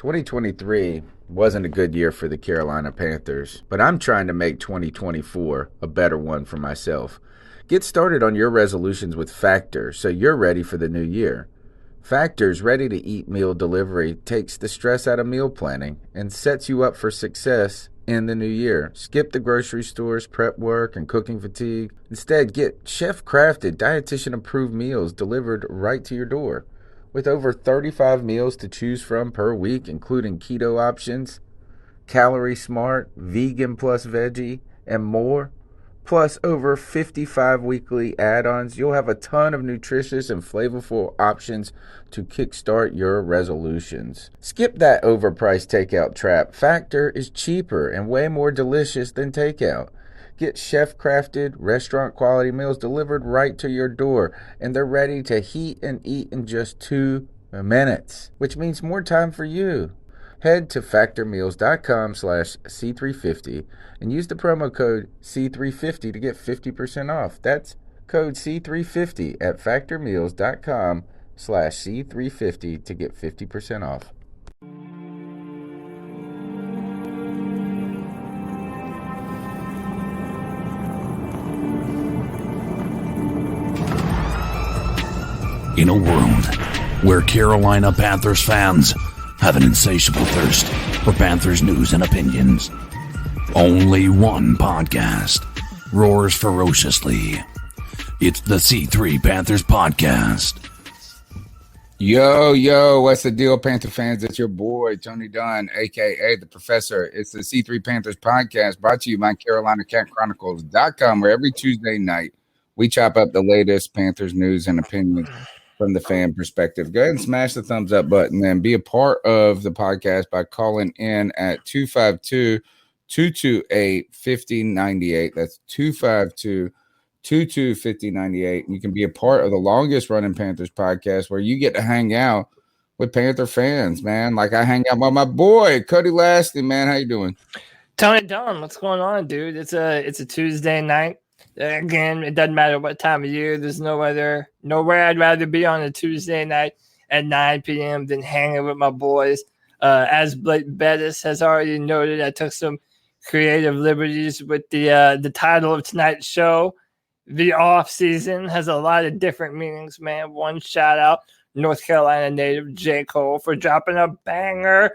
2023 wasn't a good year for the Carolina Panthers, but I'm trying to make 2024 a better one for myself. Get started on your resolutions with Factor so you're ready for the new year. Factor's ready-to-eat meal delivery takes the stress out of meal planning and sets you up for success in the new year. Skip the grocery stores, prep work, and cooking fatigue. Instead, get chef-crafted, dietitian-approved meals delivered right to your door. With over 35 meals to choose from per week, including keto options, calorie smart, vegan plus veggie, and more, plus over 55 weekly add-ons, you'll have a ton of nutritious and flavorful options to kickstart your resolutions. Skip that overpriced takeout trap. Factor is cheaper and way more delicious than takeout. Get chef-crafted, restaurant-quality meals delivered right to your door, and they're ready to heat and eat in just 2 minutes, which means more time for you. Head to factormeals.com/C350 and use the promo code C350 to get 50% off. That's code C350 at factormeals.com/C350 to get 50% off. In a world where Carolina Panthers fans have an insatiable thirst for Panthers news and opinions, only one podcast roars ferociously. It's the C3 Panthers Podcast. Yo, what's the deal, Panther fans? It's your boy, Tony Dunn, a.k.a. The Professor. It's the C3 Panthers Podcast brought to you by CarolinaCatChronicles.com, where every Tuesday night we chop up the latest Panthers news and opinions from the fan perspective. Go ahead and smash the thumbs up button and be a part of the podcast by calling in at 252-228-5098. That's 252-222-5098. You can be a part of the longest running Panthers podcast where you get to hang out with Panther fans, man. Like I hang out with my boy, Cody Lashley, man. How you doing? Tony Dunn, what's going on, dude? It's a Tuesday night. Again, it doesn't matter what time of year. There's nowhere I'd rather be on a Tuesday night at 9 p.m. than hanging with my boys. As Blake Bettis has already noted, I took some creative liberties with the title of tonight's show. The Offseason has a lot of different meanings, man. One shout out, North Carolina native J. Cole for dropping a banger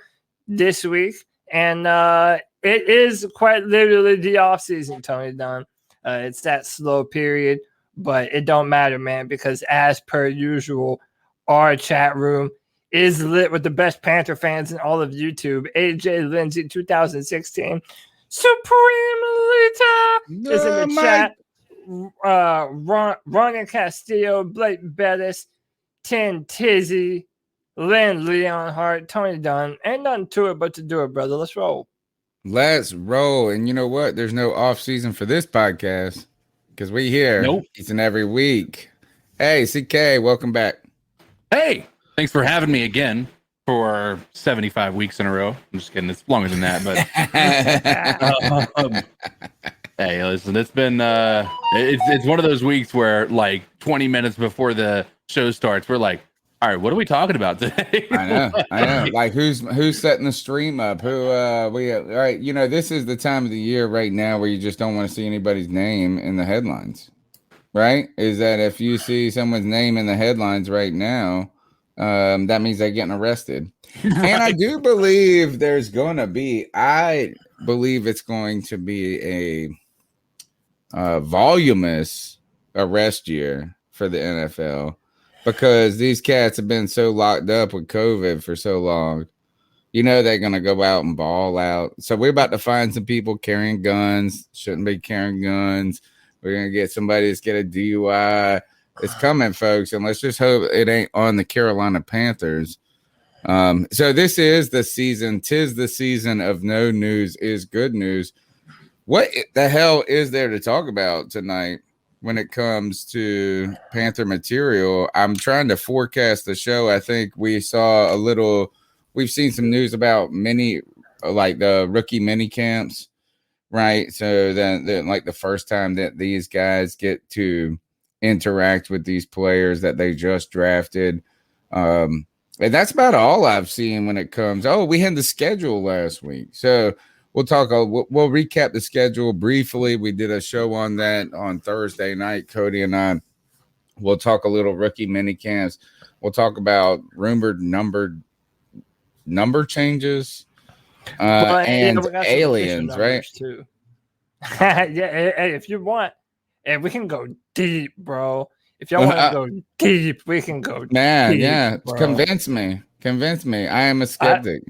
this week. And it is quite literally the offseason, Tony Dunn. It's that slow period, but it don't matter, man, because as per usual, our chat room is lit with the best Panther fans in all of YouTube. AJ Lindsay 2016, Supreme Lita is in the chat. Ron Castillo, Blake Bettis, Tin Tizzy, Lynn Leonhardt, Tony Dunn. Ain't nothing to it but to do it, brother. Let's roll. Let's roll. And you know what? There's no off season for this podcast because we here each and every week. Hey, CK, welcome back. Hey, thanks for having me again for 75 weeks in a row. I'm just kidding. It's longer than that, but hey, listen, it's been it's one of those weeks where like 20 minutes before the show starts, we're like, all right, what are we talking about today? I know. Like who's setting the stream up? All right, you know, this is the time of the year right now where you just don't want to see anybody's name in the headlines. Right? Is that if you see someone's name in the headlines right now, that means they're getting arrested. And I do believe it's going to be a voluminous arrest year for the NFL. Because these cats have been so locked up with COVID for so long, you know they're going to go out and ball out. So we're about to find some people carrying guns, shouldn't be carrying guns. We're going to get somebody that's get a DUI. It's coming, folks, and let's just hope it ain't on the Carolina Panthers. So this is the season. 'Tis the season of no news is good news. What the hell is there to talk about tonight? When it comes to Panther material, I'm trying to forecast the show. I think we've seen some news about the rookie mini camps, right? So then like the first time that these guys get to interact with these players that they just drafted. And that's about all I've seen when it comes. Oh, we had the schedule last week. So we'll talk. We'll recap the schedule briefly. We did a show on that on Thursday night. Cody and I. We'll talk a little rookie mini camps. We'll talk about rumored number changes and we got some aliens, right? Too. Hey, if you want, and we can go deep, bro. If y'all want to go deep, we can go man, deep. Yeah. Bro. Convince me. I am a skeptic.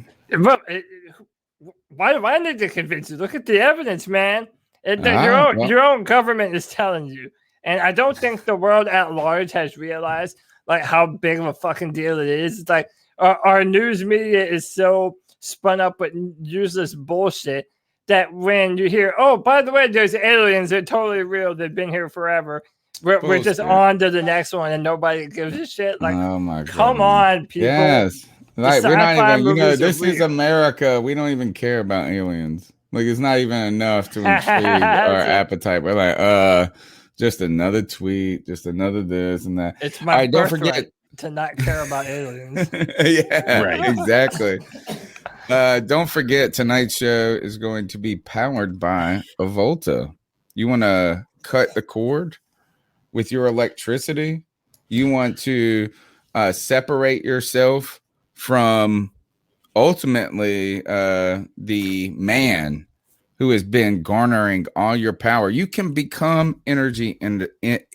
Why do I need to convince you? Look at the evidence, man. Your own government is telling you. And I don't think the world at large has realized like how big of a fucking deal it is. It's like our news media is so spun up with useless bullshit that when you hear, oh, by the way, there's aliens, they're totally real, they've been here forever. We're just on to the next one and nobody gives a shit. Like, oh my come on, people. Yes. Like, we're not even, this is America. We don't even care about aliens. Like, it's not even enough to intrigue our appetite. We're like, just another tweet, just another this and that. It's my birthright don't forget to not care about aliens. Yeah, right. Exactly. Don't forget, tonight's show is going to be powered by Avolta. You want to cut the cord with your electricity? You want to separate yourself from ultimately the man who has been garnering all your power. You can become energy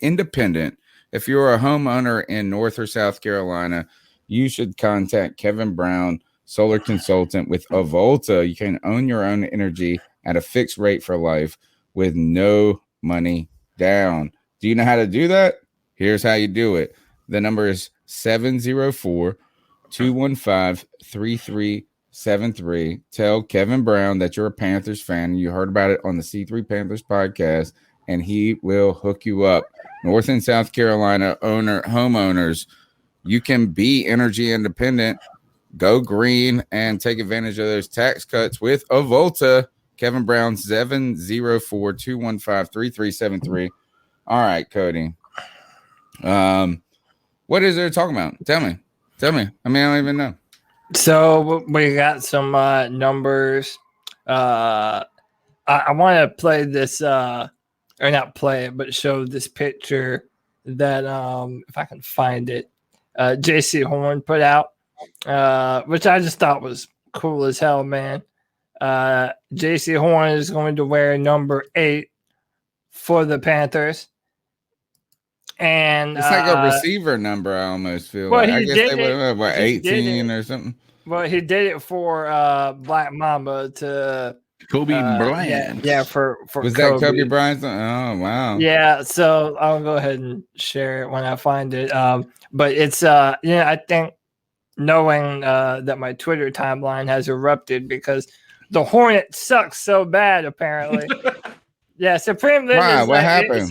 independent. If you're a homeowner in North or South Carolina, you should contact Kevin Brown, solar consultant with Avolta. You can own your own energy at a fixed rate for life with no money down. Do you know how to do that? Here's how you do it. The number is 704-215-3373. Tell Kevin Brown that you're a Panthers fan. You heard about it on the C3 Panthers podcast, and he will hook you up. North and South Carolina homeowners, you can be energy independent, go green, and take advantage of those tax cuts with Avolta. Kevin Brown, 704-215-3373. All right, Cody. What is there to talk about? Tell me. I mean, I don't even know. So we got some numbers. I want to play this, or not play it, but show this picture that, if I can find it, JC Horn put out, which I just thought was cool as hell, man. JC Horn is going to wear number 8 for the Panthers. And it's like a receiver number, I almost feel like. I guess they were what, 18 or something. Well, he did it for Black Mamba to Kobe Bryant. Yeah, for was Kobe. That Kobe Bryant? Oh wow. Yeah, so I'll go ahead and share it when I find it. But it's I think knowing that my Twitter timeline has erupted because the Hornet sucks so bad apparently. Yeah, Supreme League. Wow, what happened?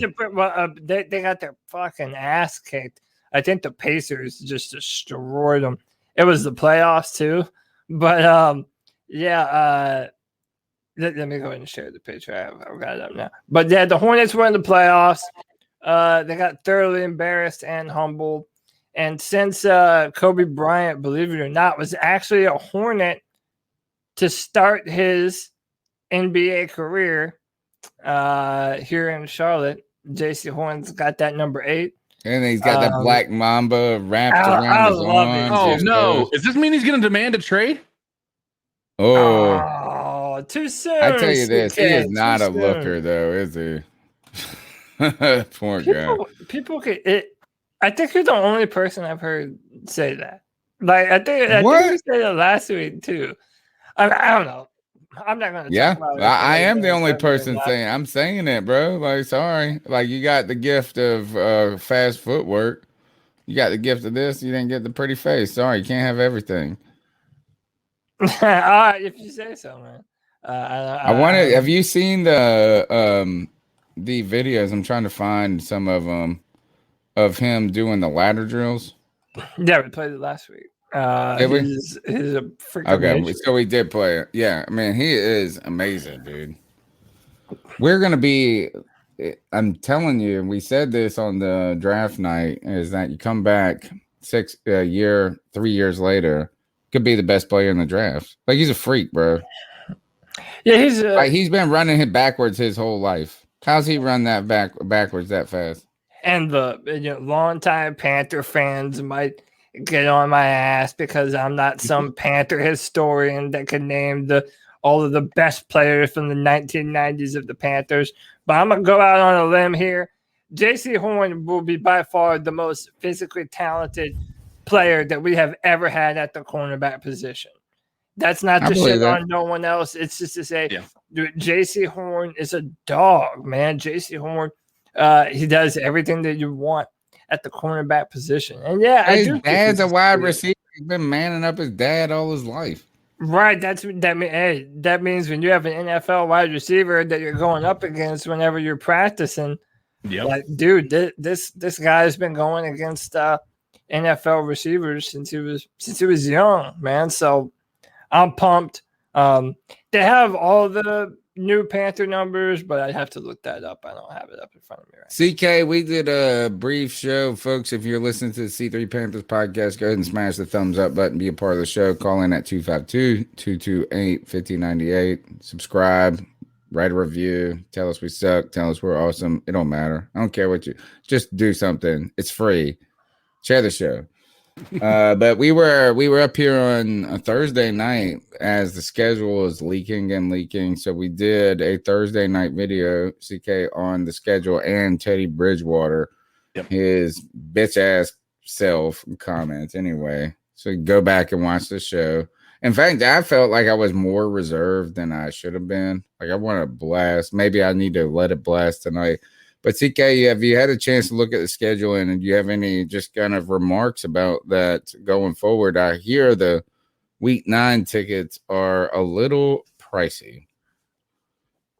They got their fucking ass kicked. I think the Pacers just destroyed them. It was the playoffs too, but let me go ahead and share the picture. I've got it up now. But yeah, the Hornets were in the playoffs. They got thoroughly embarrassed and humbled. And since Kobe Bryant, believe it or not, was actually a Hornet to start his NBA career here in Charlotte, JC Horn's got that number 8. And he's got that Black Mamba wrapped around his arm. Oh, no. Does this mean he's going to demand a trade? Oh, too soon. I tell you this, he is not a looker, though, is he? Poor guy. People I think you're the only person I've heard say that. Like, I think you said it last week, too. I don't know. I'm not gonna. Yeah, I am the only person saying. I'm saying it, bro. Like, sorry. Like, you got the gift of fast footwork. You got the gift of this. You didn't get the pretty face. Sorry, you can't have everything. All right, if you say so, man. I wanted. Have you seen the videos? I'm trying to find some of them of him doing the ladder drills. Yeah, we played it last week. He's a freaking okay, so we did play it. Yeah, I mean, he is amazing, dude. We're gonna be. I'm telling you, we said this on the draft night, is that you come back 3 years later, could be the best player in the draft. Like, he's a freak, bro. Yeah, he's been running it backwards his whole life. How's he run that backwards that fast? And the longtime Panther fans might get on my ass because I'm not some Panther historian that can name all of the best players from the 1990s of the Panthers. But I'm going to go out on a limb here. J.C. Horn will be by far the most physically talented player that we have ever had at the cornerback position. That's not to shit on no one else. It's just to say, J.C. Horn is a dog, man. J.C. Horn, he does everything that you want at the cornerback position. And his dad's a wide receiver. He's been manning up his dad all his life. Right. That means when you have an NFL wide receiver that you're going up against whenever you're practicing, like, dude, this guy's been going against NFL receivers since he was young, man. So I'm pumped. They have all the new Panther numbers, but I'd have to look that up. I don't have it up in front of me right now. CK, we did a brief show, folks. If you're listening to the C3 Panthers podcast, go ahead and smash the thumbs up button, be a part of the show. Call in at 252-228-5098. Subscribe, write a review, tell us we suck, tell us we're awesome. It don't matter. I don't care what just do something. It's free. Share the show. But we were up here on a Thursday night as the schedule was leaking. So we did a Thursday night video, CK, on the schedule and Teddy Bridgewater, his bitch ass self comments anyway. So go back and watch the show. In fact, I felt like I was more reserved than I should have been. Like, I want to blast. Maybe I need to let it blast tonight. But CK, have you had a chance to look at the schedule, and do you have any just kind of remarks about that going forward? I hear the Week 9 tickets are a little pricey.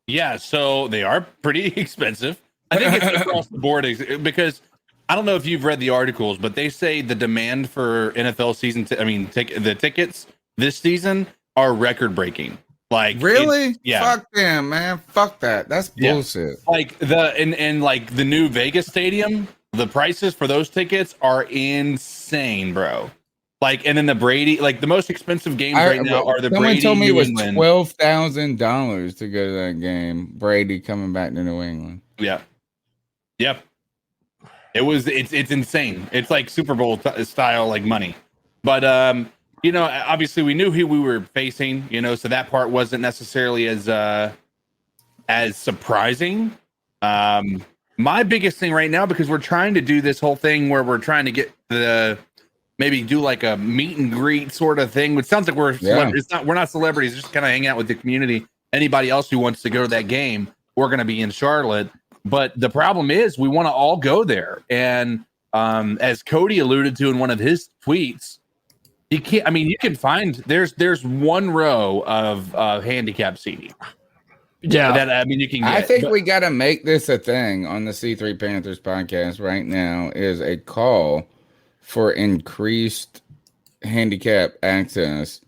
Yeah, so they are pretty expensive. I think it's across the board because I don't know if you've read the articles, but they say the demand for NFL season, the tickets this season are record breaking. Like, really? Fuck them, man. Fuck that. That's bullshit. Like the new Vegas stadium, the prices for those tickets are insane, bro. Like, and then the Brady, like the most expensive games right now are the Brady. Someone told me it was $12,000 to go to that game. Brady coming back to New England. Yeah. Yep. It's insane. It's like Super Bowl style, like, money. But obviously we knew who we were facing, so that part wasn't necessarily as surprising. My biggest thing right now, because we're trying to do this whole thing where we're trying to get maybe do like a meet and greet sort of thing, which sounds like we're not celebrities, just kind of hanging out with the community. Anybody else who wants to go to that game, we're going to be in Charlotte. But the problem is we want to all go there. And as Cody alluded to in one of his tweets, you can find there's one row of handicap seating. Yeah, that you can get. I think we got to make this a thing on the C3 Panthers podcast right now, is a call for increased handicap access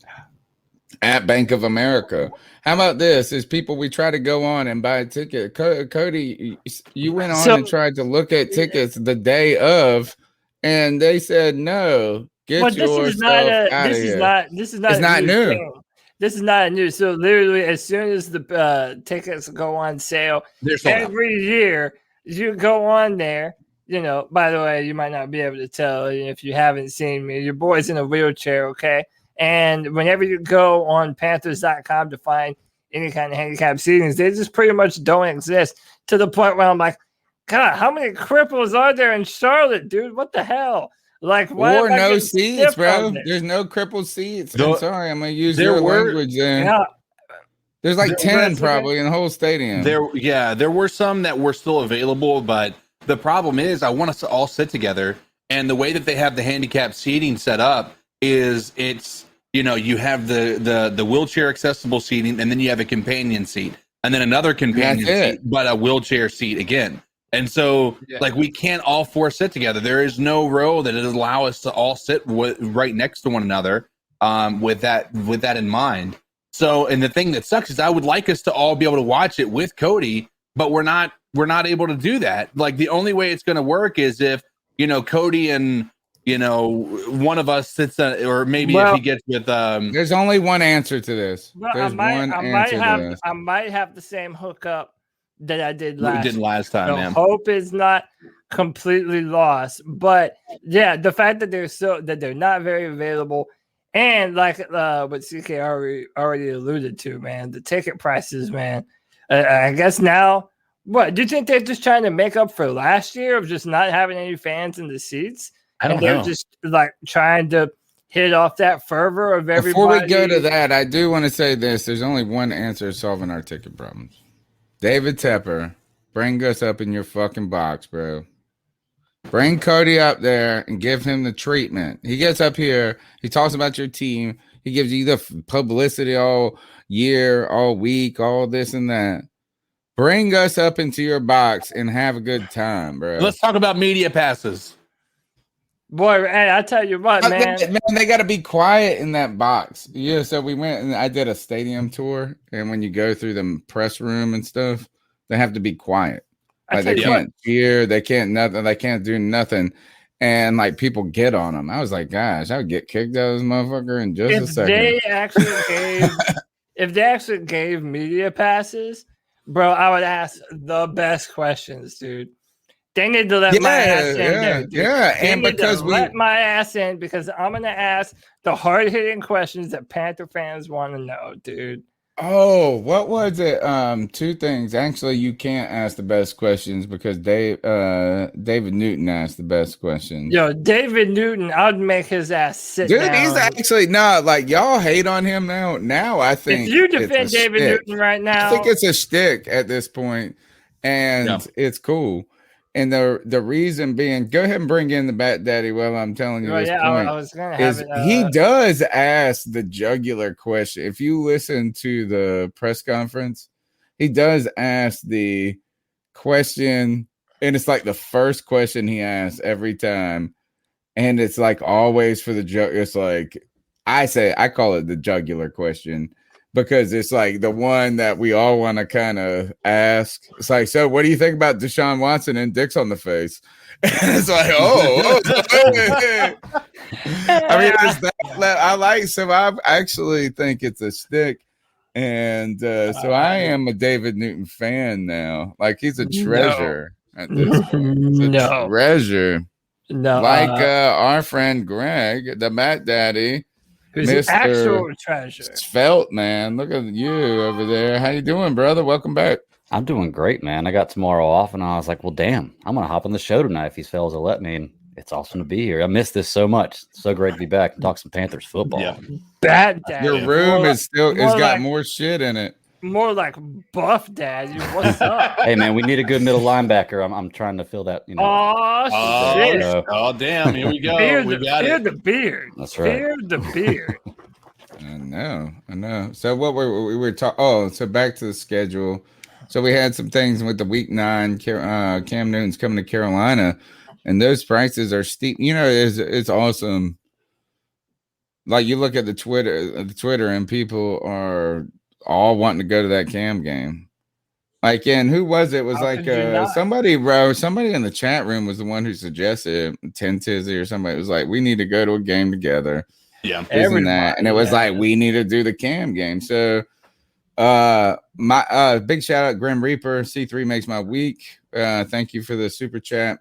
at Bank of America. How about this? Is people, we try to go on and buy a ticket. Cody, you went on and tried to look at tickets the day of, and they said no. Get your stuff out of here. This is not new. This is not new. So literally, as soon as the tickets go on sale, every year you go on there. By the way, you might not be able to tell if you haven't seen me. Your boy's in a wheelchair, okay? And whenever you go on Panthers.com to find any kind of handicap seatings, they just pretty much don't exist, to the point where I'm like, God, how many cripples are there in Charlotte, dude? What the hell? Like, or no seats, bro. There's no crippled seats. I'm sorry, I'm gonna use your language there. Yeah. There's like 10 probably in the whole stadium. There were some that were still available, but the problem is I want us to all sit together. And the way that they have the handicap seating set up is it's, you have the wheelchair accessible seating, and then you have a companion seat, and then another companion seat, but a wheelchair seat again. And so, like, we can't all four sit together. There is no row that would allow us to all sit right next to one another with that in mind. So, and the thing that sucks is I would like us to all be able to watch it with Cody, but we're not able to do that. Like, the only way it's going to work is if, Cody and, one of us sits or maybe if he gets with there's only one answer to this. There's one answer to this. I might have the same hookup that I did last time. So man. hope is not completely lost, but yeah, the fact that they're not very available, and like what CK already alluded to, man, the ticket prices, man. I guess now, what do you think they're just trying to make up for last year of just not having any fans in the seats? I don't know. They're just like trying to hit off that fervor of everybody. Before we go to that, I do want to say this: there's only one answer to solving our ticket problems. David Tepper, bring us up in your fucking box, bro. Bring Cody up there and give him the treatment. He gets up here, he talks about your team, he gives you the publicity all year, all week, all this and that. Bring us up into your box and have a good time, bro. Let's talk about media passes. Boy, hey, I tell you what, man. They got to be quiet in that box. Yeah, so we went and I did a stadium tour, and when you go through the press room and stuff, they have to be quiet. Like they can't cheer, they can't nothing, they can't do nothing, and like people get on them. I was like, gosh, I would get kicked out of this motherfucker in just a second. If they actually gave media passes, bro, I would ask the best questions, dude. They need to let my ass in there, dude. And because let my ass in, because I'm gonna ask the hard hitting questions that Panther fans want to know, dude. Oh, what was it? Two things. Actually, you can't ask the best questions because David Newton asked the best questions. Yo, David Newton, I'd make his ass sit down. Dude, he's actually not like y'all hate on him now. Now I think if you defend David Newton right now, I think it's a shtick at this point, and it's cool. And the reason being, go ahead and bring in the Bat Daddy while I'm telling you this point. I was gonna have it. He does ask the jugular question. If you listen to the press conference, he does ask the question, and it's like the first question he asks every time, and it's like always for the joke. It's like I call it the jugular question. Because it's like the one that we all want to kind of ask. It's like, so what do you think about Deshaun Watson and dicks on the face? And it's like, I mean, it's that I like. So I actually think it's a stick, and so I am a David Newton fan now. Like he's a treasure. At this point. Treasure. No, like our friend Greg, the Bat Daddy. Who's an actual treasure. Svelte, man. Look at you over there. How you doing, brother? Welcome back. I'm doing great, man. I got tomorrow off, and I was like, well, damn, I'm going to hop on the show tonight if these fellas will let me. And it's awesome to be here. I missed this so much. So great to be back and talk some Panthers football. Yeah. Bad Daddy. Your room is still got more shit in it. More like Buff Daddy. What's up? Hey, man, we need a good middle linebacker. I'm trying to fill that. Oh, shit. Oh, damn. Here we go. Fear the beard. That's right. Fear the beard. I know. So what we were talking? Oh, so back to the schedule. So we had some things with the week 9. Cam Newton's coming to Carolina, and those prices are steep. You know, it's awesome. Like you look at the Twitter, and people are all wanting to go to that Cam game. Like, and who was it? It was like somebody in the chat room was the one who suggested 10 Tizzy or somebody. It was like, we need to go to a game together. Yeah, and it was like we need to do the Cam game. So my big shout out Grim Reaper. C3 makes my week. Thank you for the super chat.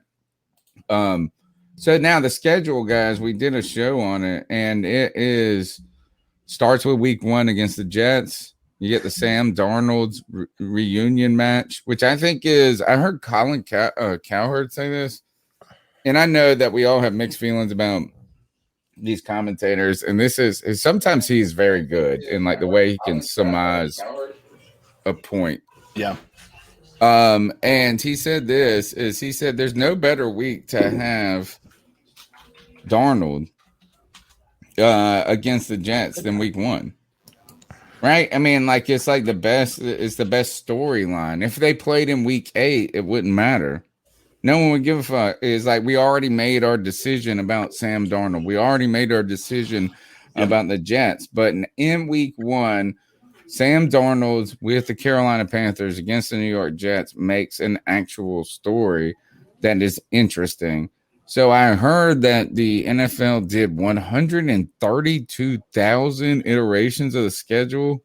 So now the schedule, guys, we did a show on it, and it starts with week 1 against the Jets. You get the Sam Darnold's reunion match, which I think I heard Colin Cowherd say this, and I know that we all have mixed feelings about these commentators, and this is sometimes he's very good in like the way he can surmise a point. Yeah. And he said there's no better week to have Darnold against the Jets than week 1. Right? I mean, like it's like the best storyline. If they played in week 8, it wouldn't matter. No one would give a fuck. It's like we already made our decision about Sam Darnold. We already made our decision about the Jets. But in week 1, Sam Darnold with the Carolina Panthers against the New York Jets makes an actual story that is interesting. So I heard that the NFL did 132,000 iterations of the schedule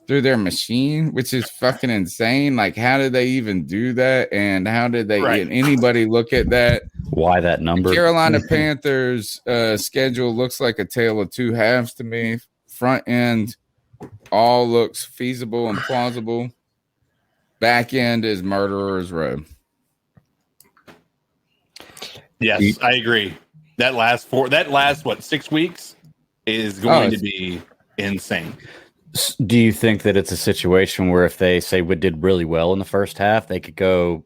through their machine, which is fucking insane. Like, how did they even do that? And how did they anybody look at that? Why that number? The Carolina Panthers schedule looks like a tale of two halves to me. Front end all looks feasible and plausible. Back end is murderer's row. Yes, I agree. That last 6 weeks is going to be insane. Do you think that it's a situation where if they say we did really well in the first half, they could go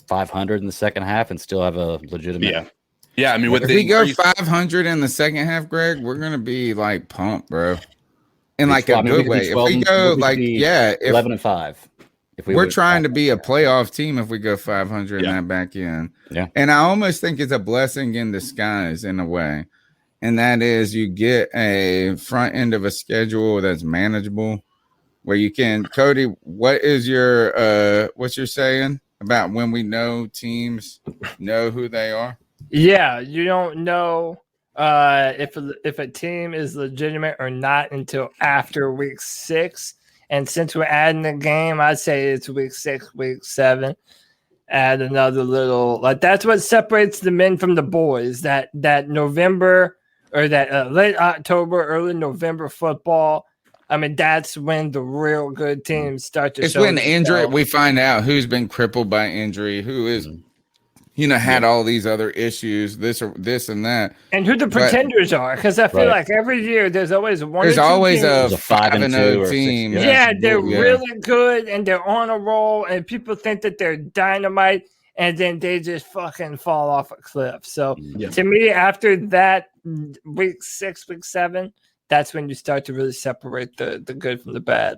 500 in the second half and still have a legitimate? Yeah. I mean, if we go 500 in the second half, Greg, we're gonna be like pumped, bro, in like a good way. If we go like 11-5. If we're trying to be a playoff team, if we go 500 in that back end, and I almost think it's a blessing in disguise in a way, and that is you get a front end of a schedule that's manageable, where you can. Cody, what is your what you're saying about when we know teams know who they are? Yeah, you don't know if a team is legitimate or not until after week 6. And since we're adding the game, I'd say it's week 6, week 7. Add another little, like, that's what separates the men from the boys. That November or that late October, early November football. I mean, that's when the real good teams start to. It's when injury. We find out who's been crippled by injury, who is, had all these other issues, this and that, and who the pretenders are. Because I feel like every year there's always one. There's always teams. a 5-0 team. Yeah, they're really good and they're on a roll, and people think that they're dynamite, and then they just fucking fall off a cliff. So to me, after that week 6, week 7, that's when you start to really separate the good from the bad.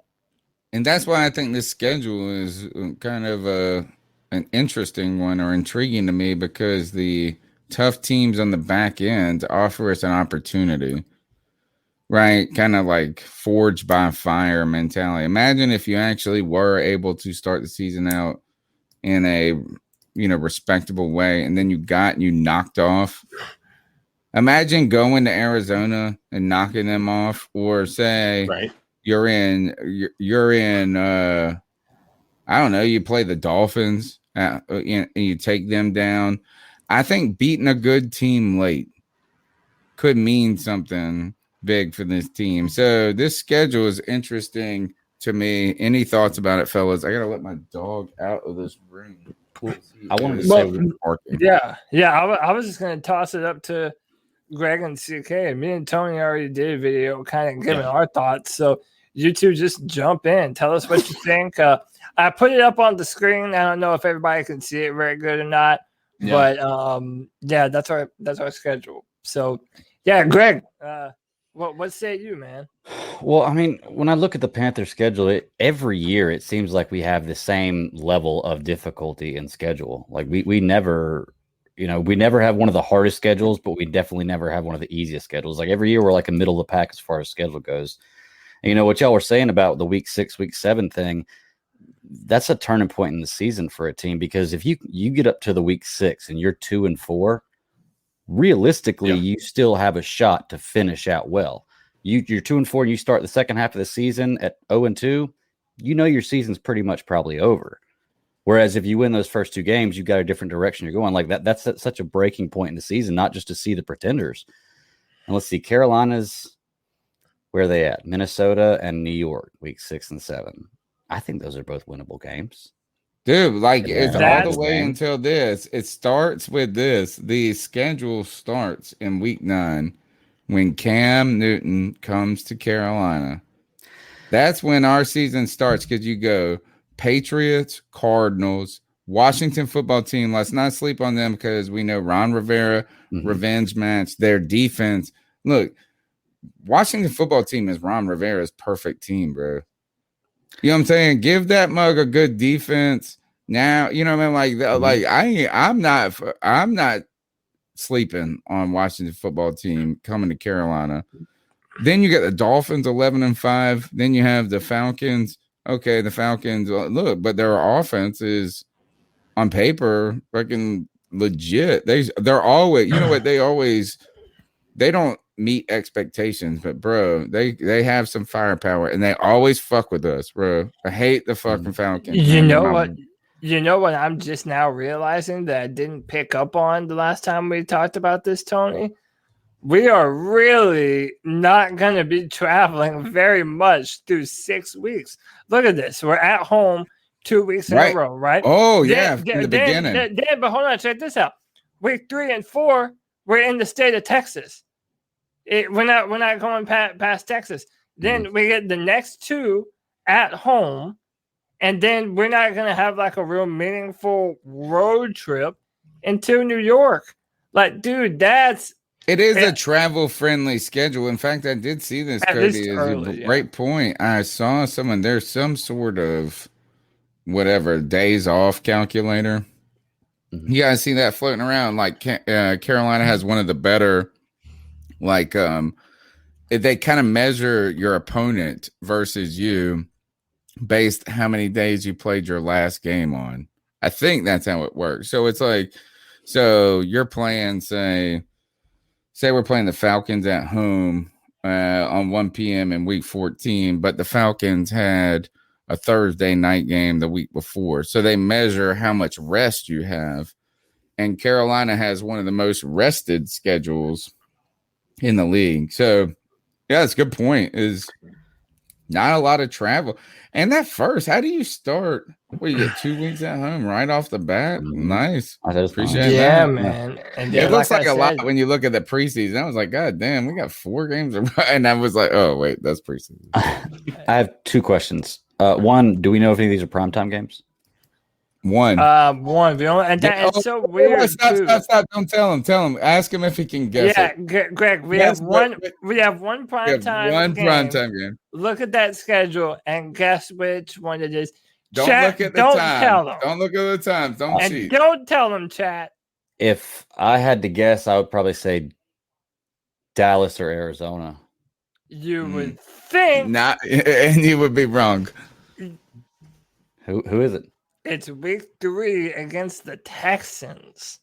And that's why I think this schedule is kind of an interesting one or intriguing to me, because the tough teams on the back end offer us an opportunity, right? Kind of like forged by fire mentality. Imagine if you actually were able to start the season out in a respectable way, and then you knocked off. Imagine going to Arizona and knocking them off, or say you're in I don't know, you play the Dolphins and you take them down. I think beating a good team late could mean something big for this team. So this schedule is interesting to me. Any thoughts about it, fellas? I got to let my dog out of this room. I wanted to say, I was just going to toss it up to Greg and CK. Me and Tony already did a video kind of giving our thoughts. So you two just jump in. Tell us what you think. I put it up on the screen. I don't know if everybody can see it very good or not, but that's our schedule. So Greg, what say you, man? Well, I mean, when I look at the Panthers schedule, every year it seems like we have the same level of difficulty in schedule. Like we never, we never have one of the hardest schedules, but we definitely never have one of the easiest schedules. Like every year we're like a middle of the pack as far as schedule goes. And what y'all were saying about the week 6, week 7 thing, that's a turning point in the season for a team, because if you get up to the week 6 and you're 2-4, realistically, you still have a shot to finish out well. You're 2-4 and you start the second half of the season at 0-2, your season's pretty much probably over. Whereas if you win those first 2 games, you've got a different direction you're going. Like that's such a breaking point in the season, not just to see the pretenders. And let's see, Carolina's, where are they at? Minnesota and New York, week 6 and 7. I think those are both winnable games. Dude, like it's all the way until this. It starts with this. The schedule starts in week 9 when Cam Newton comes to Carolina. That's when our season starts, because you go Patriots, Cardinals, Washington football team. Let's not sleep on them, because we know Ron Rivera, revenge match, their defense. Look, Washington football team is Ron Rivera's perfect team, bro. You know what I'm saying? Give that mug a good defense. Now, you know what I mean? Like I'm not sleeping on Washington football team coming to Carolina. Then you get the Dolphins 11-5. Then you have the Falcons. Okay, the Falcons look, but their offense is on paper fucking legit. They're always, you know what, they don't meet expectations, but bro, they have some firepower and they always fuck with us, bro. I hate the fucking Falcons. You Man. know what? You know what? I'm just now realizing that I didn't pick up on the last time we talked about this, Tony. We are really not going to be traveling very much through 6 weeks. Look at this. We're at home 2 weeks in a row, right? Oh, yeah, from the beginning. But hold on, check this out. Week 3 and 4, we're in the state of Texas. We're not going past Texas. Then we get the next 2 at home, and then we're not going to have like a real meaningful road trip into New York. Like, dude, it is a travel-friendly schedule. In fact, I did see this, Cody. Is a great point. I saw there's some sort of whatever days off calculator. You guys see that floating around? Like Carolina has one of the better, like they kind of measure your opponent versus you based how many days you played your last game on. I think that's how it works. So it's like, so you're playing, say we're playing the Falcons at home on 1 p.m. in week 14, but the Falcons had a Thursday night game the week before. So they measure how much rest you have. And Carolina has one of the most rested schedules in the league. So, yeah, that's a good point. Is not a lot of travel. And that first, how do you start? Well, you get 2 weeks at home right off the bat. Nice. I appreciate that. Yeah, man. And it looks like a lot when you look at the preseason. I was like, God damn, we got 4 games. And I was like, oh, wait, that's preseason. I have 2 questions. One, do we know if any of these are primetime games? One. One. It's so weird. Stop. Don't tell him. Tell him. Ask him if he can guess it. Yeah, Greg, we have one primetime game. Look at that schedule and guess which one it is. Don't chat, look at the time. Tell them. Don't look at the time. Don't cheat. Don't tell them, chat. If I had to guess, I would probably say Dallas or Arizona. You would think. Not, and you would be wrong. Who is it? It's week 3 against the Texans.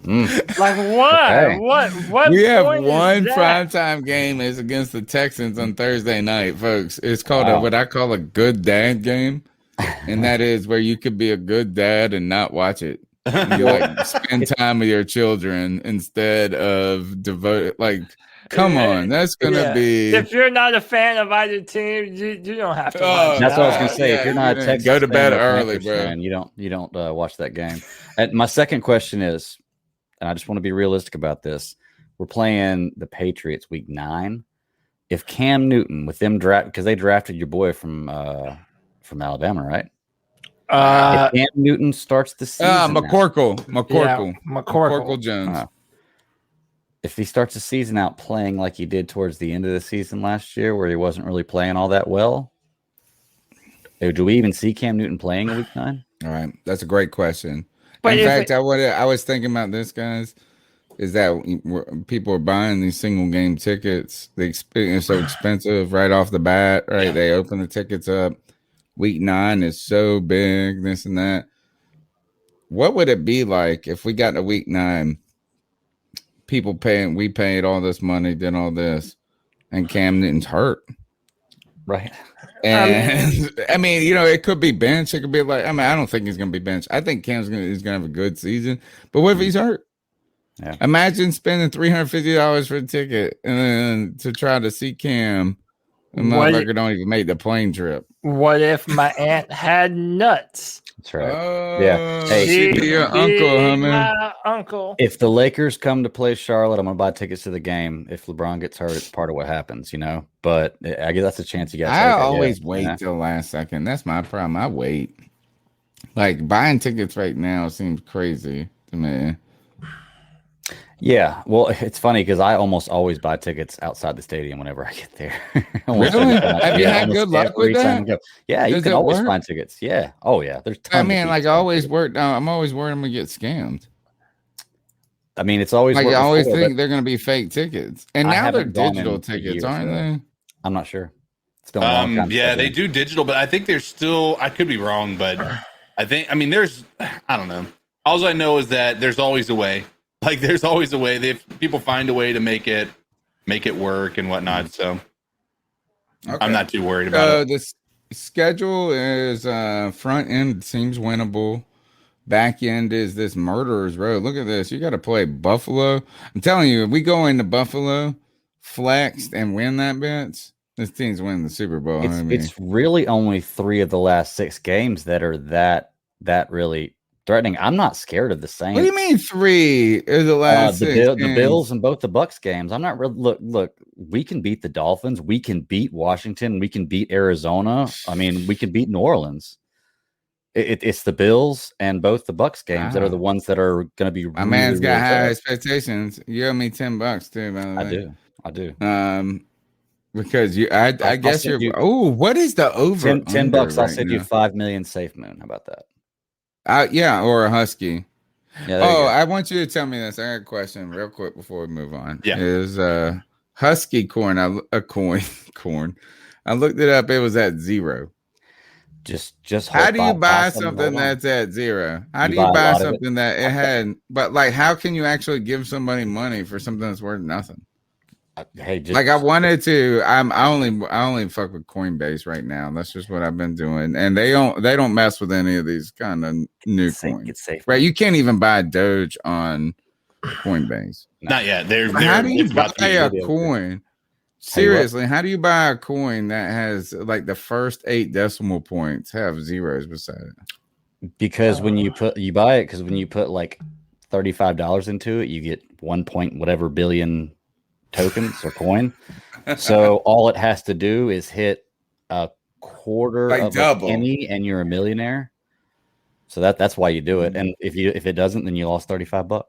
Like why? Okay. What? We have one primetime game is against the Texans on Thursday night, folks. It's called what I call a good dad game, and that is where you could be a good dad and not watch it. You like spend time with your children instead of devote. Like, come on, that's gonna be. If you're not a fan of either team, you don't have to. Watch that's what I was gonna say. If you're not a Texans go to bed fan early, bro. Fan, you don't watch that game. And my second question is, and I just want to be realistic about this. We're playing the Patriots week 9. If Cam Newton with them because they drafted your boy from Alabama, right? If Cam Newton starts the season, McCorkle Jones. If he starts the season out playing like he did towards the end of the season last year, where he wasn't really playing all that well, do we even see Cam Newton playing in week 9? All right, that's a great question. In fact, I was thinking about this, guys. Is that people are buying these single game tickets? They're so expensive right off the bat, right? They open the tickets up. Week 9 is so big, this and that. What would it be like if we got to week 9? We paid all this money, did all this, and Cam Newton's hurt. Right. And I mean, it could be bench. It could be like, I don't think he's going to be benched. I think Cam's he's going to have a good season. But what if he's hurt? Yeah. Imagine spending $350 for a ticket and then to try to see Cam. The motherfucker don't even make the plane trip. What if my aunt had nuts? That's right. Yeah. Hey, she'd be your uncle, my uncle. If the Lakers come to play Charlotte, I'm gonna buy tickets to the game. If LeBron gets hurt, it's part of what happens, But I guess that's a chance you got to take. I always wait till last second. That's my problem. I wait. Like buying tickets right now seems crazy to me. Yeah, well, it's funny because I almost always buy tickets outside the stadium whenever I get there. Really? Have you had good luck with that? Yeah, you can always find tickets. Yeah. Oh, yeah. There's tons I always work. I'm always worried I'm going to get scammed. I mean, it's always like I always think they're going to be fake tickets. And now they're digital tickets, aren't they? I'm not sure. It's been a long time. Yeah, they do digital, but I think there's still, I could be wrong, but I think, there's, I don't know. All I know is that there's always a way. Like there's always a way. People find a way to make it work and whatnot. So I'm not too worried about it. The schedule is front end seems winnable. Back end is this murderer's row. Look at this. You got to play Buffalo. I'm telling you, if we go into Buffalo, flexed, and win that bet, this team's winning the Super Bowl. It's really only 3 of the last 6 games that are that really threatening. I'm not scared of the Saints. What do you mean 3 of the last 6 games? The Bills and both the Bucks games. I'm not really look. We can beat the Dolphins. We can beat Washington. We can beat Arizona. I mean, we can beat New Orleans. It's the Bills and both the Bucks games that are the ones that are going to be. My man's got high expectations. You owe me $10 too, by the way. I do. Because I guess you're. What is the over? $10. I'll send you 5 million Safe Moon. How about that? Yeah, or a Husky. Yeah, I want you to tell me this. I got a question real quick before we move on. Yeah, is Husky corn corn? I looked it up. It was at 0. Just how do you buy something that's at 0? How do you buy something that it had? But like, how can you actually give somebody money for something that's worth nothing? I wanted to. I only fuck with Coinbase right now. That's just what I've been doing, and they don't mess with any of these kind of new coins. It's safe, right? You can't even buy Doge on Coinbase. Not yet. How do you buy a coin? Seriously, how do you buy a coin that has like the first 8 decimal points have zeros beside it? Because when you buy it, because when you put like $35 into it, you get 1 point whatever billion tokens or coin. So all it has to do is hit a quarter of a penny, and you're a millionaire. So that's why you do it. And if it doesn't, then you lost $35.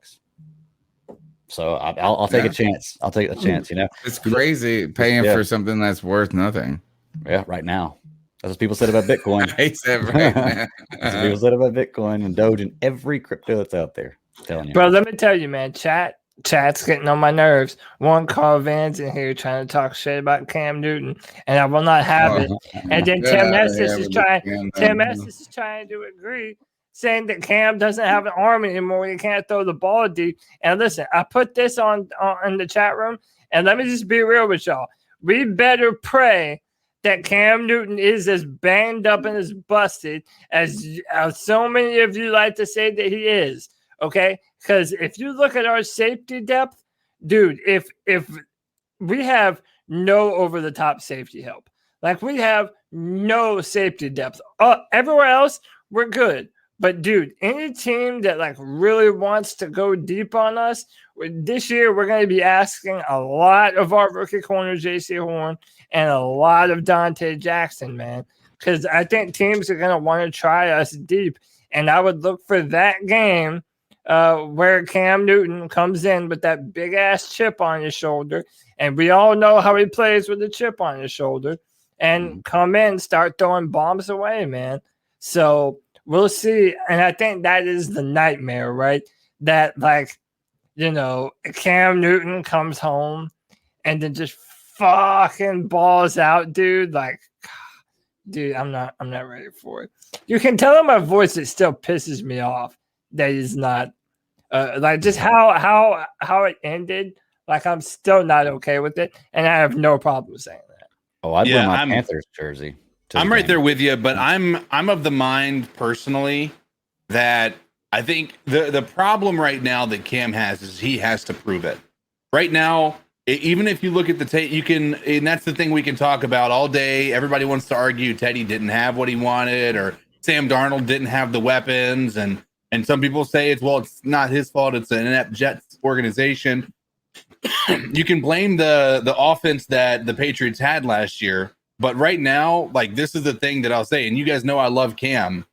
So I'll take a chance. I'll take a chance. You know, it's crazy paying for something that's worth nothing. Yeah, right now. That's what people said about Bitcoin. I said right now. That's what people said about Bitcoin and Doge and every crypto that's out there. I'm telling you, bro. Let me tell you, man. Chat's getting on my nerves. One Carl Van's in here trying to talk shit about Cam Newton, and I will not have it. And then Tim Estes is trying to agree, saying that Cam doesn't have an arm anymore. He can't throw the ball deep. And listen, I put this on in the chat room, and let me just be real with y'all. We better pray that Cam Newton is as banged up and as busted as so many of you like to say that he is. Okay, because if you look at our safety depth, dude, if we have no over-the-top safety help, like we have no safety depth. Everywhere else, we're good. But dude, any team that like really wants to go deep on us this year, we're going to be asking a lot of our rookie corner J.C. Horn and a lot of Dante Jackson, man, because I think teams are going to want to try us deep, and I would look for that game where Cam Newton comes in with that big ass chip on his shoulder, and we all know how he plays with the chip on his shoulder, and come in, start throwing bombs away, man. So we'll see. And I think that is the nightmare, right? That, like, you know, Cam Newton comes home and then just fucking balls out, dude. Like, dude, I'm not ready for it. You can tell in my voice it still pisses me off that he's not like just how it ended. Like, I'm still not okay with it, and I have no problem saying that. Oh, I'd wear my Panthers jersey. I'm right there with you, but I'm of the mind personally that I think the problem right now that Cam has is he has to prove it. Right now, even if you look at the tape, you can, and that's the thing we can talk about all day. Everybody wants to argue Teddy didn't have what he wanted, or Sam Darnold didn't have the weapons, and some people say it's not his fault. It's an inept Jets organization. You can blame the offense that the Patriots had last year, but right now, like, this is the thing that I'll say, and you guys know I love Cam.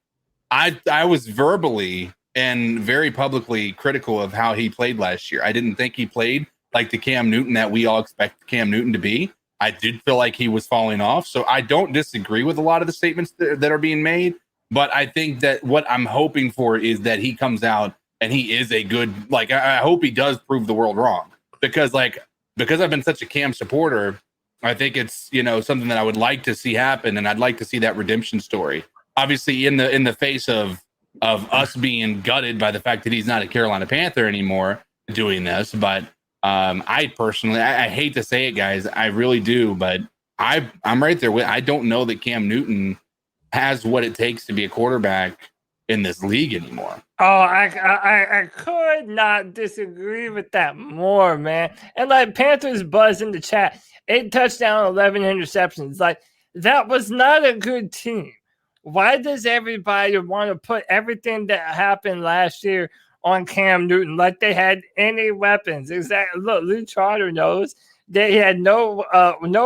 I was verbally and very publicly critical of how he played last year. I didn't think he played like the Cam Newton that we all expect Cam Newton to be. I did feel like he was falling off. So I don't disagree with a lot of the statements that are being made. But I think that what I'm hoping for is that he comes out and he is a good, like, I hope he does prove the world wrong. Because I've been such a Cam supporter, I think it's, you know, something that I would like to see happen. And I'd like to see that redemption story. Obviously, in the face of of us being gutted by the fact that he's not a Carolina Panther anymore doing this. But I personally, I hate to say it, guys, I really do, but I'm right there with. I don't know that Cam Newton has what it takes to be a quarterback in this league anymore. Oh, I could not disagree with that more, man. And like Panthers buzz in the chat, 8 touchdowns, 11 interceptions. Like that was not a good team. Why does everybody want to put everything that happened last year on Cam Newton like they had any weapons? Exactly. Look, Lee Trotter knows that he had no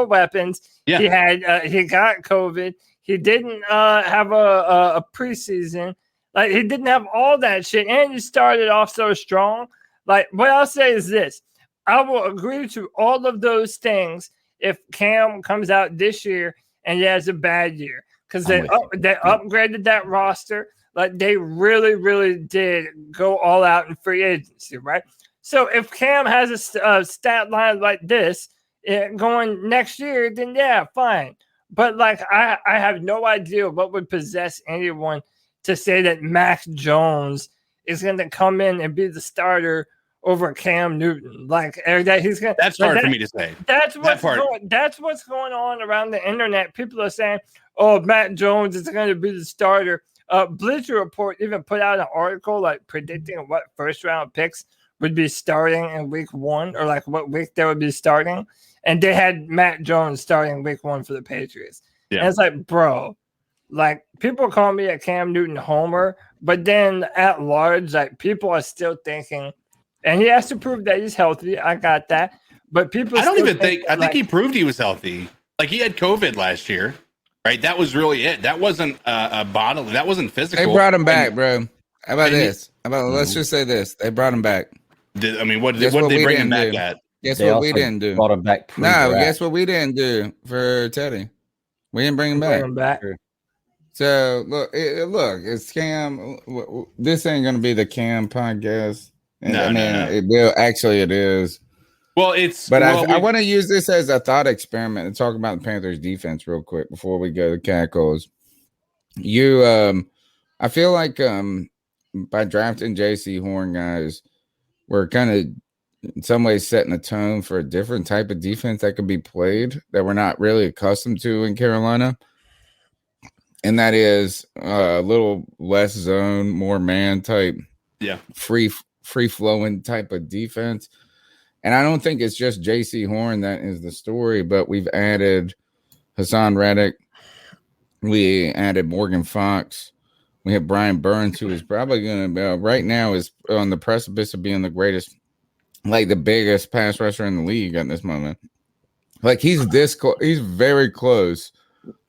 weapons. Yeah. He got COVID. He didn't have a preseason. Like he didn't have all that shit, and he started off so strong. Like what I'll say is this: I will agree to all of those things if Cam comes out this year and he has a bad year, because they upgraded that roster. Like they really, really did go all out in free agency, right? So if Cam has a stat line like this going next year, then yeah, fine. But like I have no idea what would possess anyone to say that Mac Jones is going to come in and be the starter over Cam Newton. Like that he's going. That's hard for me to say. That's what's going on around the internet. People are saying, "Oh, Mac Jones is going to be the starter." Bleacher Report even put out an article like predicting what first round picks would be starting in week 1, or like what week they would be starting, and they had Mac Jones starting week 1 for the Patriots. Yeah. And it's like, bro. Like people call me a Cam Newton homer, but then at large, like people are still thinking, and he has to prove that he's healthy. I got that, but people. I don't even think. I think he proved he was healthy. Like he had COVID last year, right? That was really it. That wasn't a bodily. That wasn't physical. They brought him back, bro. How about this? Let's just say this: they brought him back. What did they bring him back at? Guess what we didn't do? Brought him back. No, guess what we didn't do for Teddy? We didn't bring him back. So look, it's Cam. This ain't gonna be the Cam podcast. No. It will. Actually, it is. Well, it's. But I want to use this as a thought experiment and talk about the Panthers defense real quick before we go to Cackles. I feel like by drafting J.C. Horn, guys, we're kind of in some ways setting a tone for a different type of defense that could be played that we're not really accustomed to in Carolina. And that is a little less zone, more man type, free flowing type of defense. And I don't think it's just J.C. Horn that is the story, but we've added Hassan Reddick. We added Morgan Fox. We have Brian Burns, who is probably going to right now is on the precipice of being the greatest, like the biggest pass rusher in the league at this moment. Like he's this close. He's very close.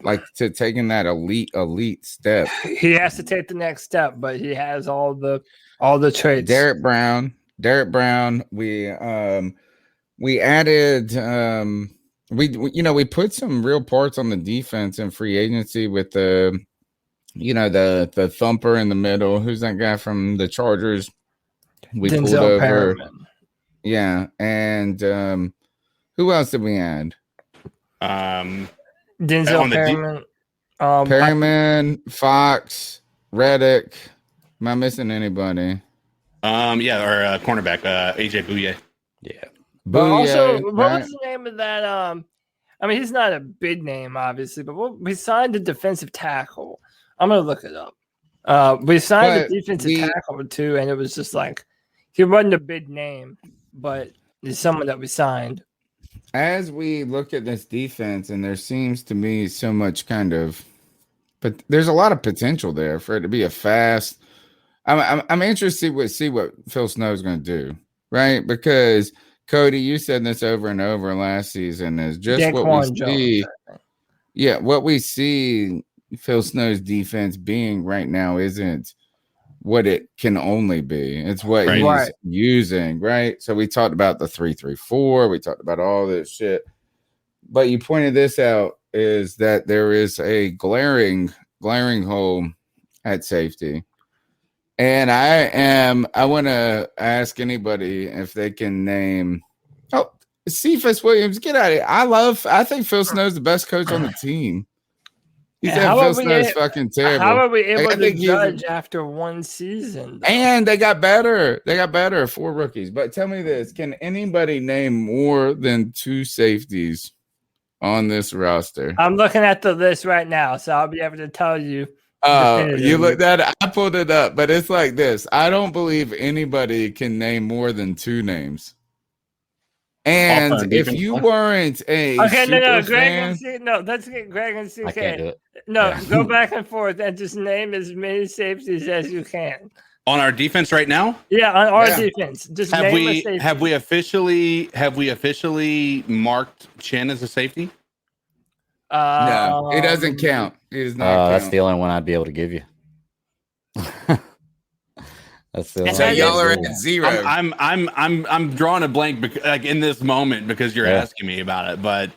Like to taking that elite step. He has to take the next step, but he has all the traits. Derek Brown. We added we put some real parts on the defense in free agency with the thumper in the middle. Who's that guy from the Chargers? We Denzel pulled over. Perriman. Yeah, and who else did we add? Denzel Perriman. Perriman, Fox, Reddick. Am I missing anybody? Or cornerback, AJ Bouye. Yeah. But also, what was the name of that? I mean, he's not a big name, obviously, but we signed a defensive tackle. I'm gonna look it up. We signed a defensive tackle too, and it was just like he wasn't a big name, but he's someone that we signed. As we look at this defense, and there seems to me so much but there's a lot of potential there for it to be a fast. I'm interested to see what Phil Snow is going to do, right? Because Cody, you said this over and over last season is just Daquan what we Jones, see. Yeah, what we see Phil Snow's defense being right now isn't what it can only be. It's what he's using, right? So we talked about the 3-3-4. We talked about all this shit. But you pointed this out is that there is a glaring hole at safety. And I want to ask anybody if they can name Cephas Williams. Get out of here. I think Phil Snow's the best coach on the team. He said Phil Snow's fucking terrible. How are we able Like, to judge after one season? Though? And they got better. They got better. 4 rookies. But tell me this: can anybody name more than 2 safeties on this roster? I'm looking at the list right now, so I'll be able to tell you. You looked at it. I pulled it up, but it's like this. I don't believe anybody can name more than 2 names. And if you weren't a Greg fan, and C, no, let's get Greg and CK. I can't do it. No, go back and forth and just name as many safeties as you can. On our defense right now? Yeah, on our defense. Just have we officially marked Chin as a safety? No, it doesn't count. It is not. That's the only one I'd be able to give you. That's the so y'all are at 0. I'm drawing a blank like in this moment because you're asking me about it. But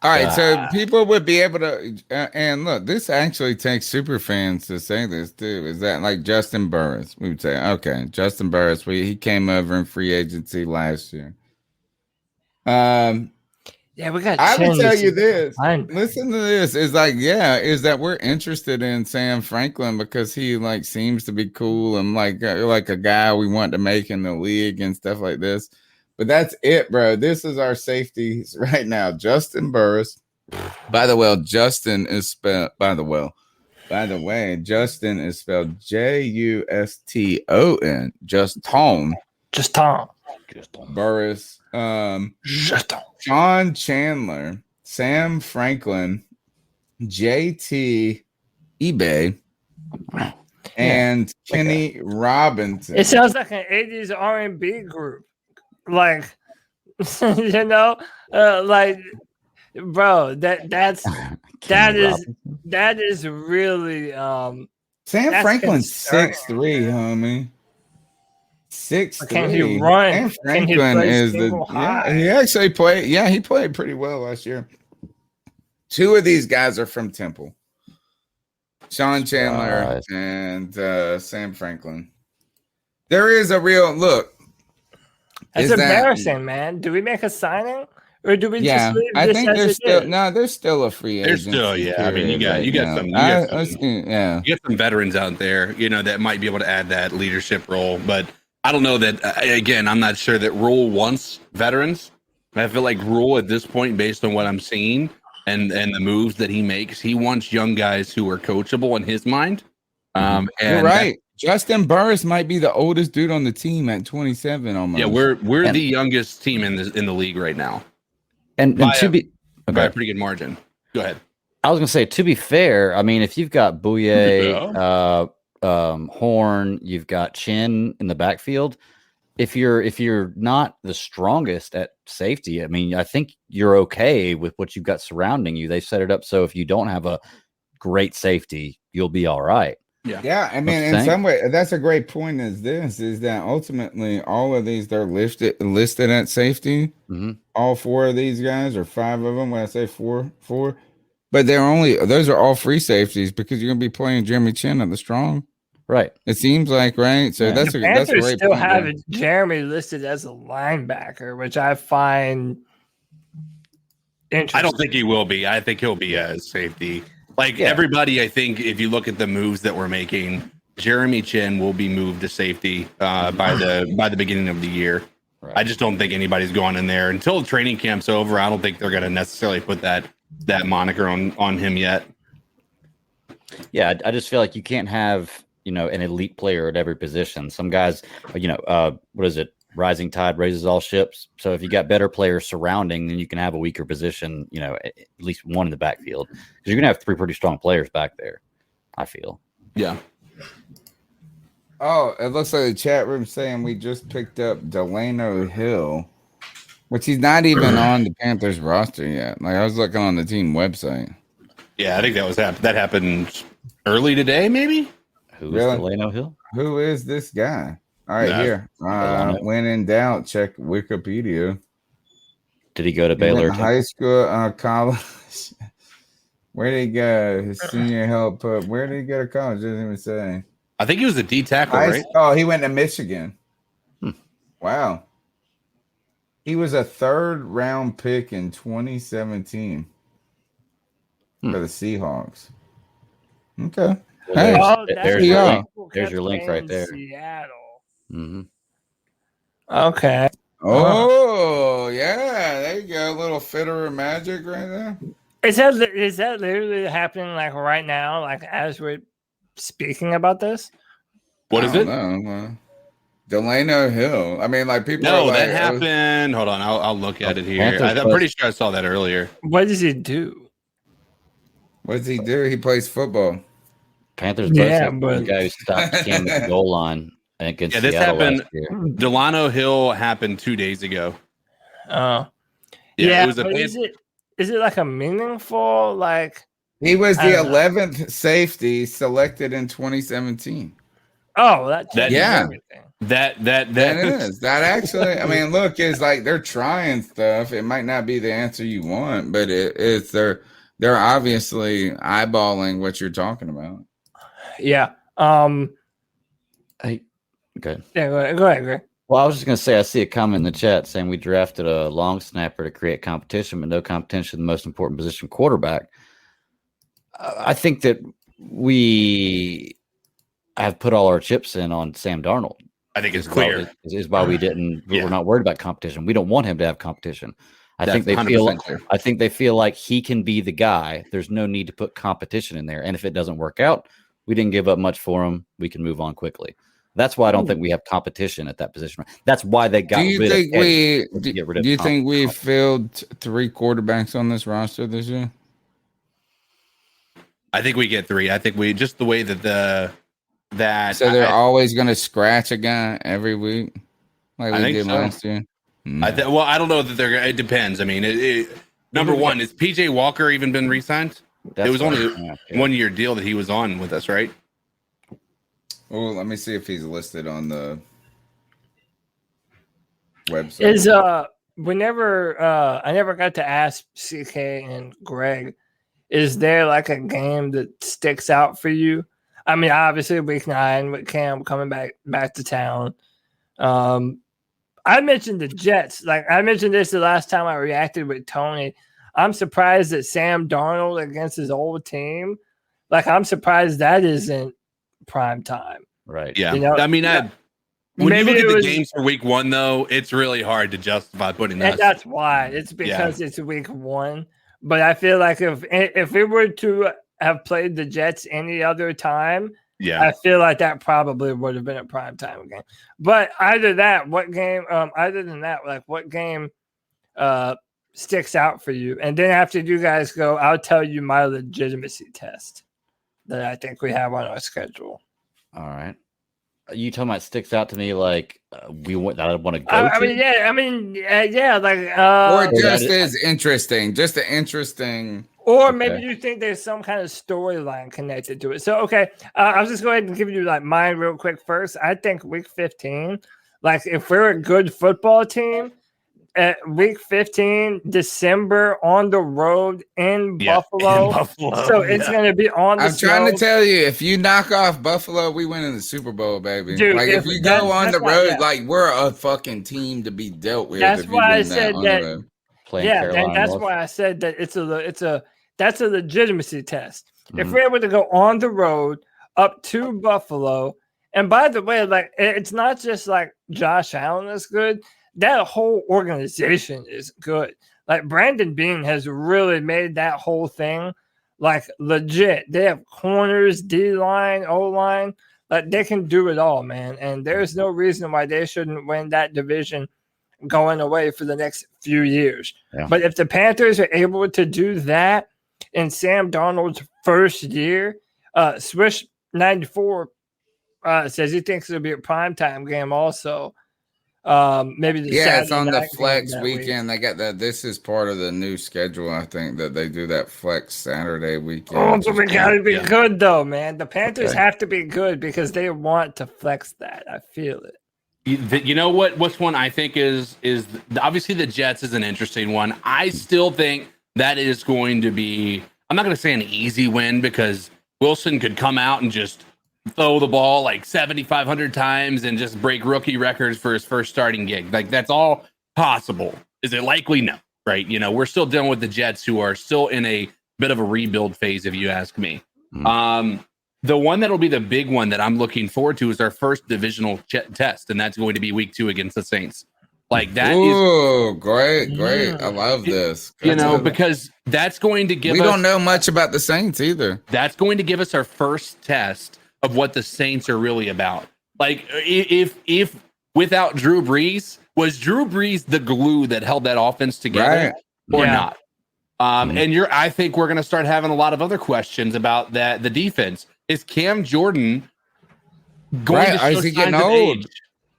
all right, so people would be able to. And look, this actually takes super fans to say this too. Is that like Justin Burris? We would say, okay, Justin Burris. He came over in free agency last year. Yeah, we got. I would tell you this. Listen to this. Is like, is that we're interested in Sam Franklin because he like seems to be cool and like a guy we want to make in the league and stuff like this. But that's it, bro. This is our safeties right now. Justin Burris. By the way, Justin is spelled. Justin is spelled Juston. Juston. Burris. Sean Chandler, Sam Franklin, JT EBay, and Kenny Robinson. It sounds like an 80s R&B group. Like, like, bro, that is really Sam Franklin's 6'3", homie. 6'3". Can he run? And Franklin is he actually played. Yeah, he played pretty well last year. 2 of these guys are from Temple. Sean Chandler and Sam Franklin. There is a real look. That's embarrassing, man. Do we make a signing? Or do we just leave I this think there's still a free agent. There's still, I mean, you got some veterans out there, that might be able to add that leadership role. But I don't know that. Again, I'm not sure that Rule wants veterans. I feel like Rule at this point, based on what I'm seeing and the moves that he makes, he wants young guys who are coachable in his mind. And you're right. Justin Burris might be the oldest dude on the team at 27 almost. Yeah, we're the youngest team in the league right now. And by a pretty good margin. Go ahead. I was gonna say, to be fair, I mean, if you've got Bouye, Horn, you've got Chin in the backfield. If you're not the strongest at safety, I mean, I think you're okay with what you've got surrounding you. They set it up so if you don't have a great safety, you'll be all right. Yeah. I mean, in some way, that's a great point. Is that ultimately all of these they're listed at safety. Mm-hmm. All 4 of these guys, or 5 of them. When I say four, but those are all free safeties because you're gonna be playing Jeremy Chin at the strong. Right. It seems like, right? So that's a great still point. Have Jeremy listed as a linebacker, which I find interesting. I don't think he will be. I think he'll be a safety. Everybody, I think if you look at the moves that we're making, Jeremy Chin will be moved to safety by the beginning of the year. Right. I just don't think anybody's going in there until training camp's over. I don't think they're going to necessarily put that moniker on him yet. Yeah, I just feel like you can't have an elite player at every position. Some guys, what is it? Rising tide raises all ships. So if you got better players surrounding, then you can have a weaker position, at least one in the backfield. Because you're going to have 3 pretty strong players back there, I feel. Yeah. Oh, it looks like the chat room saying we just picked up Delano Hill, which he's not even on the Panthers roster yet. Like, I was looking on the team website. Yeah, I think that happened early today, maybe? Who is Delano Hill? Who is this guy? All right, here. When in doubt, check Wikipedia. Did he go to Baylor? High school, college. Where did he go? His senior help. Where did he go to college? Doesn't even say. I think he was a D tackle, right? Oh, he went to Michigan. Wow. He was a 3rd round pick in 2017. for the Seahawks. Okay. Well, Hey, there's your yeah. link. There's your link right there. Seattle. Mm-hmm. Okay. Oh, yeah. There you go. A little Fitterer magic right there. Is that literally happening like right now, like as we're speaking about this? What is it? No. Delano Hill. I mean, like people are No, like, that happened. Hold on, I'll look at it here. Panthers I'm pretty sure I saw that earlier. What does he do? what does he do? He plays football. Panthers Yeah, both but the guy who stopped Cam at the goal line against Yeah, this Seattle happened. last year. Delano Hill happened 2 days ago. oh, Yeah, it was but is it like a meaningful like? He was I the don't know. 11th safety selected in 2017. Oh, that changes yeah. everything. That That actually, I mean, look, it's like they're trying stuff. It might not be the answer you want, but it's they're obviously eyeballing what you're talking about. Yeah. Hey, good. Yeah. Go ahead, Greg. Well, I was just going to say, I see a comment in the chat saying we drafted a long snapper to create competition, but no competition in the most important position, quarterback. I think that we have put all our chips in on Sam Darnold. I think it's clear. Is why we didn't. Yeah. We're not worried about competition. We don't want him to have competition. I That's think they 100% feel. clear. I think they feel like he can be the guy. There's no need to put competition in there. And if it doesn't work out, we didn't give up much for him. We can move on quickly. That's why I don't think we have competition at that position. That's why they got rid of Eddie. Do you think we filled 3 quarterbacks on this roster this year? I think we get 3. I think we just the way that So they're always going to scratch a guy every week, like we did last year. Well, I don't know that they're. It depends. I mean, number one, is PJ Walker even been re-signed? It was only a 1-year deal that he was on with us, right? Well, let me see if he's listed on the website. Is whenever I never got to ask CK and Greg, is there like a game that sticks out for you? I mean, obviously week 9 with Cam coming back to town. I mentioned the Jets. Like I mentioned this the last time I reacted with Tony. I'm surprised that Sam Darnold against his old team. Like I'm surprised that isn't prime time. Right. Yeah. You know, I mean, yeah. when you Maybe look at it the was- games for week 1, though, it's really hard to justify putting that. And that's why. It's because it's week 1. But I feel like if we were to have played the Jets any other time, I feel like that probably would have been a prime time game. But either that, what game? Other than that, like what game sticks out for you? And then after you guys go, I'll tell you my legitimacy test that I think we have on our schedule. All right. You talking about sticks out to me like I want to go I to? mean, yeah, like or just as interesting, just an interesting. Or maybe you think there's some kind of storyline connected to it. So, okay, I'll just go ahead and give you like mine real quick first. I think week 15, like if we're a good football team, at week 15, December on the road in Buffalo. So it's going to be on the I'm trying to tell you, if you knock off Buffalo, we win in the Super Bowl, baby. Dude, like if you go on the road, like we're a fucking team to be dealt with. That's why I said that. And that's why I said that that's a legitimacy test. Mm-hmm. If we're able to go on the road up to Buffalo, and by the way, like it's not just like Josh Allen is good. That whole organization is good. Like Brandon Beane has really made that whole thing like legit. They have corners, D-line, O-line. Like they can do it all, man. And there's no reason why they shouldn't win that division going away for the next few years. Yeah. But if the Panthers are able to do that in Sam Darnold's first year, Swish 94 says he thinks it'll be a primetime game also. Maybe it's on the flex weekend. They got that. This is part of the new schedule, I think, that they do that flex Saturday weekend. Oh, but we gotta be good though, man. The Panthers have to be good because they want to flex that. I feel it. You know what's one I think is obviously the Jets is an interesting one. I still think that is going to be, I'm not going to say an easy win because Wilson could come out and just throw the ball like 7,500 times and just break rookie records for his first starting gig. Like that's all possible. Is it likely? No, right? You know, we're still dealing with the Jets who are still in a bit of a rebuild phase, if you ask me. Mm. The one that'll be the big one that I'm looking forward to is our first divisional test, and that's going to be week 2 against the Saints. Like that is, Ooh, great. I love this. because that's going to give we us. don't know much about the Saints either. That's going to give us our first test of what the Saints are really about. Like if without Drew Brees, was Drew Brees the glue that held that offense together or not? And I think we're going to start having a lot of other questions about that. The defense, is Cam Jordan going to show is he getting signs of old? age?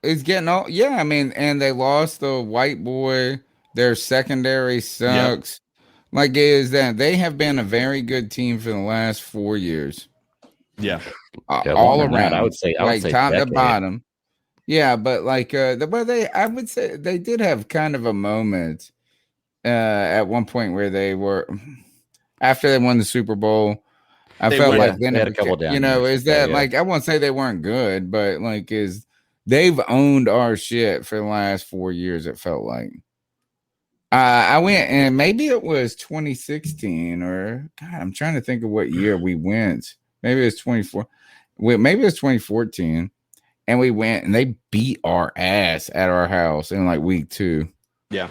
He's getting old. Yeah, I mean, and they lost the white boy. Their secondary sucks. Like, is that they have been a very good team for the last 4 years. Yeah, all around. That, I would say top decade. to bottom. Yeah, but like I would say they did have kind of a moment at one point where they were after they won the Super Bowl. I felt like then they had a couple down. Is that like, I won't say they weren't good, but like they've owned our shit for the last 4 years. It felt like. I went, and maybe it was 2016 or God, I'm trying to think of what year we went. Maybe it was 24. Maybe it was 2014, and we went and they beat our ass at our house in like week 2. Yeah,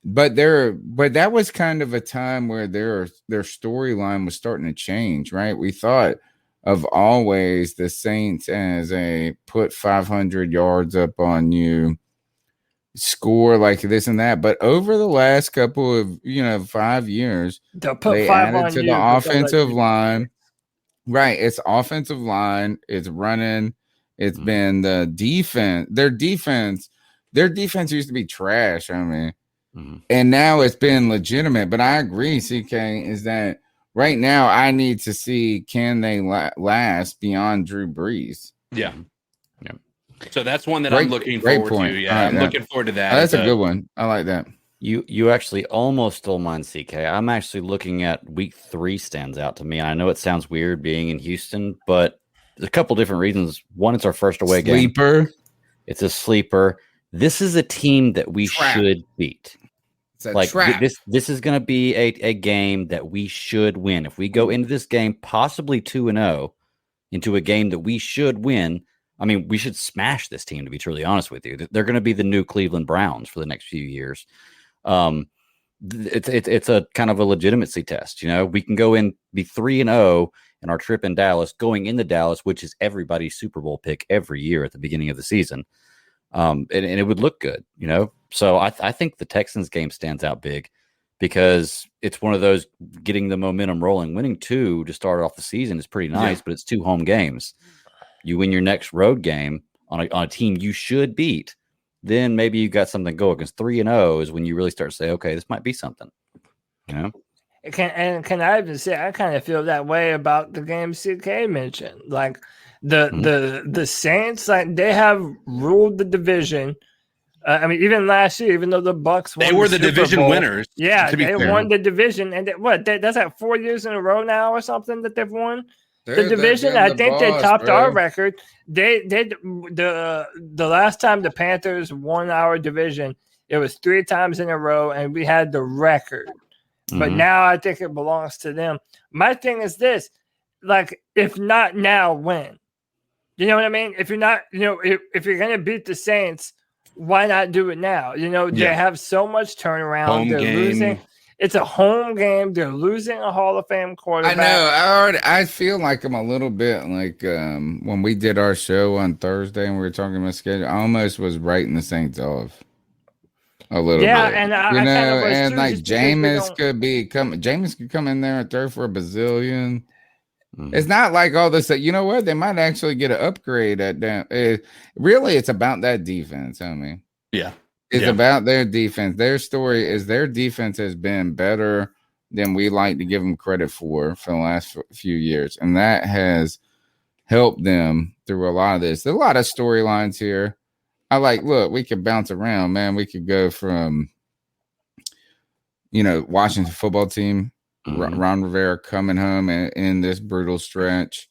but that was kind of a time where their storyline was starting to change, right? We thought of always the Saints as a put 500 yards up on you, score like this and that, but over the last couple of 5 years, they added to the offensive line. Right, it's offensive line, it's running, it's been the defense. Their defense used to be trash. I mean, and now it's been legitimate. But I agree, CK, is that right now I need to see, can they last beyond Drew Brees? Yeah. So that's one that I'm looking forward to. Yeah, I'm looking forward to that. That's a good one. I like that. You actually almost stole mine, CK. I'm actually looking at week 3 stands out to me. And I know it sounds weird being in Houston, but there's a couple different reasons. One, it's our first away game. It's a sleeper. This is a team that we should beat. It's a trap. This is going to be a game that we should win. If we go into this game possibly 2-0 into a game that we should win, I mean, we should smash this team, to be truly honest with you. They're going to be the new Cleveland Browns for the next few years. It's a kind of a legitimacy test. We can go in, be 3-0 in our trip in Dallas, going into Dallas, which is everybody's Super Bowl pick every year at the beginning of the season. And it would look good, So I think the Texans game stands out big because it's one of those getting the momentum rolling. Winning 2 to start off the season is pretty nice, but it's 2 home games. You win your next road game on a team you should beat, then maybe you got something going. Because 3-0 is when you really start to say, okay, this might be something. Can I even say I kind of feel that way about the game CK mentioned? Like the Saints, like they have ruled the division. I mean, even last year, even though the Bucks won, they were the division Bowl, winners. Yeah, they won the division, and that's like 4 years in a row now or something that they've won. The division, I think they topped our record. The last time the Panthers won our division, it was 3 times in a row, and we had the record. But now I think it belongs to them. My thing is this: like, if not now, when? You know what I mean? If you're not, if you're gonna beat the Saints, why not do it now? They have so much turnaround. They're losing. It's a home game. They're losing a Hall of Fame quarterback. I know. I feel like I'm a little bit like when we did our show on Thursday and we were talking about schedule, I almost was writing the Saints off a little bit. Yeah, and I kind of was and too, like Jameis could come in there and throw for a bazillion. It's not like all this. You know what? They might actually get an upgrade at that. Really, it's about that defense. I mean, it's about their defense. Their story is their defense has been better than we like to give them credit for the last few years, and that has helped them through a lot of this. There's a lot of storylines here. Look, we could bounce around, man. We could go from, Washington football team. Ron Rivera coming home in this brutal stretch.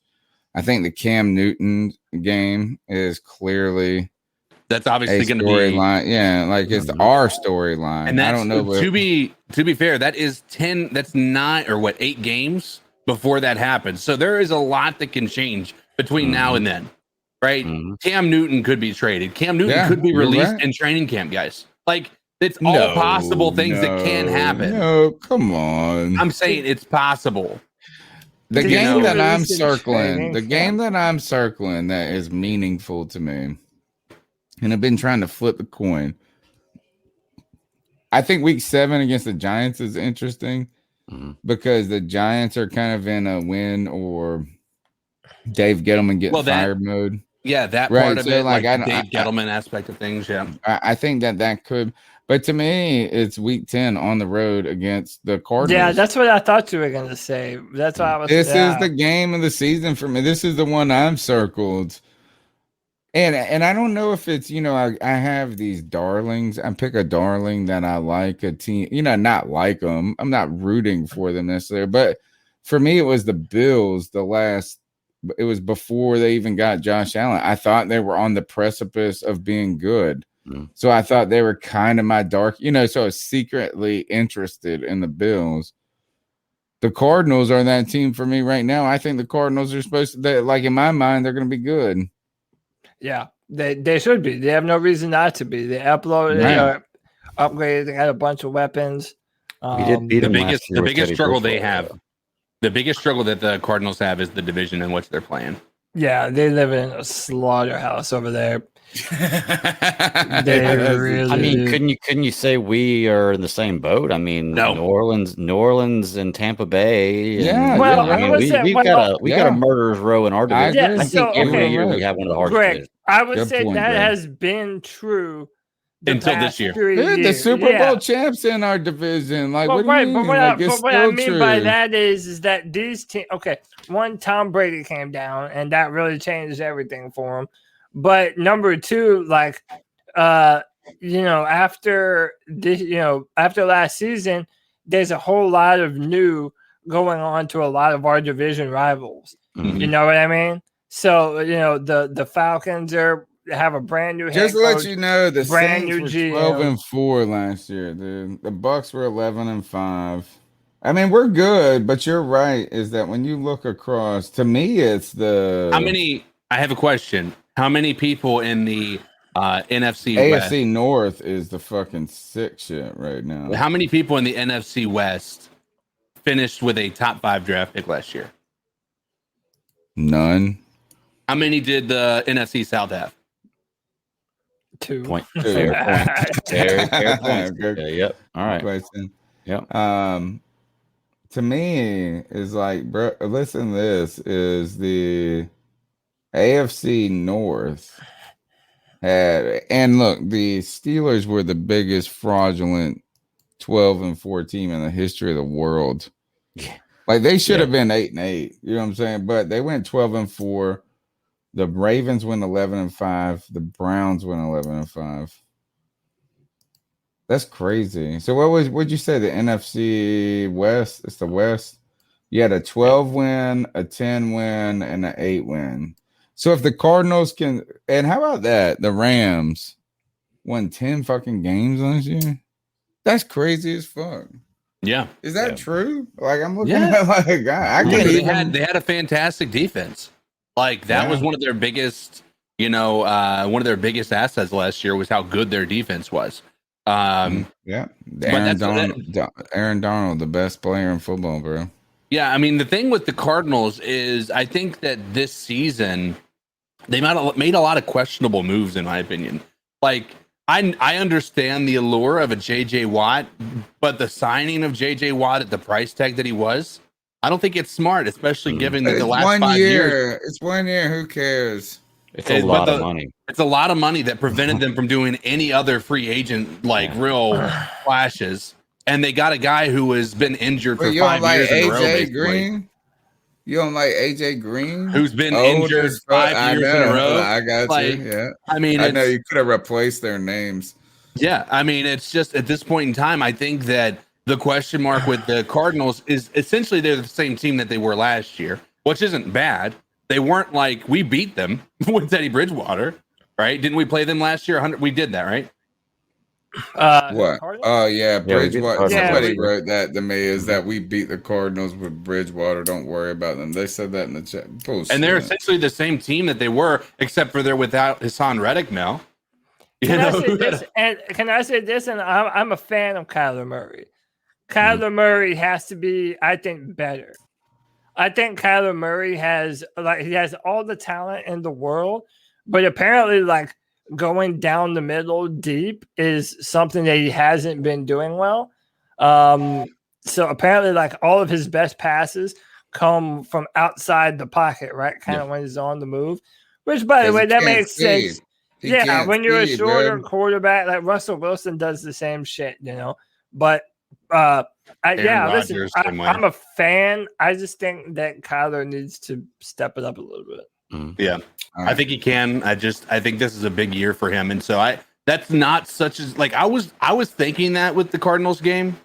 I think the Cam Newton game is clearly That's obviously a going to be storyline. Yeah, like it's our storyline. And that's, I don't know. to be fair, that is 10. That's 9 or 8 games before that happens. So there is a lot that can change between now and then, right? Cam Newton could be traded. Cam Newton could be released in training camp, guys. Like it's all possible things that can happen. No, come on. I'm saying it's possible. The Did game you that I'm release in circling, training the camp? game that I'm circling that is meaningful to me, and I've been trying to flip the coin. I think week 7 against the Giants is interesting because the Giants are kind of in a win or Dave Gettleman get fired mode. Yeah, that Right, part of so, it, like, like the Dave Gettleman aspect of things. Yeah, I think that could, but to me, it's week 10 on the road against the Cardinals. Yeah, that's what I thought you were going to say. That's what I was. This is the game of the season for me. This is the one I'm circled. And I don't know if it's, I have these darlings. I pick a darling that I like, a team, not like them. I'm not rooting for them necessarily. But for me, it was the Bills it was before they even got Josh Allen. I thought they were on the precipice of being good. So I thought they were kind of my dark, so I was secretly interested in the Bills. The Cardinals are that team for me right now. I think the Cardinals are supposed to, like in my mind, they're going to be good. Yeah, they should be. They have no reason not to be. They upgraded. They got a bunch of weapons. We did beat them last year the with biggest Teddy struggle they Bridgewater. have. The biggest struggle that the Cardinals have is the division in which they're playing. Yeah, they live in a slaughterhouse over there. They really I mean, do. couldn't you say we are in the same boat? I mean, No. New Orleans, and Tampa Bay. And, Yeah, Well, I mean, I would say- we've got a murderer's row in our I division. agree. I So, think every okay. year we have one of the hardest Greg, divisions. I would Good say point, that Greg. has been true Until past this year. 3 Dude, the years. Super Yeah. Bowl champs in our division. Like, But what do right, you but mean? what, Like, I, it's but what I still mean by true. that is that these teams. Okay, one, Tom Brady came down, and that really changed everything for him. But number 2, like, after this, after last season, there's a whole lot of new going on to a lot of our division rivals. You know what I mean? So the Falcons have a brand new head Just to let coach. you know, the brand Saints new were GM. 12-4 last year, dude. The Bucks were 11-5. I mean, we're good, but you're right. Is that when you look across, to me, it's the How many? I have a question. How many people in the NFC West? AFC North is the fucking sick shit right now. How many people in the NFC West finished with a top 5 draft pick last year? None. How many did the NFC South have? 2. Point. Two. Fair point. Good Yep. All right. question. Yep. To me, is like, bro, listen to this, is the AFC North and look, the Steelers were the biggest fraudulent 12-4 team in the history of the world. Yeah. Like they should have been 8-8, you know what I'm saying? But they went 12-4. The Ravens went 11-5. The Browns went 11-5. That's crazy. So what'd you say? The NFC West? It's the West. You had a 12 win, a 10 win, and an 8 win. So if the Cardinals can, and how about that? The Rams won 10 fucking games last year. That's crazy as fuck. Yeah. Is that true? Like I'm looking Yeah. at like I can't even. They had a fantastic defense. Like that was one of their biggest, one of their biggest assets last year was how good their defense was. Yeah, Aaron that's- Donald, the best player in football, bro. Yeah, I mean the thing with the Cardinals is I think that this season they might have made a lot of questionable moves, in my opinion. Like I understand the allure of a JJ Watt, but the signing of JJ Watt at the price tag that he was, I don't think it's smart, especially given that the last 5 years. It's 1 year. Who cares? It's a lot of money. It's a lot of money that prevented them from doing any other free agent real flashes. And they got a guy who has been injured for 5 years in a row. AJ basically. Green? You don't like AJ Green? Who's been Old injured as fuck. 5 years in a row. I got Like, you. Yeah. I mean, I know it's- you could have replaced their names. Yeah, I mean, it's just at this point in time, I think that the question mark with the Cardinals is essentially they're the same team that they were last year, which isn't bad. They weren't like we beat them with Teddy Bridgewater. right? Didn't we play them last year? 100. We did that, right? What? Cardinals? Oh yeah, Yeah, we beat the Bridgewater. Cardinals. Somebody Yeah, wrote that to me. Is that we beat the Cardinals with Bridgewater? Don't worry about them. They said that in the chat. Bullshit. And they're essentially the same team that they were, except for they're without Hassan Reddick now. Can I say this? And can I say this? And I'm a fan of Kyler Murray. Kyler Murray has to be, I think, better. I think Kyler Murray has he has all the talent in the world, but apparently going down the middle deep is something that he hasn't been doing well. So apparently all of his best passes come from outside the pocket, right? Kind of when he's on the move. Which, by the way, that makes sense. Yeah, when you're a shorter quarterback, like Russell Wilson does the same shit, But listen, I'm a fan. I just think that Kyler needs to step it up a little bit. Yeah, I think he can. I think this is a big year for him, and so that's not such as I was thinking that with the Cardinals game,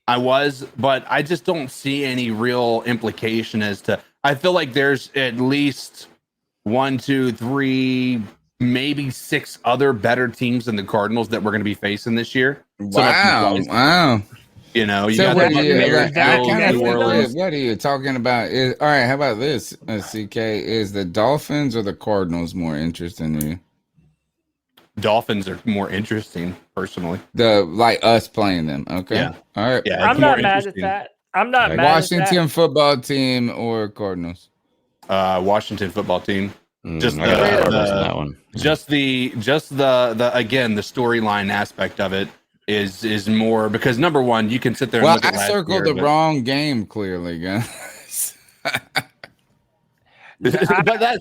but I just don't see any real implication as to. I feel like there's at least 1, 2, 3, maybe 6 other better teams than the Cardinals that we're going to be facing this year. Wow. You got New Orleans. What are you talking about? All right, how about this, CK? Is the Dolphins or the Cardinals more interesting to you? Dolphins are more interesting, personally. Us playing them, okay? Yeah. All right. Yeah, I'm not mad at that. I'm not mad Washington at that. football team or Cardinals? Washington football team. Just I got the Cardinals in that one. Just the again, the storyline aspect of it is more because number one, you can sit there. And look at I circled the wrong game clearly, guys. But that's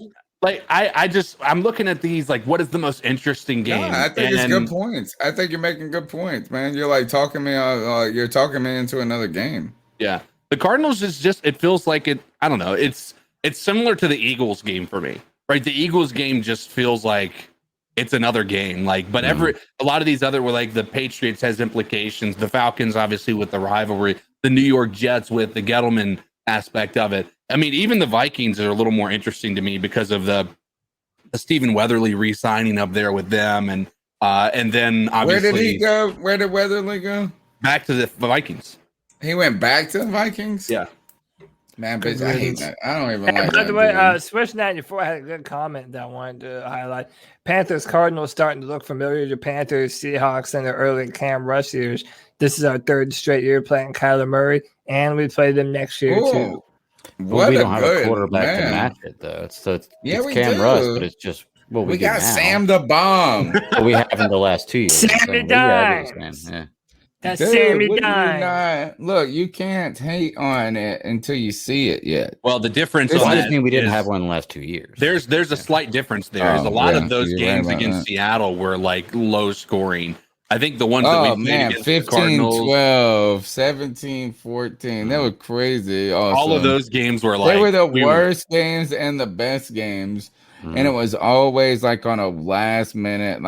I'm looking at these what is the most interesting game? I think it's good points. I think you're making good points, man. You're talking me you're talking me into another game. Yeah, the Cardinals is just it feels like it. I don't know. It's similar to the Eagles game for me, right? The Eagles game just feels like it's another game. But a lot of these other were the Patriots has implications. The Falcons, obviously, with the rivalry. The New York Jets with the Gettleman aspect of it. I mean, even the Vikings are a little more interesting to me because of the Stephen Weatherly re-signing up there with them, and then obviously where did he go? Where did Weatherly go? Back to the Vikings. He went back to the Vikings. Yeah. Man, bitch, I hate that. I don't even like By that. the way, Swish 94 had a good comment that I wanted to highlight. Panthers Cardinals starting to look familiar to Panthers Seahawks in their early Cam Rush years. This is our 3rd straight year playing Kyler Murray, and we play them next year too. We don't have a quarterback to match it though. It's Cam Rush, but it's just we got Sam the Bomb. What we have in the last 2 years. Sammy Dimes. That's Sammy Dimes. Look, you can't hate on it until you see it yet. Well, the difference on that mean we didn't have one in the last 2 years. There's a slight difference there. A lot of those games against Seattle were low scoring. I think the ones that we played against 15, the Cardinals, 12, 17, 14. That was crazy. Awesome. All of those games were they were the worst games and the best games. And it was always on a last minute,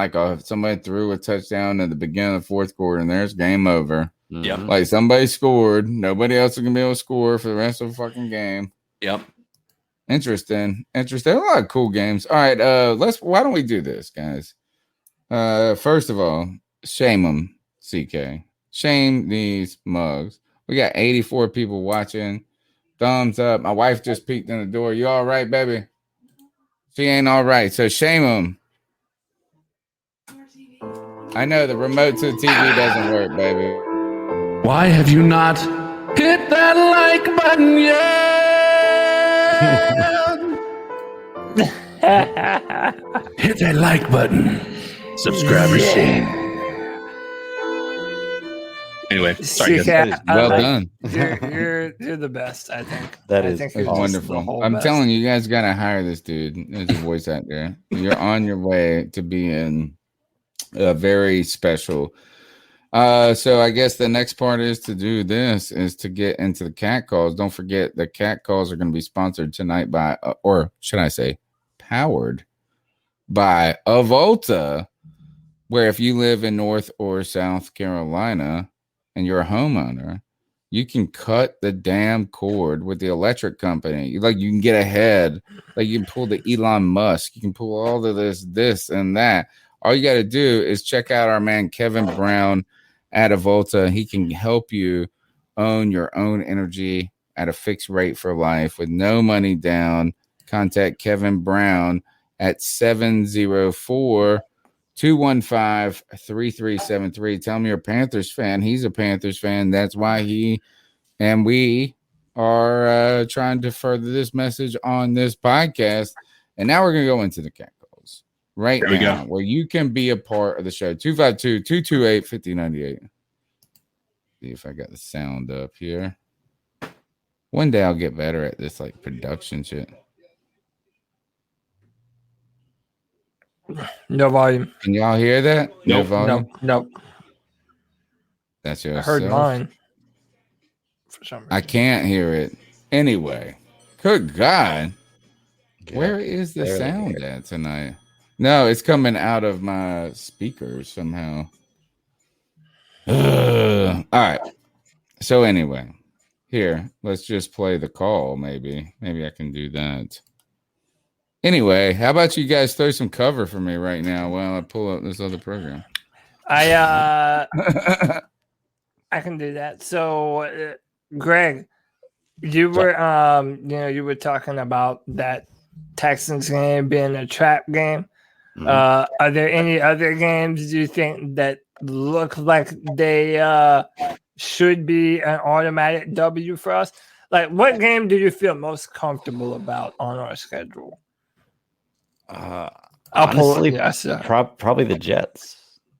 somebody threw a touchdown at the beginning of the 4th quarter, and there's game over. Yep. Somebody scored, nobody else is gonna be able to score for the rest of the fucking game. Yep. Interesting. A lot of cool games. All right, why don't we do this, guys? First of all, shame them, CK. Shame these mugs. We got 84 people watching. Thumbs up. My wife just peeked in the door. You all right, baby? She ain't all right, so shame them. I know the remote to the TV doesn't work, baby. Why have you not hit that like button yet? Hit that like button. Subscribe receipt. Anyway, sorry. Well done. You're the best, I think. It's wonderful. I'm telling you, you guys got to hire this dude. There's a voice out there. You're on your way to being very special. So I guess the next part is to do this is to get into the cat calls. Don't forget the cat calls are going to be sponsored tonight by, or should I say, powered by Avolta, where if you live in North or South Carolina and you're a homeowner, you can cut the damn cord with the electric company. Like you can get ahead. Like you can pull the Elon Musk. You can pull all of this and that. All you got to do is check out our man Kevin Brown at Avolta. He can help you own your own energy at a fixed rate for life with no money down. Contact Kevin Brown at 704-215-3373. Tell him you're a Panthers fan. He's a Panthers fan. That's why he and we are trying to further this message on this podcast. And now we're going to go into the catcalls right now, where you can be a part of the show. 252-228-5098. See if I got the sound up here. One day I'll get better at this like production shit. No volume. Can y'all hear that? Nope. No volume? Nope. That's I yourself. heard mine. For some reason. I can't hear it. Anyway, good God. Yeah, Where is the barely sound hear at tonight? No, it's coming out of my speakers somehow. All right. So anyway, here, let's just play the call, maybe. Maybe I can do that. Anyway, how about you guys throw some cover for me right now while I pull up this other program? I can do that. So, Greg, you were you were talking about that Texans game being a trap game. Mhm. Are there any other games you think that look like they should be an automatic W for us? Like, what game do you feel most comfortable about on our schedule? I'll pull Honestly, it. Yes, probably the Jets.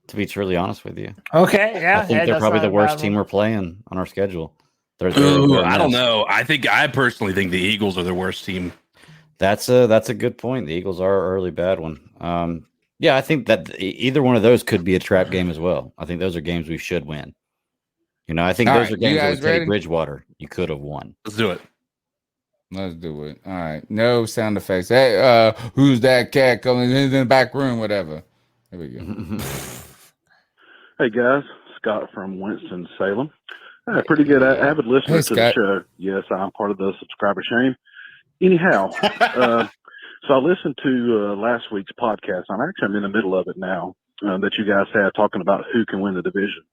To be truly honest with you, okay. Yeah, I think they're probably the worst team we're playing on our schedule. They're I don't know. I personally think the Eagles are the worst team. That's a good point. The Eagles are an early bad one. Yeah, I think that either one of those could be a trap game as well. I think those are games we should win. I think All those right, are games you that guys with Teddy ready? Bridgewater you could have won. Let's do it. Let's do it. All right. No sound effects. Hey, who's that cat coming in the back room? Whatever. There we go. Hey guys, Scott from Winston-Salem. Pretty good avid listener Hey, to the Scott. show. Yes, I'm part of the subscriber shame. Anyhow, so I listened to last week's podcast. I'm in the middle of it now that you guys had talking about who can win the division.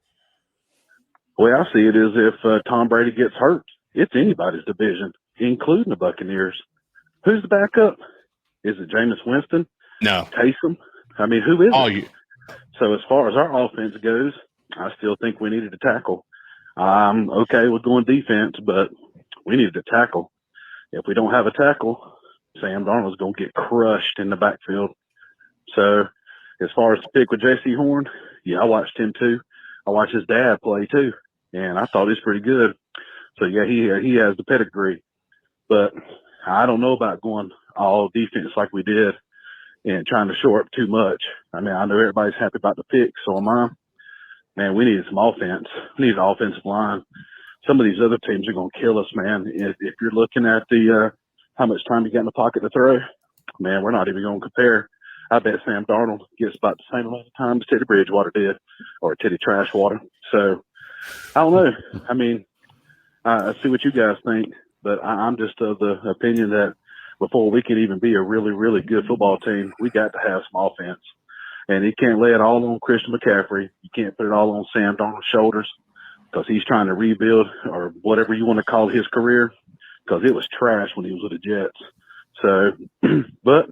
The way I see it is if Tom Brady gets hurt, it's anybody's division, including the Buccaneers. Who's the backup? Is it Jameis Winston? No. Taysom? I mean, who is it? You. So as far as our offense goes, I still think we needed to tackle. I'm okay with going defense, but we needed to tackle. If we don't have a tackle, Sam Darnold's going to get crushed in the backfield. So as far as the pick with J.C. Horn, yeah, I watched him too. I watched his dad play too, and I thought he was pretty good. So, yeah, he has the pedigree. But I don't know about going all defense like we did and trying to shore up too much. I mean, I know everybody's happy about the pick, so am I. Man, we needed some offense. We need an offensive line. Some of these other teams are going to kill us, man. If you're looking at the how much time you got in the pocket to throw, man, we're not even going to compare. I bet Sam Darnold gets about the same amount of time as Teddy Bridgewater did, or Teddy Trashwater. So, I don't know. I mean, I see what you guys think, but I'm just of the opinion that before we can even be a really, really good football team, we got to have some offense. And you can't lay it all on Christian McCaffrey. You can't put it all on Sam Darnold's shoulders because he's trying to rebuild or whatever you want to call his career because it was trash when he was with the Jets. So, but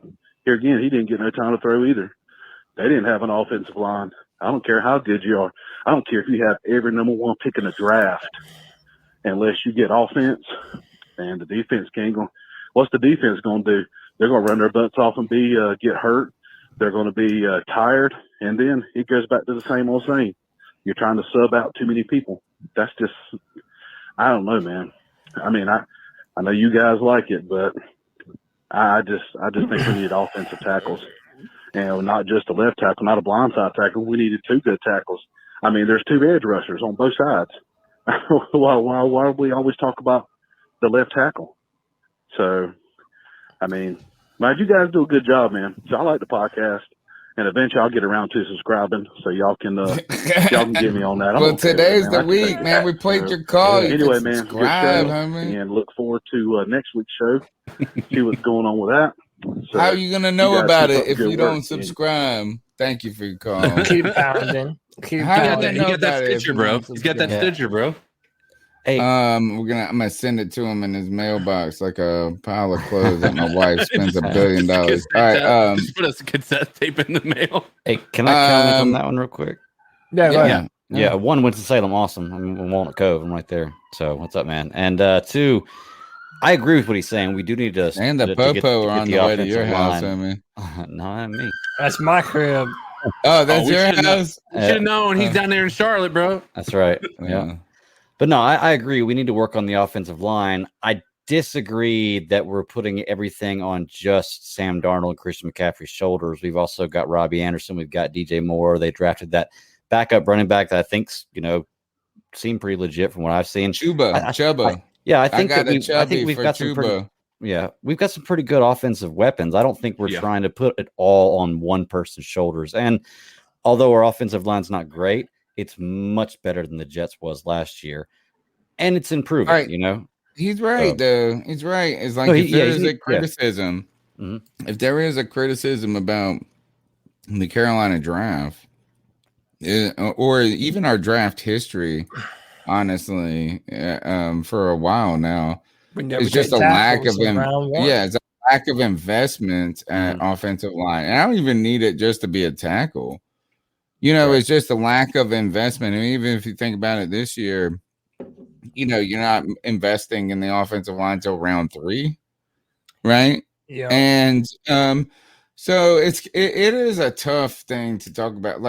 here again, he didn't get no time to throw either. They didn't have an offensive line. I don't care how good you are. I don't care if you have every number one pick in the draft. Unless you get offense and the defense can't go. What's the defense going to do? They're going to run their butts off and get hurt. They're going to be tired. And then it goes back to the same old saying. You're trying to sub out too many people. That's just, I don't know, man. I mean, I know you guys like it, but I just think we need offensive tackles. And not just a left tackle, not a blindside tackle. We needed two good tackles. I mean, there's two edge rushers on both sides. Why do we always talk about the left tackle? So, I mean, you guys do a good job, man. So I like the podcast, And eventually I'll get around to subscribing, so y'all can get me on that. I'm Well, okay with today's it, the man. I can week, take man. that. We played So, your call. You anyway, can man, good subscribe, show, homie. and look forward to next week's show. See what's going on with that. So, How are you gonna know guys about keep up it the if good you work, don't subscribe? Thank you for your call. Keep pounding. Keep How you pounding. gonna He know got that about it if Stitcher, you bro. don't He's got that subscribe? Stitcher, bro. Hey, I'm gonna send it to him in his mailbox like a pile of clothes that my wife spends $1 billion. All right. Just put a cassette tape in the mail. hey, can I comment on that one real quick? Yeah, go ahead. Yeah. One, Winston-Salem, awesome. I'm in Walnut Cove. I'm right there. So what's up, man? And two, I agree with what he's saying. We do need to And the to Popo are on the way to your offensive house, line. homie. Not me. That's my crib. Oh, that's we your should've known. house. We should have known he's down there in Charlotte, bro. That's right. Yeah. But no, I agree. We need to work on the offensive line. I disagree that we're putting everything on just Sam Darnold and Christian McCaffrey's shoulders. We've also got Robbie Anderson. We've got DJ Moore. They drafted that backup running back that I think, seemed pretty legit from what I've seen. Chuba. I think we've got some Chuba. we've got some pretty good offensive weapons. I don't think we're trying to put it all on one person's shoulders. And although our offensive line's not great, it's much better than the Jets was last year. And it's improving, Right. He's right, though. He's right. It's like if there is a criticism, if there is a criticism about the Carolina draft, or even our draft history, honestly, for a while now, it's just a lack of it's a lack of investment at offensive line. And I don't even need it just to be a tackle. It's just a lack of investment. And even if you think about it this year, you're not investing in the offensive line till round 3, right? Yeah. And so it is a tough thing to talk about.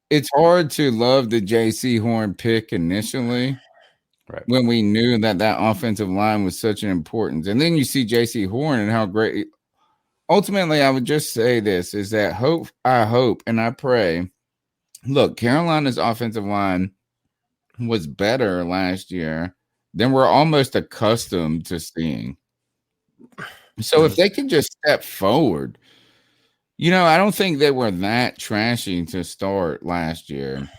It's hard to love the JC Horn pick initially, right? When we knew that offensive line was such an importance, and then you see JC Horn and how great. Ultimately, I would just say this is that I hope and I pray. Look, Carolina's offensive line was better last year than we're almost accustomed to seeing. So if they can just step forward, I don't think they were that trashy to start last year.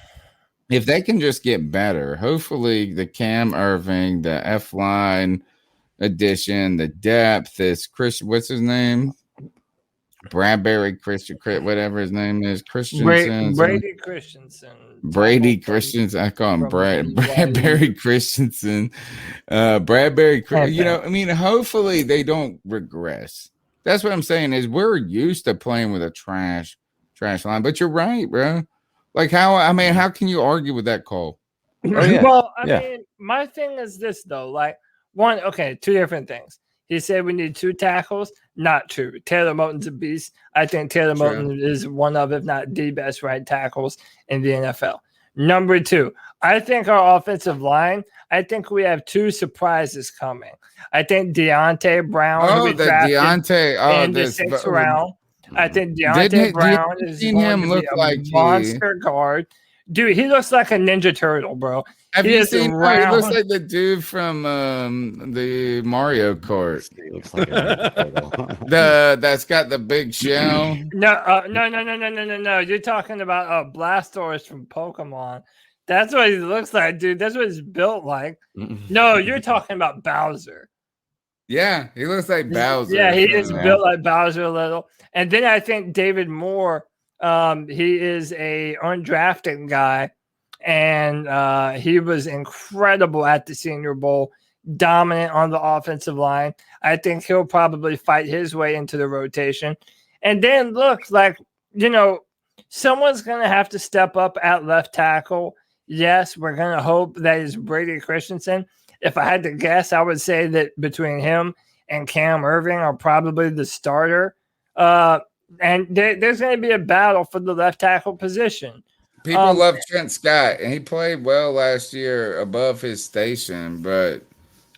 If they can just get better, hopefully the Cam Irving, the F line addition, the depth, this what's his name? Bradbury Christian, whatever his name is, Christensen. Brady Christensen. Brady Christensen. I call him Bradbury Christensen. Bradbury. Hopefully they don't regress. That's what I'm saying is we're used to playing with a trash line. But you're right, bro. Like how can you argue with that call? Well, I mean, my thing is this though. Like two different things. He said we need 2 tackles. Not true. Taylor Moton's a beast. I think Taylor Moton is one of, if not the best right tackles in the NFL. Number 2, I think our offensive line, I think we have 2 surprises coming. I think Deontay Brown, in the 6th round. I think Deontay Brown is going to be a monster guard. Dude, he looks like a Ninja Turtle, bro. Have you seen him? He looks like the dude from the Mario Kart. He looks like a that's got the big shell. No. You're talking about Blastoise from Pokemon. That's what he looks like, dude. That's what he's built like. No, you're talking about Bowser. Yeah, he looks like Bowser. Yeah, he is built like Bowser a little. And then I think David Moore, he is a undrafted guy, and he was incredible at the Senior Bowl, dominant on the offensive line. I think he'll probably fight his way into the rotation. And then look, someone's going to have to step up at left tackle. Yes, we're going to hope that is Brady Christensen. If I had to guess, I would say that between him and Cam Irving are probably the starter. And there's going to be a battle for the left tackle position. People love Trent Scott, and he played well last year above his station, but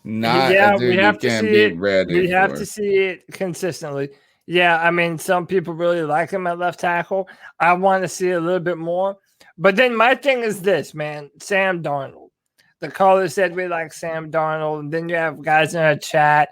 not a dude you can be ready. We have to see it consistently. Yeah, I mean, some people really like him at left tackle. I want to see a little bit more. But then my thing is this, man, Sam Darnold. The caller said we like Sam Darnold. And then you have guys in our chat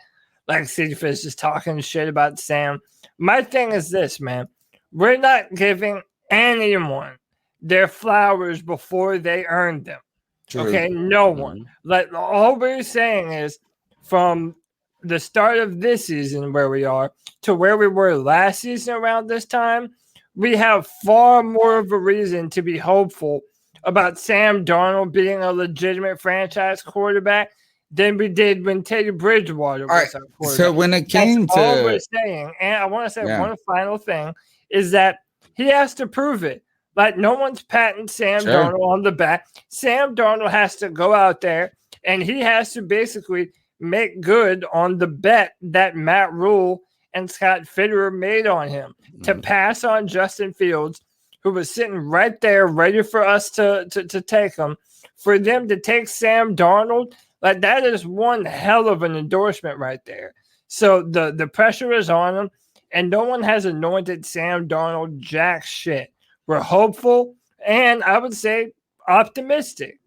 like Cedarfish just talking shit about Sam. My thing is this, man. we're not giving anyone their flowers before they earn them. True. Okay, no one. Like all we're saying is from the start of this season where we are to where we were last season around this time, we have far more of a reason to be hopeful about Sam Darnold being a legitimate franchise quarterback than we did when Teddy Bridgewater was our quarterback. So when it came That's all we're saying, and I want to say one final thing is that he has to prove it. Like no one's patting Sam Darnold on the back. Sam Darnold has to go out there and he has to basically make good on the bet that Matt Rule and Scott Fitterer made on him to pass on Justin Fields, who was sitting right there ready for us to take him. For them to take Sam Darnold, like that is one hell of an endorsement right there. So the pressure is on him, and no one has anointed Sam Darnold jack shit. We're hopeful, and I would say optimistic.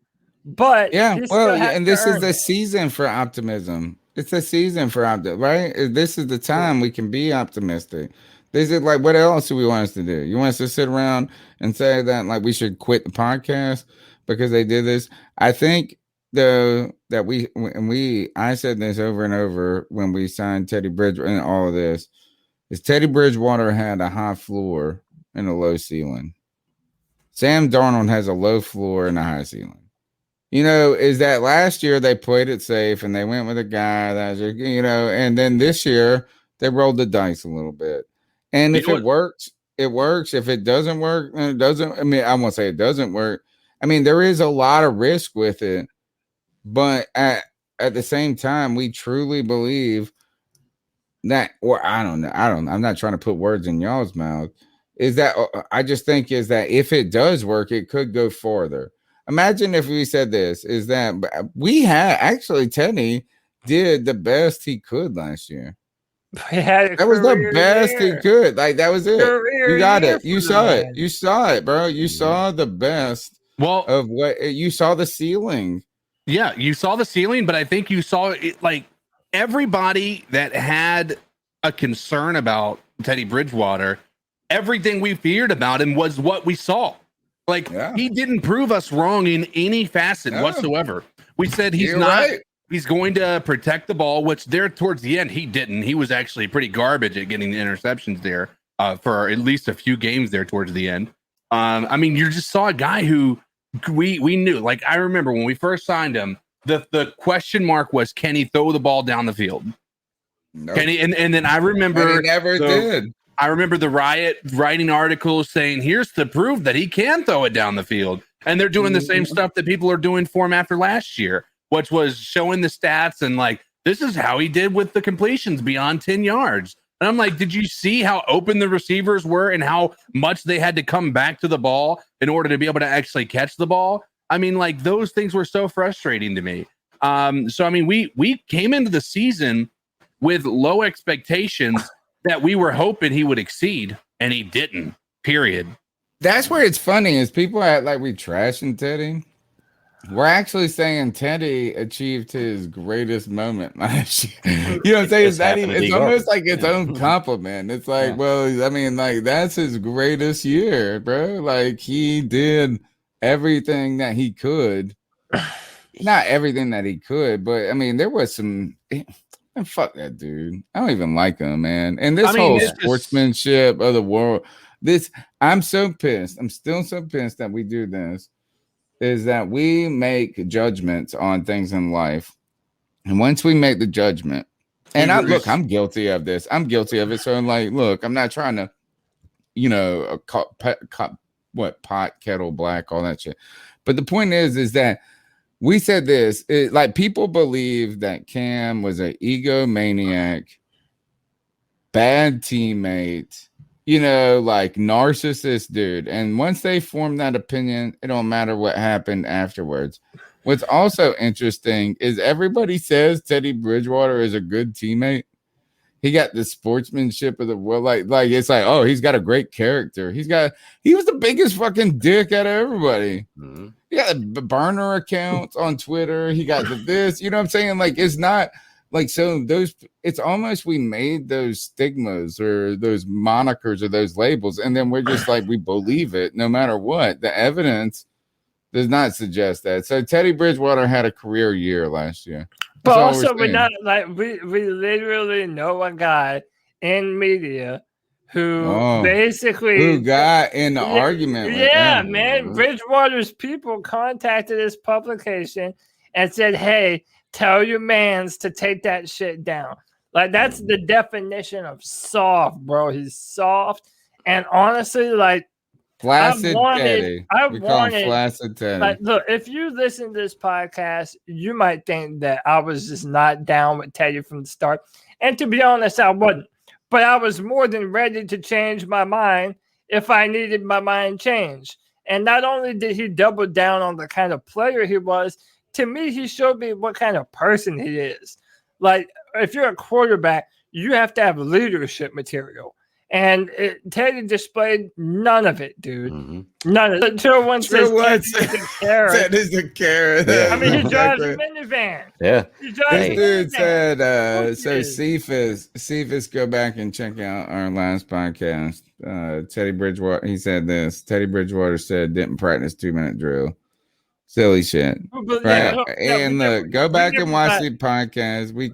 But and this is the season for optimism. It's a season for optimism, right? This is the time we can be optimistic. This is like, what else do we want us to do? You want us to sit around and say that like we should quit the podcast because they did this? I think though that I said this over and over when we signed Teddy Bridgewater and all of this is Teddy Bridgewater had a high floor and a low ceiling. Sam Darnold has a low floor and a high ceiling. You know, is that last year they played it safe and they went with a guy that, you know, and then this year they rolled the dice a little bit. And if it works, it works. If it doesn't work, it doesn't. I mean, I won't say it doesn't work. I mean, there is a lot of risk with it. But at the same time, we truly believe that, or I don't know. I'm not trying to put words in y'all's mouth. Is that I just think is that if it does work, it could go farther. Imagine if we said this, is that we had actually Teddy did the best he could last year. That was the best he could. Like that was it. You got it. You saw it. You saw it, bro. You saw the best of what you saw the ceiling. Yeah, you saw the ceiling, but I think you saw it like everybody that had a concern about Teddy Bridgewater, everything we feared about him was what we saw. Like he didn't prove us wrong in any facet whatsoever. We said he's he's going to protect the ball, which there towards the end he didn't. He was actually pretty garbage at getting the interceptions there for at least a few games there towards the end. I mean, you just saw a guy who we knew. Like I remember when we first signed him, the question mark was, can he throw the ball down the field? Nope. Can he? And then I remember he never did. I remember the Riot writing articles saying, here's to prove that he can throw it down the field. And they're doing the same stuff that people are doing for him after last year, which was showing the stats and like, this is how he did with the completions beyond 10 yards. And I'm like, did you see how open the receivers were and how much they had to come back to the ball in order to be able to actually catch the ball? I mean, like those things were so frustrating to me. So, I mean, we came into the season with low expectations that we were hoping he would exceed, and he didn't, period. That's where it's funny is people act like we trashing Teddy. We're actually saying Teddy achieved his greatest moment last year. You know what I'm saying? It's almost like its own compliment. It's like, well, I mean, like that's his greatest year, bro. Like he did everything that he could. Not everything that he could, but I mean, there was some... And fuck that dude. I don't even like him, man. And this whole sportsmanship of the world, I'm so pissed. I'm still so pissed that we do this. Is that we make judgments on things in life. And once we make the judgment, and I'm guilty of this. I'm guilty of it. So I'm like, look, I'm not trying to, you know, pot, kettle black, all that shit. But the point is that we said this, like people believe that Cam was an egomaniac, bad teammate, you know, like narcissist dude. And once they form that opinion, it don't matter what happened afterwards. What's also interesting is everybody says Teddy Bridgewater is a good teammate. He got the sportsmanship of the world. Like it's like, oh, he's got a great character. He was the biggest fucking dick out of everybody. He got the burner accounts on Twitter. He got this, you know what I'm saying? Like, it's not, Like, so those, it's almost we made those stigmas or those monikers or those labels, and then we're just like, we believe it no matter what. The evidence does not suggest that. So Teddy Bridgewater had a career year last year. But That's all also, we're saying. not like we literally know a guy in media who basically who got in the argument with them. man. Bridgewater's people contacted his publication and said, "Hey, tell your mans to take that shit down." Like, that's the definition of soft, bro. He's soft, and honestly, like, Flaccid Teddy. We call him Flaccid Teddy. Like, look, if you listen to this podcast, you might think that I was just not down with Teddy from the start. And to be honest, I wasn't. But I was more than ready to change my mind if I needed my mind changed. And not only did he double down on the kind of player he was, to me, he showed me what kind of person he is. Like, if you're a quarterback, you have to have leadership material. And Teddy displayed none of it, dude. None of it. Until one says that is a carrot. Yeah. I mean, he drives a minivan. Yeah. This dude said, so Cephas, go back and check out our last podcast. Teddy Bridgewater, he said this. Teddy Bridgewater said didn't practice 2-minute drill. Silly shit. Right? And go back and watch the podcast. We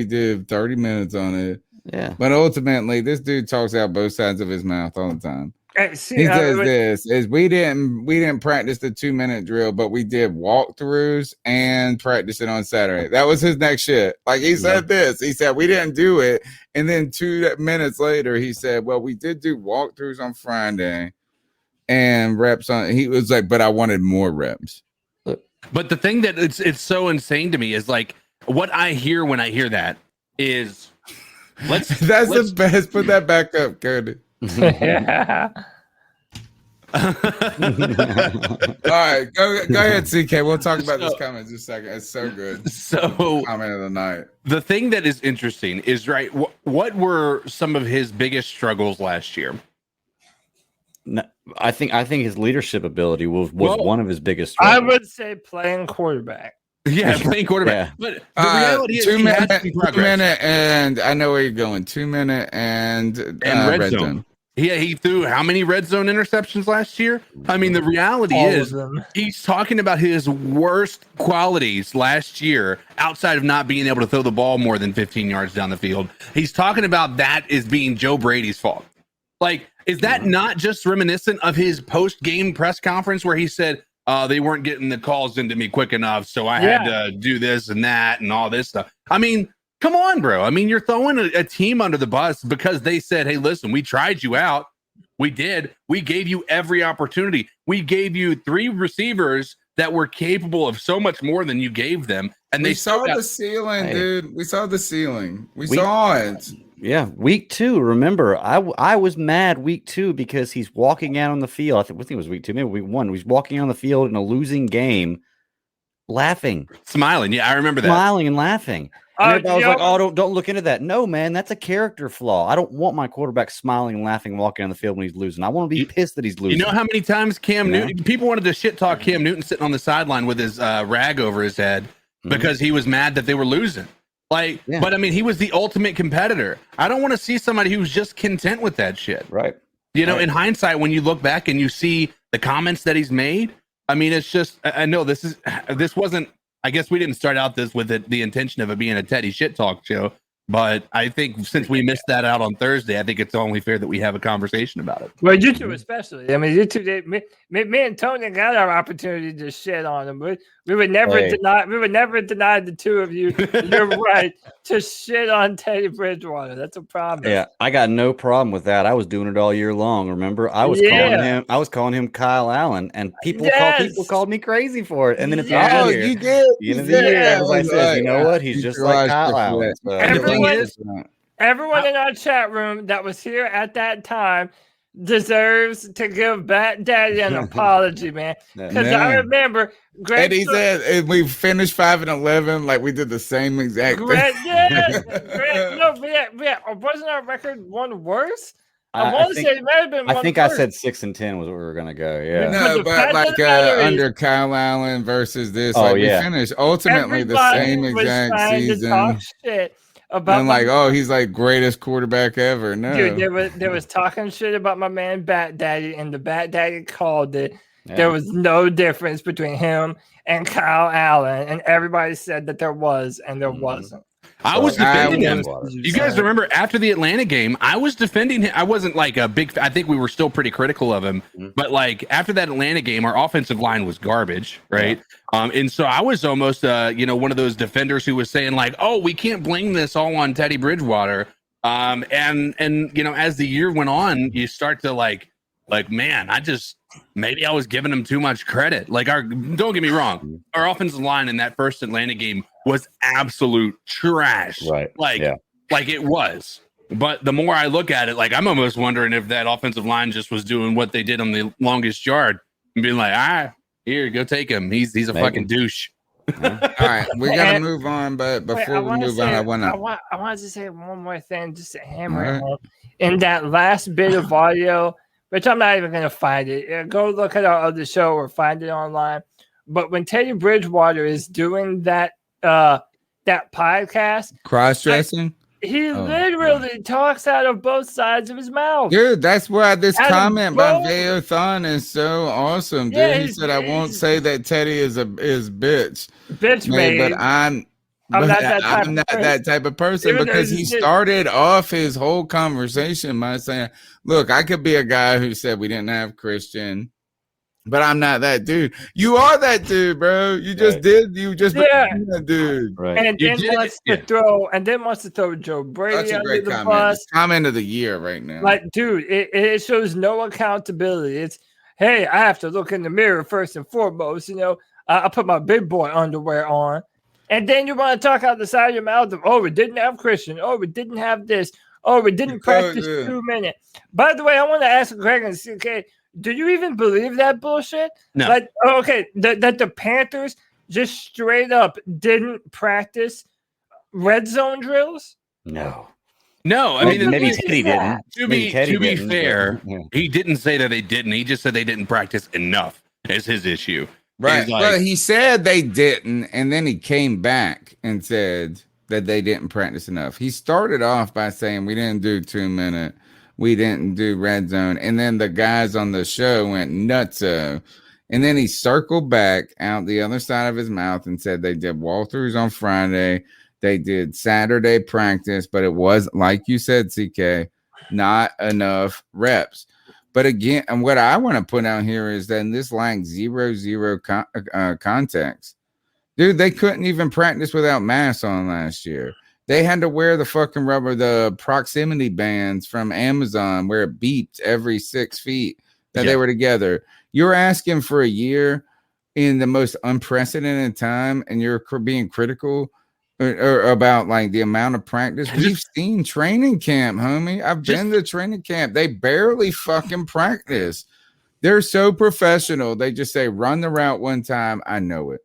did 30 minutes on it. Yeah. But ultimately, this dude talks out both sides of his mouth all the time. He says we didn't practice the 2-minute drill, but we did walkthroughs and practice it on Saturday. That was his next shit. Like, he said this. He said we didn't do it. And then 2 minutes later, he said, well, we did do walkthroughs on Friday and reps on. He was like, but I wanted more reps. But the thing that it's so insane to me is, like, what I hear when I hear that is, let's the best. Put that back up, Cody. Yeah. All right, go ahead, CK. We'll talk about this comment in just a second. It's so good. So, comment of the night. The thing that is interesting is, right, what were some of his biggest struggles last year? No, I think his leadership ability was one of his biggest struggles. I would say playing quarterback. Yeah, playing quarterback. Yeah. But the reality is, 2 minute, and I know where you're going. 2 minute and red zone. Yeah, he threw how many red zone interceptions last year? I mean, the reality is he's talking about his worst qualities last year outside of not being able to throw the ball more than 15 yards down the field. He's talking about that as being Joe Brady's fault. Like, is that not just reminiscent of his post-game press conference where he said, they weren't getting the calls into me quick enough, so I had to do this and that and all this stuff. I mean, come on, bro. I mean, you're throwing a team under the bus because they said, hey, listen, we tried you out. We did. We gave you every opportunity. We gave you 3 receivers that were capable of so much more than you gave them. And they saw the ceiling, dude. We saw the ceiling. We saw it. Yeah, week 2. Remember, I was mad week 2 because he's walking out on the field. I think it was week 2, maybe week 1. He's walking on the field in a losing game, laughing, smiling. Yeah, I remember that. Smiling and laughing. And I was like, "Oh, don't look into that." No, man, that's a character flaw. I don't want my quarterback smiling and laughing, walking on the field when he's losing. I want to be pissed that he's losing. You know how many times Cam Newton? People wanted to shit talk Cam Newton sitting on the sideline with his rag over his head because he was mad that they were losing. Like, but I mean, he was the ultimate competitor. I don't want to see somebody who's just content with that shit. Right. You know, in hindsight, when you look back and you see the comments that he's made, I mean, it's just, I know this wasn't, I guess we didn't start out this with the intention of it being a Teddy shit talk show. But I think since we missed that out on Thursday, I think it's only fair that we have a conversation about it. Well, you two especially. I mean, you two, me and Tony got our opportunity to shit on them. We would never deny. We would never deny the two of you. You're right to shit on Teddy Bridgewater. That's a problem. Yeah, I got no problem with that. I was doing it all year long. Remember, I was calling him Kyle Allen, and people called me crazy for it. And then at the end of the year, you did. The end of the year, everybody says, "You know what? He's just like Kyle Allen." Everyone in our chat room that was here at that time deserves to give Bat Daddy an apology, man. Because I remember Greg. And he said we finished 5-11, like we did the same exact thing. Wasn't our record one worse? I want to say it might have been. I think I said 6-10 was where we were gonna go. Yeah. No, but like under Kyle Allen versus this, like we finished ultimately the same exact season. Talk shit about and like, oh, he's like greatest quarterback ever. No, dude, there was talking shit about my man Bat Daddy, and the Bat Daddy called it. Yeah. There was no difference between him and Kyle Allen, and everybody said that there was, and there wasn't. I was defending him. You guys remember after the Atlanta game, I was defending him. I wasn't like a big, I think we were still pretty critical of him, but like after that Atlanta game, our offensive line was garbage, right? Yeah. And so I was almost, one of those defenders who was saying like, oh, we can't blame this all on Teddy Bridgewater. And as the year went on, you start to like, man, maybe I was giving him too much credit. Like don't get me wrong, our offensive line in that first Atlanta game was absolute trash. Right. Like it was. But the more I look at it, like I'm almost wondering if that offensive line just was doing what they did on the longest yard and being like, here, go take him. He's a fucking douche. All right, we gotta move on, but before we move on, I wanted to say one more thing, just to hammer it home. In that last bit of audio, which I'm not even gonna find it. Go look at our other show or find it online. But when Teddy Bridgewater is doing that podcast, cross-dressing, he literally talks out of both sides of his mouth. Dude, that's why this comment by Veothon is so awesome, dude. Yeah, he said, I won't say that Teddy is bitch. Bitch, man. But I'm not that type of person because he started off his whole conversation by saying, look, I could be a guy who said we didn't have Christian, but I'm not that dude. You are that dude, bro. You just did. You just that dude. Right. And then wants to throw Joe Brady under the bus. Comment of the year right now. Like, dude, it shows no accountability. It's, hey, I have to look in the mirror first and foremost. I put my big boy underwear on. And then you want to talk out the side of your mouth of, oh, we didn't have Christian. Oh, we didn't have this. Oh, we didn't practice 2 minutes. By the way, I want to ask Greg and CK, do you even believe that bullshit? No. Like, that the Panthers just straight up didn't practice red zone drills? No. I mean, maybe Teddy didn't. To be fair, he didn't say that they didn't. He just said they didn't practice enough. Is his issue. Right. Well, he said they didn't, and then he came back and said that they didn't practice enough. He started off by saying we didn't do 2 minute, we didn't do red zone, and then the guys on the show went nutso. And then he circled back out the other side of his mouth and said they did walkthroughs on Friday, they did Saturday practice, but it was, like you said, CK, not enough reps. But again, and what I want to put out here is that in this line 0-0 context, dude, they couldn't even practice without masks on last year. They had to wear the fucking the proximity bands from Amazon where it beeped every 6 feet that they were together. You're asking for a year in the most unprecedented time, and you're being critical or about like the amount of practice. We've seen training camp, homie. I've been to training camp. They barely fucking practice. They're so professional. They just say, run the route one time. I know it.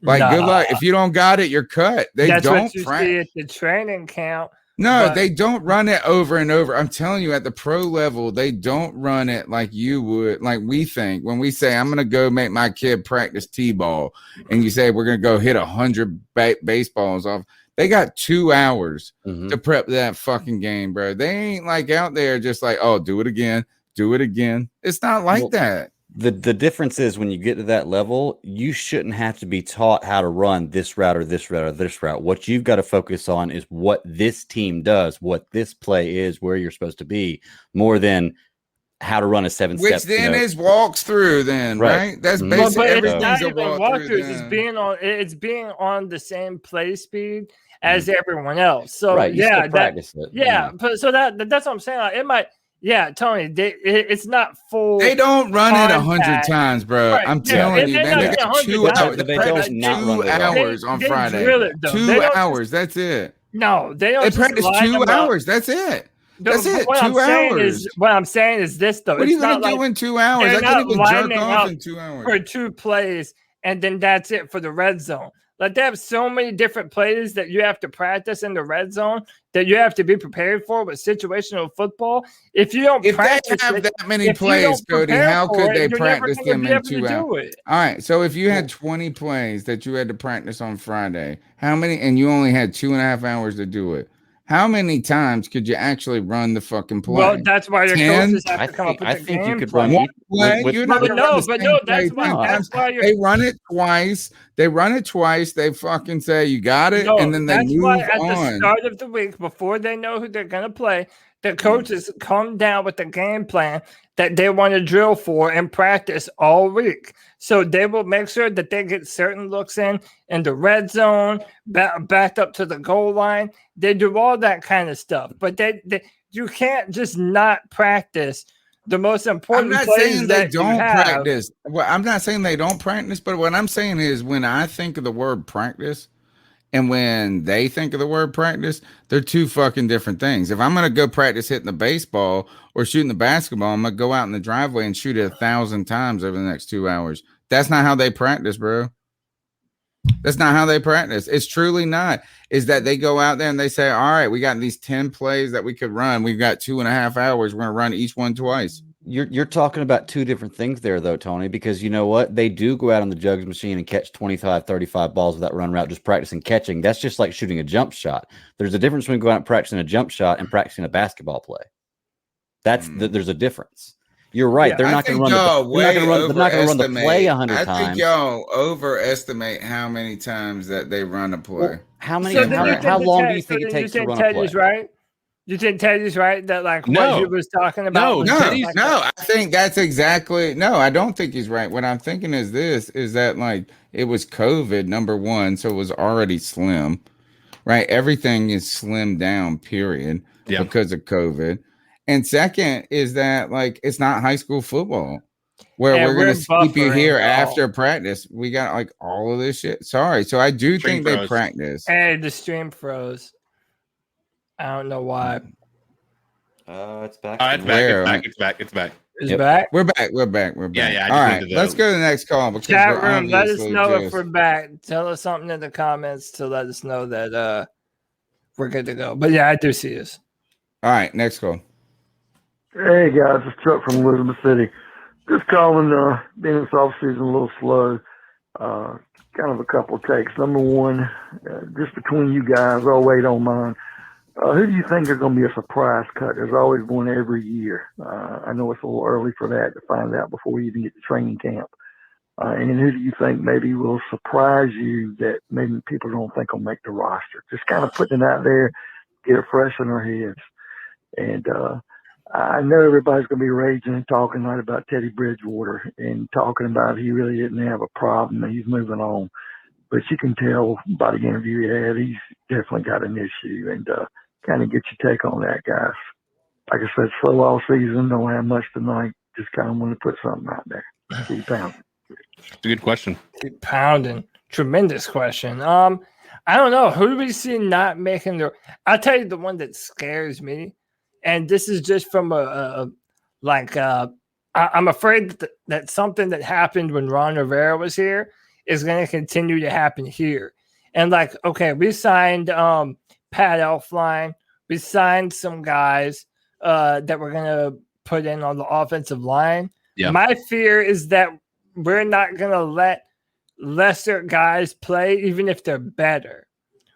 Like, good luck. If you don't got it, you're cut. That's don't what you see at the training camp. No, they don't run it over and over. I'm telling you, at the pro level, they don't run it like you would, like we think. When we say, I'm going to go make my kid practice T-ball, and you say, we're going to go hit 100 baseballs off. They got 2 hours to prep that fucking game, bro. They ain't like out there just like, oh, do it again. It's not like that. The difference is when you get to that level, you shouldn't have to be taught how to run this route or this route or this route. What you've got to focus on is what this team does, what this play is, where you're supposed to be, more than how to run a 7-step. Which then is walks through, then right? That's basically everything's a walkthrough. It's being on the same play speed as everyone else. So practice it. But so that's what I'm saying. Like, it might. Yeah, Tony, it's not full. They don't run it 100 times, bro. Right. I'm telling you, man. They got 2 hours. They practice 2 hours on Friday. 2 hours. That's it. No, they don't. They practice 2 hours. That's it. That's it. 2 hours. What I'm saying is this, though. What are you going to do in 2 hours? I can't even jerk off in 2 hours for 2 plays, and then that's it for the red zone. Like they have so many different plays that you have to practice in the red zone that you have to be prepared for with situational football. If you don't If they practice have it, that many if you plays, don't Cody, prepare how for could they it, you're never practice going to them be in able to 2 hours? do it. All right, so if you had 20 plays that you had to practice on Friday, how many, and you only had 2.5 hours to do it, how many times could you actually run the fucking play? Well, that's why your 10? coaches have to come up with I the think you game could plan. run Play? with You're not But gonna run no, the but same no, play that's why 10 times. that's why you're They run it twice. They run it twice. They fucking say you got it, no, and then they that's why move at the on. start of the week, before they know who they're gonna play, the coaches come down with the game plan that they want to drill for and practice all week. So they will make sure that they get certain looks in the red zone, backed up to the goal line. They do all that kind of stuff, but they you can't just not practice the most I'm important not plays saying they that you don't have. practice. Well, I'm not saying they don't practice, but what I'm saying is when I think of the word practice and when they think of the word practice, they're two fucking different things. If I'm going to go practice hitting the baseball or shooting the basketball, I'm going to go out in the driveway and shoot it 1,000 times over the next 2 hours. That's not how they practice, bro. That's not how they practice. It's truly not. Is that they go out there and they say, all right, we got these 10 plays that we could run. We've got 2.5 hours. We're going to run each one twice. You're talking about two different things there, though, Tony, because you know what? They do go out on the jugs machine and catch 25, 35 balls with that run route, just practicing catching. That's just like shooting a jump shot. There's a difference between going out and practicing a jump shot and practicing a basketball play. There's a difference. You're right. Yeah, they're not going to run. They're not going to run the play 100 times. I think y'all overestimate how many times that they run a play. Well, how many? So How long do you think it takes to run a play? Right? You think Teddy's right that like No. what he was talking about? No, I think that's exactly no. I don't think he's right. What I'm thinking is that like it was COVID number one, so it was already slim, right? Everything is slimmed down, period, because of COVID. And second is that like it's not high school football where we're gonna keep you here after practice. We got like all of this shit. Sorry, so I do think they practice. Hey, the stream froze. I don't know why. It's back. It's back. It's back. It's back. We're back. Yeah. All right, let's go to the next call. Chat room, let us know if we're back. Tell us something in the comments to let us know that we're good to go. But yeah, I do see us. All right, next call. Hey guys, it's Chuck from Elizabeth City. Just calling, being this offseason a little slow. Kind of a couple of takes. Number one, just between you guys, I'll wait on mine. Who do you think is going to be a surprise cut? There's always one every year. I know it's a little early for that to find out before we even get to training camp. And who do you think maybe will surprise you that maybe people don't think will make the roster? Just kind of putting it out there, get it fresh in our heads. And I know everybody's going to be raging and talking tonight about Teddy Bridgewater and talking about he really didn't have a problem and he's moving on. But you can tell by the interview he had, he's definitely got an issue. And kind of get your take on that, guys. Like I said, slow all season, don't have much tonight. Just kind of want to put something out there. Keep pounding. It's a good question. Keep pounding. Tremendous question. I don't know. Who do we see not making the – I'll tell you the one that scares me. And this is just from I'm afraid that something that happened when Ron Rivera was here is going to continue to happen here. And like, okay, we signed Pat Elflein. We signed some guys that we're going to put in on the offensive line. Yeah. My fear is that we're not going to let lesser guys play, even if they're better,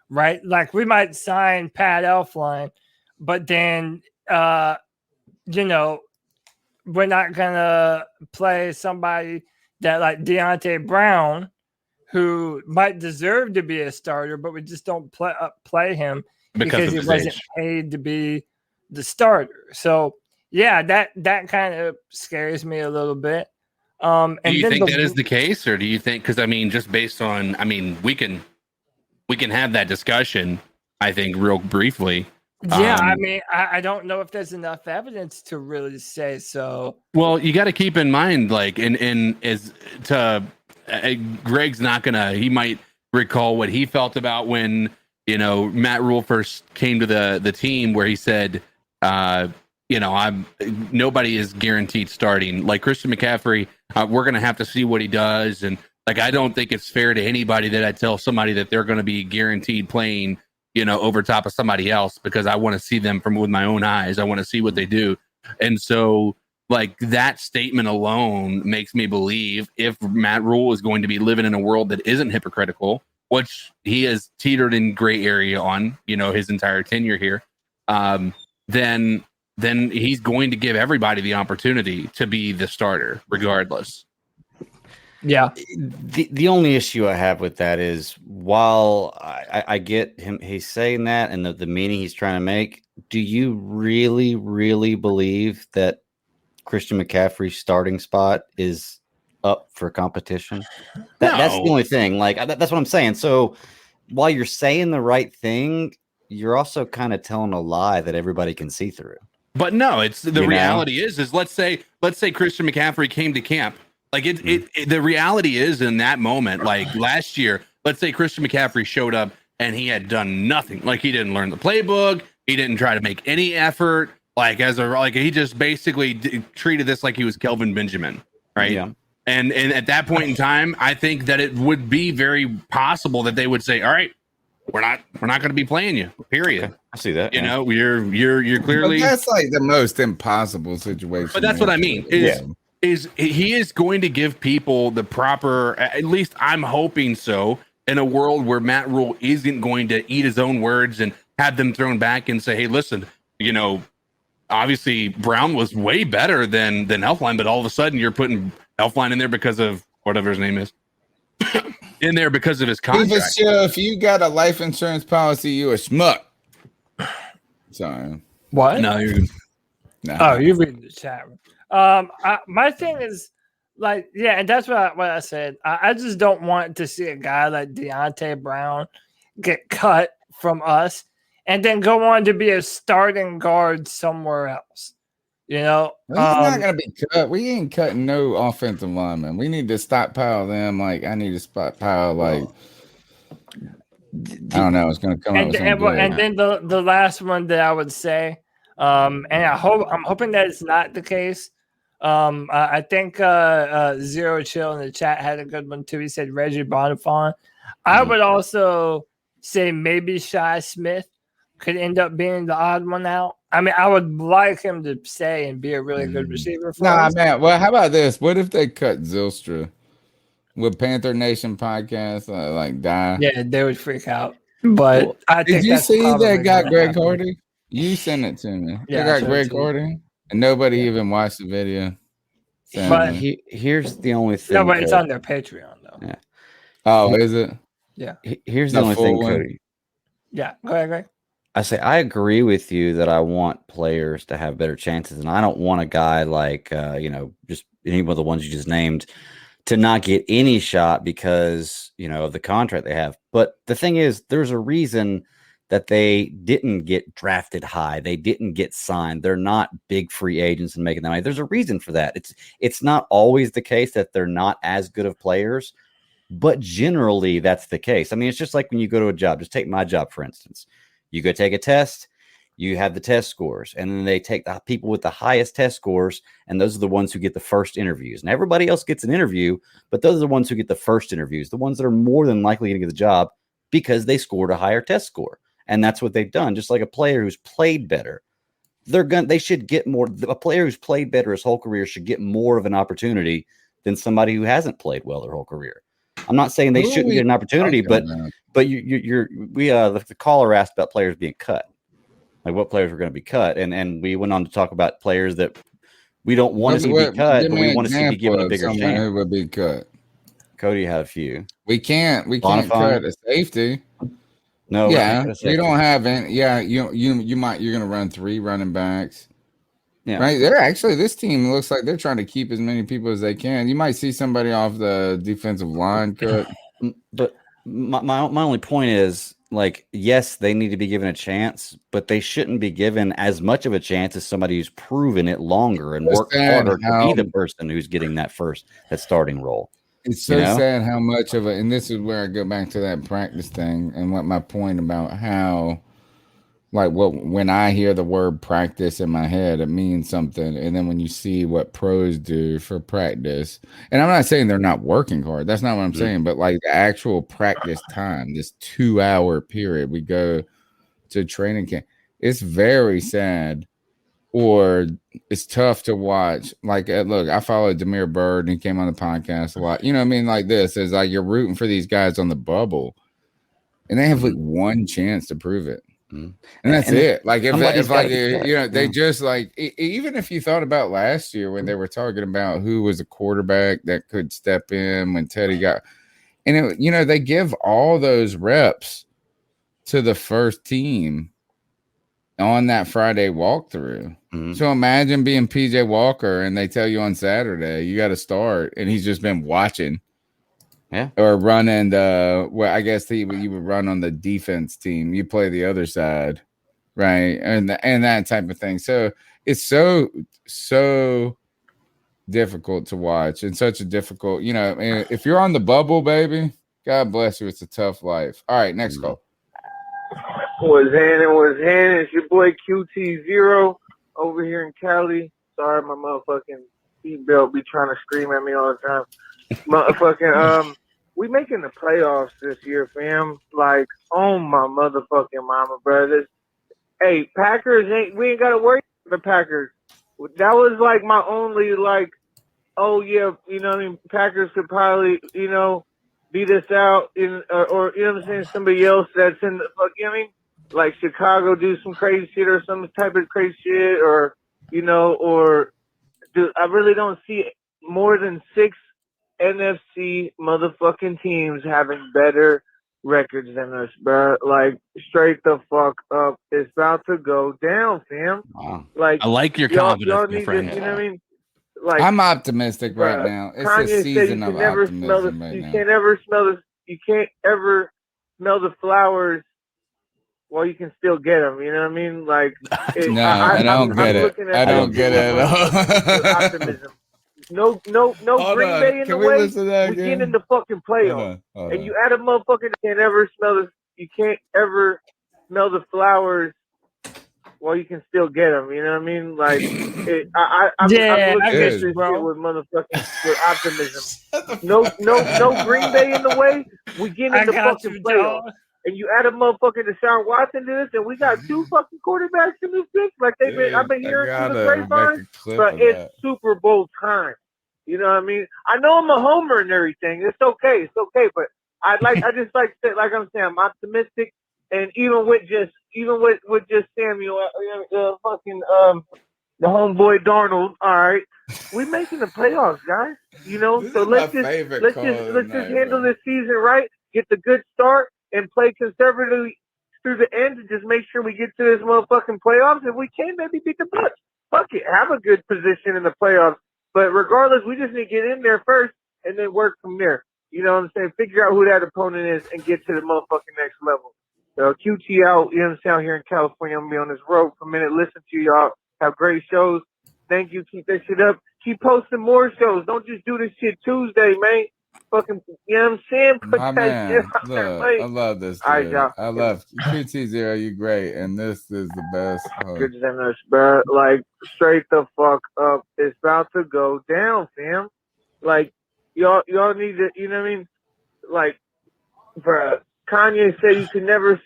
right? Like we might sign Pat Elflein, but then, we're not going to play somebody that like Deontay Brown, who might deserve to be a starter, but we just don't play him because he wasn't paid to be the starter. So, yeah, that kind of scares me a little bit. Do you think that is the case, or do you think? Because I mean, just based on, we can have that discussion. I think real briefly. Yeah, I don't know if there's enough evidence to really say so. Well, you got to keep in mind, like, Greg's not gonna. He might recall what he felt about when Matt Rule first came to the team, where he said, nobody is guaranteed starting. Like Christian McCaffrey, we're gonna have to see what he does, and Like, I don't think it's fair to anybody that I tell somebody that they're going to be guaranteed playing, over top of somebody else, because I want to see them with my own eyes. I want to see what they do. And so, like, that statement alone makes me believe if Matt Rule is going to be living in a world that isn't hypocritical, which he has teetered in gray area on, his entire tenure here, then he's going to give everybody the opportunity to be the starter regardless. Yeah. The only issue I have with that is, while I get him, he's saying that and the meaning he's trying to make, do you really, really believe that Christian McCaffrey's starting spot is up for competition? That's the only thing. Like, that's what I'm saying. So while you're saying the right thing, you're also kind of telling a lie that everybody can see through. But no, it's the reality is let's say Christian McCaffrey came to camp. Like, the reality is, in that moment, like last year, let's say Christian McCaffrey showed up and he had done nothing. Like, he didn't learn the playbook. He didn't try to make any effort. Like, he just basically treated this like he was Kelvin Benjamin, right? Yeah. And at that point in time, I think that it would be very possible that they would say, "All right, we're not going to be playing you." Period. Okay. I see that. You're clearly. But that's like the most impossible situation. But that's what I mean. Is he is going to give people the proper, at least I'm hoping so, in a world where Matt Rule isn't going to eat his own words and have them thrown back and say, "Hey, listen, obviously Brown was way better than Elflein, but all of a sudden you're putting Elflein in there because of whatever his name is." In there because of his contract. If you got a life insurance policy, you a schmuck. Sorry. What? No, you're. No. Oh, you're reading the chat room. My thing is, like, yeah, and that's what I said. I just don't want to see a guy like Deontay Brown get cut from us and then go on to be a starting guard somewhere else. He's not gonna be cut. We ain't cutting no offensive linemen. We need to stockpile them. Like, I need to stockpile. Like, I don't know. It's gonna come out with something good. And then the last one that I would say, and I'm hoping that it's not the case. I think Zero Chill in the chat had a good one too. He said Reggie Bonifant. I would also say maybe Shi Smith could end up being the odd one out. I mean, I would like him to stay and be a really good receiver for us. Man. Well, how about this? What if they cut Zylstra? Would Panther Nation podcast die? Yeah, they would freak out. But I think did you see that got Greg Hardy? You sent it to me. Yeah, they got Greg Hardy, and nobody even watched the video. But here's the only thing. No, but it's on their Patreon though. Yeah. Oh, is it? Yeah. Here's the only thing, Cody. Yeah, go ahead, Greg. I say I agree with you that I want players to have better chances, and I don't want a guy like just any of the ones you just named to not get any shot because of the contract they have. But the thing is, there's a reason that they didn't get drafted high. They didn't get signed. They're not big free agents and making that money. There's a reason for that. It's not always the case that they're not as good of players, but generally that's the case. I mean, it's just like when you go to a job. Just take my job, for instance. You go take a test, you have the test scores, and then they take the people with the highest test scores, and those are the ones who get the first interviews. And everybody else gets an interview, but those are the ones who get the first interviews, the ones that are more than likely going to get the job because they scored a higher test score. And that's what they've done. Just like a player who's played better, they should get more. A player who's played better his whole career should get more of an opportunity than somebody who hasn't played well their whole career. I'm not saying they shouldn't get an opportunity, but the caller asked about players being cut, like what players were going to be cut, and we went on to talk about players that we don't want to see be cut, but we want to see be given a bigger chance. Who would be cut? Cody had a few. We can't cut a safety. No, you don't have any. Yeah, you're going to run 3 running backs. Yeah, right. They're actually, this team looks like they're trying to keep as many people as they can. You might see somebody off the defensive line cut. But my only point is, like, yes, they need to be given a chance, but they shouldn't be given as much of a chance as somebody who's proven it longer and worked harder to be the person who's getting that starting role. It's so sad how much of it, and this is where I go back to that practice thing and what my point about how like when I hear the word practice in my head, it means something. And then when you see what pros do for practice, and I'm not saying they're not working hard. That's not what I'm saying. But like the actual practice time, this 2-hour period, we go to training camp. It's very sad, or it's tough to watch. Like, look, I followed Demir Bird, and he came on the podcast a lot. You know what I mean? Like this is like you're rooting for these guys on the bubble, and they have like one chance to prove it. And that's it. Like if like you know, they just like even if you thought about last year when they were talking about who was a quarterback that could step in when Teddy got, and it, you know, they give all those reps to the first team on that Friday walkthrough. So imagine being PJ Walker and they tell you on Saturday you got to start, and he's just been watching. Yeah. Or running the, well, I guess you would run on the defense team. You play the other side, right? And that type of thing. So it's so difficult to watch, and such a difficult, you know, if you're on the bubble, baby, God bless you. It's a tough life. All right, next call. What's happening? It's your boy QT0 over here in Cali. Sorry, my motherfucking seatbelt be trying to scream at me all the time. Motherfucking, we making the playoffs this year, fam. Like, oh my motherfucking mama, brothers. Hey, Packers we ain't gotta worry about the Packers. That was like my only like, oh yeah, you know what I mean? Packers could probably, you know, beat us out or you know what I'm saying? Somebody else that's in the fuck, you know what I mean? Like Chicago do some crazy shit or some type of crazy shit, or you know, or I really don't see more than 6 NFC motherfucking teams having better records than us, bro. Like, straight the fuck up. It's about to go down, fam. Wow. Like, I like your confidence, y'all my need friend. to, you know what I mean? Like, I'm optimistic right now. It's Kanye a season of optimism right you now. can't ever smell the flowers while you can still get them. You know what I mean? Like, I don't get it. I don't get it at all. Optimism. No Green Bay in the way. We get in the fucking playoffs, and you add a motherfucker that you can't ever smell the flowers while you can still get them. You know what I mean? Like, I'm looking at this shit with optimism. No Green Bay in the way. We get in the fucking playoffs. And you add a motherfucking Deshaun Watson to this, and we got 2 fucking quarterbacks in this bitch. Like I've been hearing through the grapevine, but it's Super Bowl time. You know what I mean? I know I'm a homer and everything. It's okay, but I'm optimistic, and even with just Samuel, the homeboy Darnold. All right, we're making the playoffs, guys. You know, so let's just handle this season right, get the good start, and play conservatively through the end, and just make sure we get to this motherfucking playoffs. If we can, maybe beat the Bucs. Fuck it, have a good position in the playoffs. But regardless, we just need to get in there first and then work from there. You know what I'm saying? Figure out who that opponent is and get to the motherfucking next level. QT out, you know what I'm saying, out here in California. I'm going to be on this road for a minute. Listen to y'all. Have great shows. Thank you. Keep that shit up. Keep posting more shows. Don't just do this shit Tuesday, man. Fucking, you know what I'm saying? Put My that shit man, out there, look, man. I love this. Dude. All right, y'all. I love QT0. You great, and this is the best. Good than us, bro. Like, straight the fuck up. It's about to go down, fam. Like, y'all need to, you know what I mean? Like, bro, Kanye said you can't ever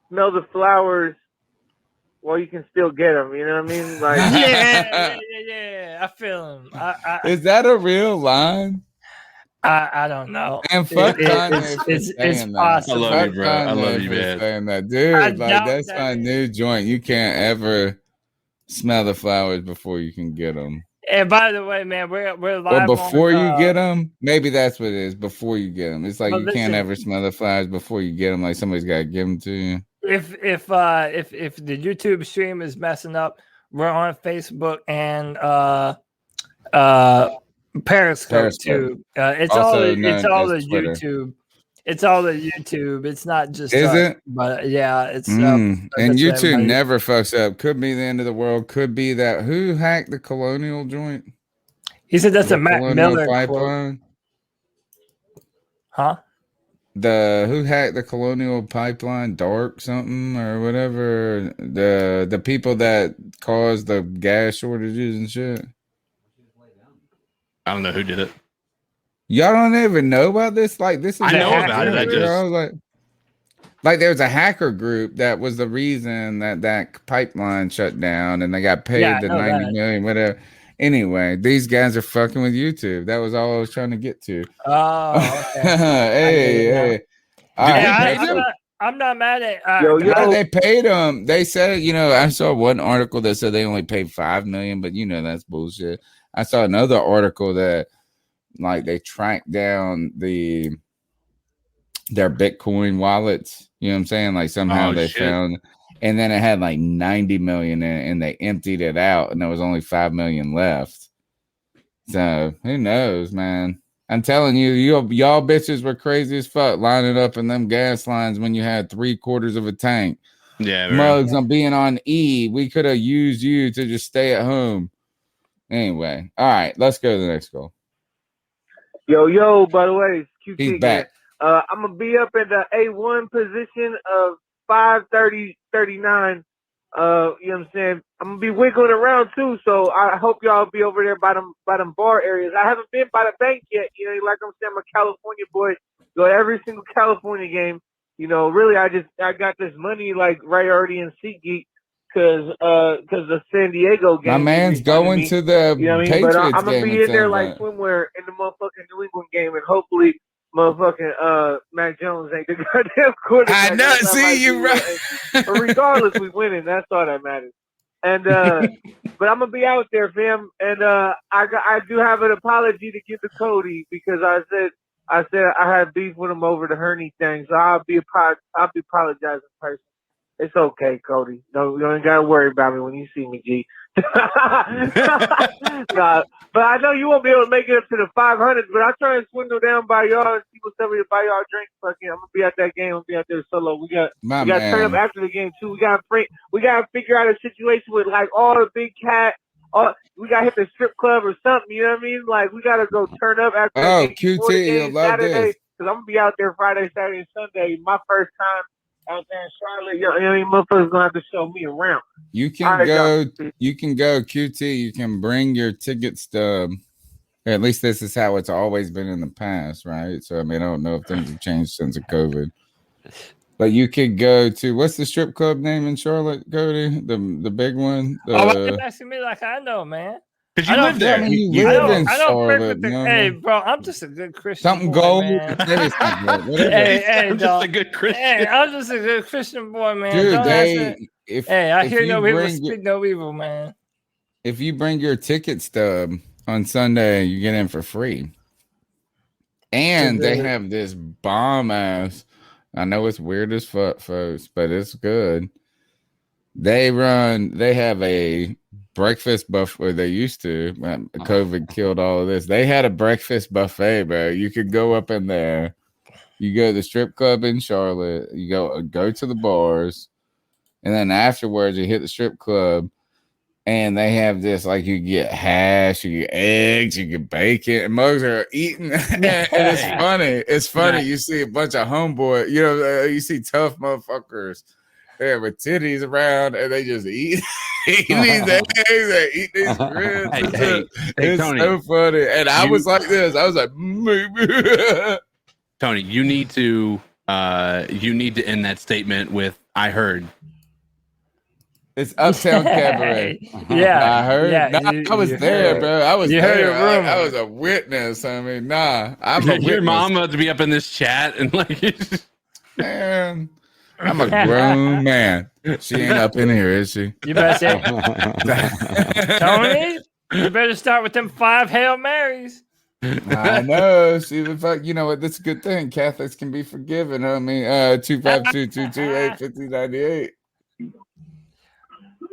smell the flowers while you can still get them. You know what I mean? Like, yeah. I feel him. Is that a real line? I don't know. And fuck Kanye for it's possible. I love you, bro. I love you, man. Saying that, dude. Like, that's my new joint. You can't ever smell the flowers before you can get them. And by the way, man, we're live. Or before you get them, maybe that's what it is. Before you get them, it's like you can't ever smell the flowers before you get them. Like somebody's got to give them to you. If the YouTube stream is messing up, we're on Facebook and Periscope too. It's all the YouTube. It's all the YouTube. It's not just it? But yeah, it's and YouTube never fucks up. Could be the end of the world. Could be that who hacked the Colonial joint. He said that's the a Matt Colonial Miller pipeline. Quote. Huh? who hacked the Colonial Pipeline, Dark something or whatever. The people that caused the gas shortages and shit. I don't know who did it. Y'all don't even know about this? Like, this is I know all about it. I good. just I was like there's a hacker group that was the reason that pipeline shut down, and they got paid the 90 million, whatever. Anyway, these guys are fucking with YouTube. That was all I was trying to get to. Oh, okay. Hey. All Did right, they pay them? I'm not mad at. Yeah, they paid them. They said, I saw one article that said they only paid $5 million, but that's bullshit. I saw another article that like they tracked down their Bitcoin wallets. You know what I'm saying? Like somehow they found, and then it had like 90 million in it, and they emptied it out, and there was only 5 million left. So who knows, man? I'm telling you, y'all bitches were crazy as fuck lining up in them gas lines when you had 3/4 of a tank. Yeah, Mugs on being on E. We could have used you to just stay at home. Anyway, all right, let's go to the next goal. Yo, by the way, QT He's again. back. I'm going to be up in the A1 position of 5:39. You know what I'm saying? I'm going to be wiggling around too, so I hope y'all be over there by them bar areas. I haven't been by the bank yet. Like I'm saying, I'm a California boy. Go to every single California game. Really, I got this money like right already in SeatGeek because the San Diego game. My man's going to the Patriots But I'm gonna game. be in there like swimwear in the motherfucking New England game, and hopefully, motherfucking Mac Jones ain't the goddamn quarterback. I know. See you right. But regardless, we winning. That's all that matters. And but I'm gonna be out there, fam. And I do have an apology to give to Cody because I said I had beef with him over the Hurney thing, so I'll be apologizing first. It's okay, Cody. No, you ain't gotta worry about me when you see me, G. Nah, but I know you won't be able to make it up to the 500. But I'll try and swindle down by y'all and see what's up with buy y'all drinks. Fucking, I'm gonna be at that game. I'm gonna be out there solo. We got to turn up after the game too. We gotta figure out a situation with like all the big cat. We gotta hit the strip club or something. You know what I mean? Like we gotta go turn up after the game, QT, you'll love Saturday. this. Because I'm gonna be out there Friday, Saturday, and Sunday. My first time out there in Charlotte. Motherfuckers gonna have to show me around. You can go. You can go, QT. You can bring your ticket stub. At least this is how it's always been in the past, right? So I mean, I don't know if things have changed since of COVID. But you could go to what's the strip club name in Charlotte, Cody? The big one. Why you asking me like I know, man? Because you live there. You live in Charlotte. Hey, bro, I'm just a good Christian. Something boy, gold. Man. I'm just a good Christian. Hey, I'm just a good Christian boy, man. Dude, I hear no evil, speak no evil, man. If you bring your ticket stub on Sunday, you get in for free. And they have this bomb ass. I know it's weird as fuck, folks, but it's good. They have a breakfast buffet. They used to. COVID killed all of this. They had a breakfast buffet, bro. You could go up in there. You go to the strip club in Charlotte. You go to the bars, and then afterwards you hit the strip club, and they have this like you get hash, you get eggs, you get bacon, and mugs are eating. And it's funny. It's funny. You see a bunch of homeboy. You see tough motherfuckers. There with titties around, and they just eat these eggs, they eat these grits. It's Tony, so funny. And I was like this. I was like, Tony, you need to end that statement with "I heard." It's Uptown Cabaret. Yeah, I heard. Yeah, I was there, bro. I was there. I was a witness. I mean, I'm a witness. Your mom to be up in this chat and like, man. I'm a grown man. She ain't up in here, is she? You better say, Tony, you better start with them 5 Hail Marys. I know. See the fuck. You know what? That's a good thing. Catholics can be forgiven. I mean, 252-228-5098.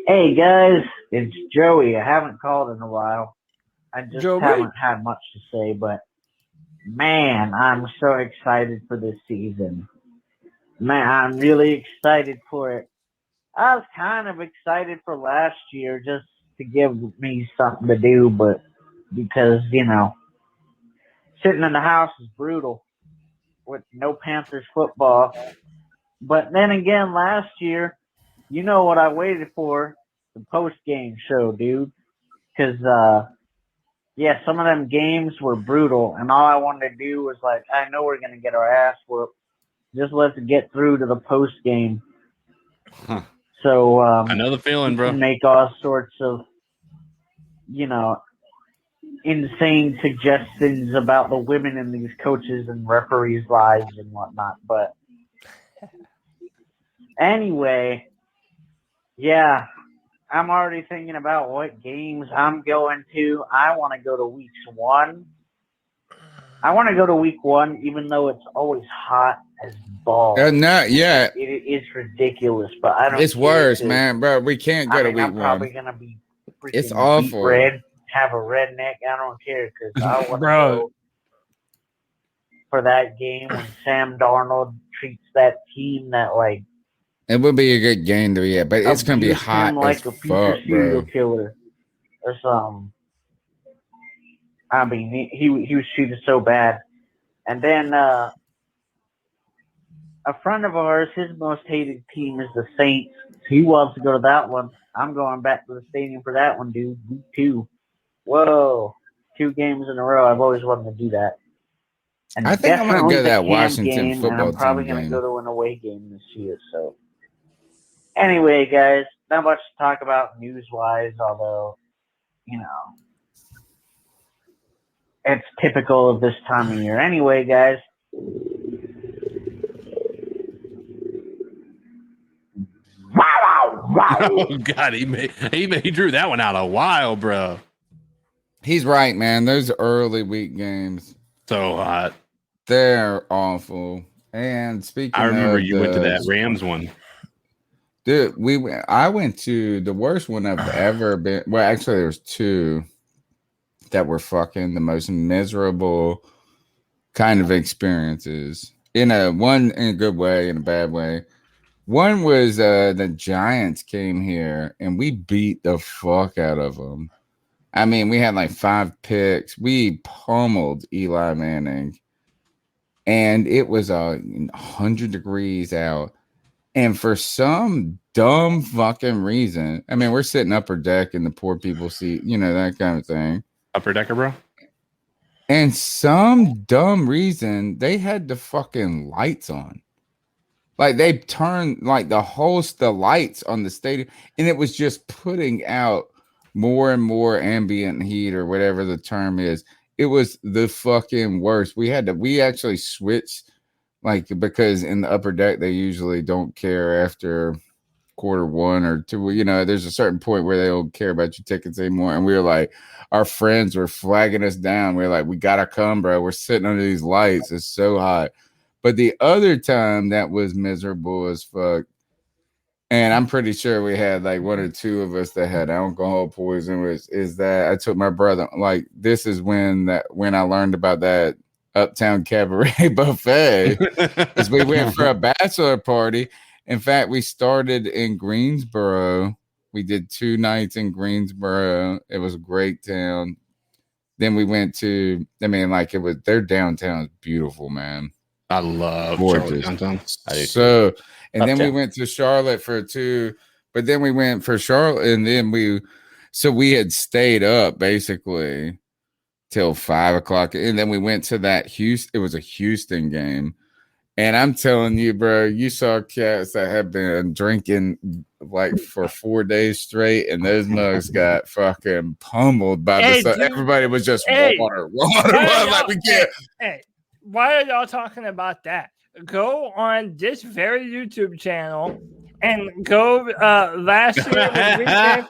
Hey guys, it's Joey. I haven't called in a while. I just haven't had much to say, but man, I'm so excited for this season. Man, I'm really excited for it. I was kind of excited for last year just to give me something to do, but because, sitting in the house is brutal. with no Panthers football. But then again, last year, you know what I waited for? The post-game show, dude. Because, yeah, some of them games were brutal, and all I wanted to do was like, I know we're going to get our ass whooped. Just let's get through to the post-game. Huh. So I know the feeling, you bro. can make all sorts of, insane suggestions about the women in these coaches and referees' lives and whatnot. But anyway, yeah, I'm already thinking about what games I'm going to. I want to go to week 1. I want to go to week 1, even though it's always hot as balls. No, yeah. It is ridiculous, but I don't. It's worse, man, bro. We can't go to week I'm 1. probably gonna be freaking It's awful. beat red, have a redneck. I don't care because I want to go for that game when Sam Darnold treats that team that like. It would be a good game to be at, but it's gonna be hot like as a fuck, future serial bro. killer or something. I mean, he was treated so bad, and then a friend of ours, his most hated team is the Saints. He wants to go to that one. I'm going back to the stadium for that one, dude. Week 2. Whoa, 2 games in a row. I've always wanted to do that. And I think I'm gonna go to that Washington game, football and I'm probably team gonna game. go to an away game this year. So, anyway, guys, not much to talk about news-wise, although it's typical of this time of year. Anyway, guys. Oh God, he drew that one out a while, bro. He's right, man. Those early week games, so hot. They're awful. And speaking, I remember of you went to that Rams one, dude. I went to the worst one I've ever been. Well, actually, there's 2 that were fucking the most miserable kind of experiences. One in a good way, in a bad way. One was the Giants came here and we beat the fuck out of them. I mean, we had like 5 picks. We pummeled Eli Manning. And it was 100 degrees out. And for some dumb fucking reason, I mean, we're sitting upper deck in the poor people seat, that kind of thing. Upper decker, bro. And some dumb reason, they had the fucking lights on. Like they turned like the lights on the stadium, and it was just putting out more and more ambient heat or whatever the term is. It was the fucking worst. We actually switched, like, because in the upper deck they usually don't care after quarter 1 or 2. There's a certain point where they don't care about your tickets anymore. And we were like, our friends were flagging us down. We were like, we gotta come, bro. We're sitting under these lights. It's so hot. But the other time that was miserable as fuck, and I'm pretty sure we had like 1 or 2 of us that had alcohol poison, is that I took my brother. Like, this is when I learned about that Uptown Cabaret buffet, because we went for a bachelor party. In fact, we started in Greensboro. We did 2 nights in Greensboro. It was a great town. Then we went to, their downtown is beautiful, man. I love gorgeous downtown. So, and then we went to Charlotte for 2, but then we went for Charlotte, and then we had stayed up basically till 5 o'clock, and then we went to that Houston. It was a Houston game, and I'm telling you, bro, you saw cats that have been drinking like for 4 days straight, and those mugs got fucking pummeled by the sun. Everybody was just water. Like, we can't. Hey, why are y'all talking about that? Go on this very YouTube channel and go last year.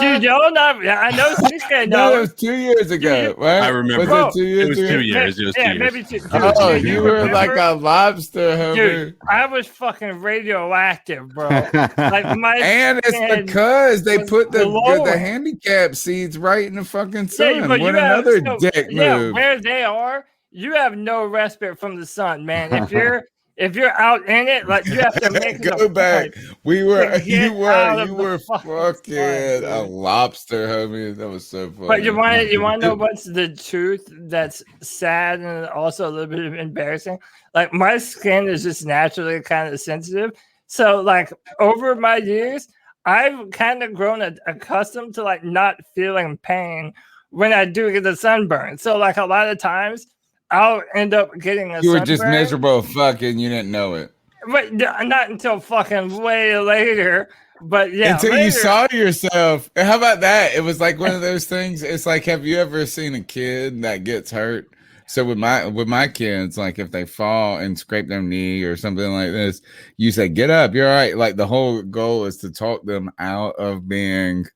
Dude, y'all not. I know CK knows. No, it was 2 years ago, right? I remember. Was it 2 years? It was 2 years. It was 2 years. Maybe 2. Oh, you were like a lobster, homie. Dude, I was fucking radioactive, bro. Like my and it's because they put the handicap seats right in the fucking sun. Yeah, but what another dick move. Where they are, you have no respite from the sun, man. If you're if you're out in it, like you have to make it Go a back. point We were to you get out of you the were fucking sun, a dude. lobster, homie. That was so funny. But you want to know what's the truth that's sad and also a little bit embarrassing? Like my skin is just naturally kind of sensitive. So like over my years, I've kind of grown accustomed to like not feeling pain when I do get a sunburn. So like a lot of times I'll end up getting a You were sunburn. just miserable fucking, you didn't know it. But not until fucking way later. But yeah, Until later, you saw yourself. How about that? It was like one of those things. It's like, have you ever seen a kid that gets hurt? So with my kids, like if they fall and scrape their knee or something like this, you say, "Get up, you're all right." Like the whole goal is to talk them out of being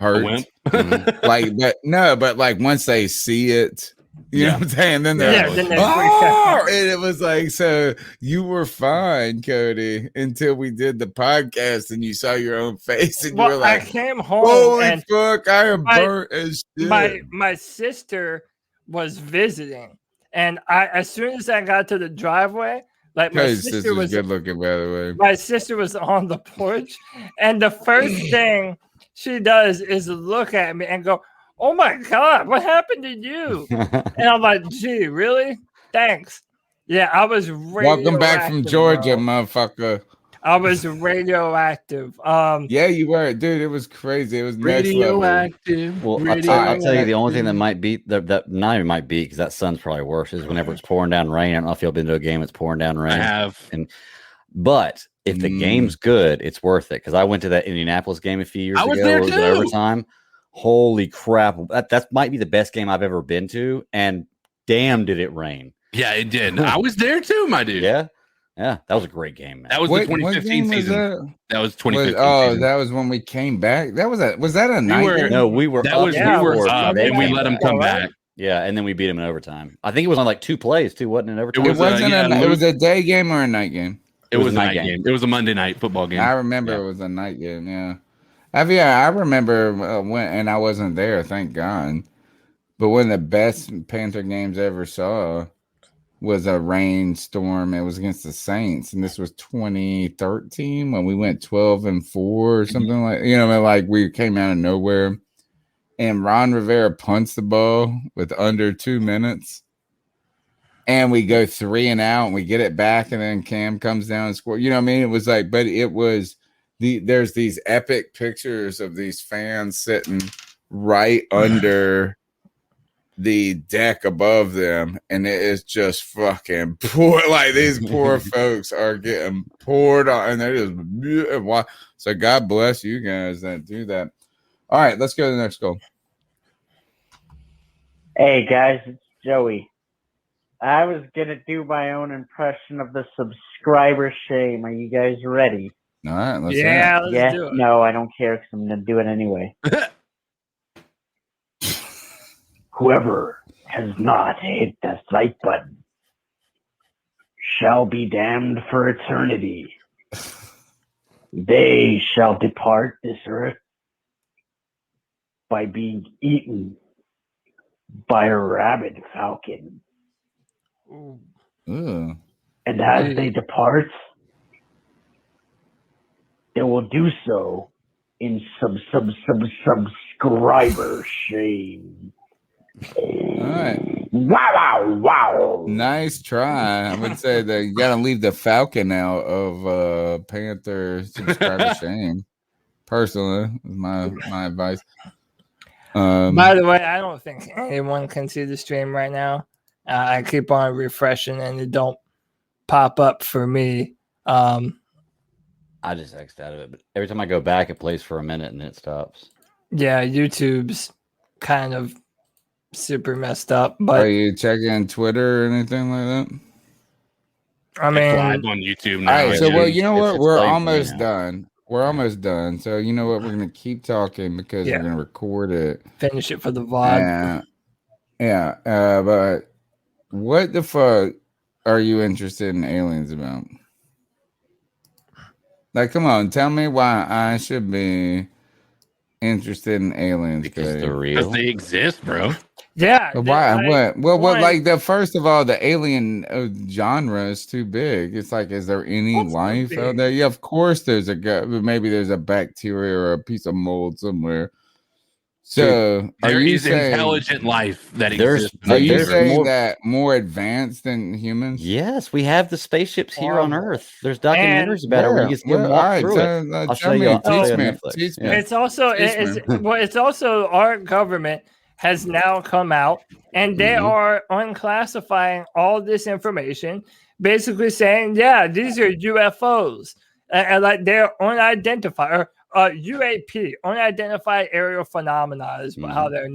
hurt. But like once they see it, you know what I'm saying? Then they're like, oh, and it was like, so you were fine, Cody, until we did the podcast and you saw your own face and you were like, I came home holy and fuck, I am burnt as shit. My sister was visiting, and as soon as I got to the driveway, like my sister was good looking, by the way. My sister was on the porch, and the first thing she does is look at me and go, "Oh my god, what happened to you?" And I'm like, "Gee, really? Thanks." Yeah, I was welcome back from Georgia, motherfucker. I was radioactive. Yeah, you were, dude. It was crazy. It was radioactive. Well, I'll tell you the only thing that might beat that not even might beat because that sun's probably worse is whenever it's pouring down rain. I don't know if you've been to a game it's pouring down rain. I have. But if the game's good, it's worth it. Because I went to that Indianapolis game a few years ago. I was there too. Overtime. Holy crap! That might be the best game I've ever been to, and damn, did it rain! Yeah, it did. I was there too, my dude. Yeah, that was a great game, man. That was the 2015 season. That was 2015. Season. That was when we came back. Was that a night game? No, we were. That was we were up, and we let them come back. Yeah, and then we beat them in overtime. I think it was on like 2 plays too, wasn't it? Overtime. It was a day game or a night game. It was a night game. It was a Monday night football game. I remember it was a night game. Yeah. I remember when, and I wasn't there, thank God. But one of the best Panther games I ever saw was a rainstorm. It was against the Saints, and this was 2013 when we went 12-4 or something like we came out of nowhere. And Ron Rivera punts the ball with under 2 minutes. And we go 3 and out, and we get it back, and then Cam comes down and scores. You know what I mean? It was like, but it was there's these epic pictures of these fans sitting right under the deck above them, and it is just fucking poor. Like these poor folks are getting poured on, and they're just so. God bless you guys that do that. All right, let's go to the next goal. Hey guys, it's Joey. I was gonna do my own impression of the subscriber shame. Are you guys ready? All right, let's do it. No, I don't care because I'm gonna do it anyway. Whoever has not hit the like button shall be damned for eternity. They shall depart this earth by being eaten by a rabid falcon. Ooh. And as they depart, they will do so in subscriber shame. All right. Wow. Nice try. I would say that you got to leave the Falcon out of Panther subscriber shame. Personally, is my advice. By the way, I don't think anyone can see the stream right now. I keep on refreshing and it don't pop up for me. I just X'd out of it, but every time I go back, it plays for a minute and then it stops. Yeah, YouTube's kind of super messed up. But are you checking Twitter or anything like that? I mean, live on YouTube now. All right, so you know what? We're almost now. done. We're almost done. So you know what? We're gonna keep talking because we're gonna record it. Finish it for the vlog. Yeah. But what the fuck are you interested in aliens about? Like, come on, tell me why I should be interested in aliens. Because they're real. Because they exist, bro. Yeah. Why? Like, What? one, Like first of all, the alien genre is too big. It's like, is there any also life out big. there? Yeah, of course there's maybe there's a bacteria or a piece of mold somewhere. So, are There you is saying intelligent life that There's exists. in are the you there's universe. saying more. that more advanced than humans? Yes, we have the spaceships here on Horrible. Earth. There's And documentaries about it where you Yeah. can see them Well, all walk right. through it. So, I'll show tell you. me, I'll show you teach on me, Netflix. teach Yeah. me, it's also teach me. it's also our government has now come out and they Mhm. are unclassifying all this information, basically saying, yeah, these are UFOs, and like they're unidentified or UAP, unidentified aerial phenomena is how they're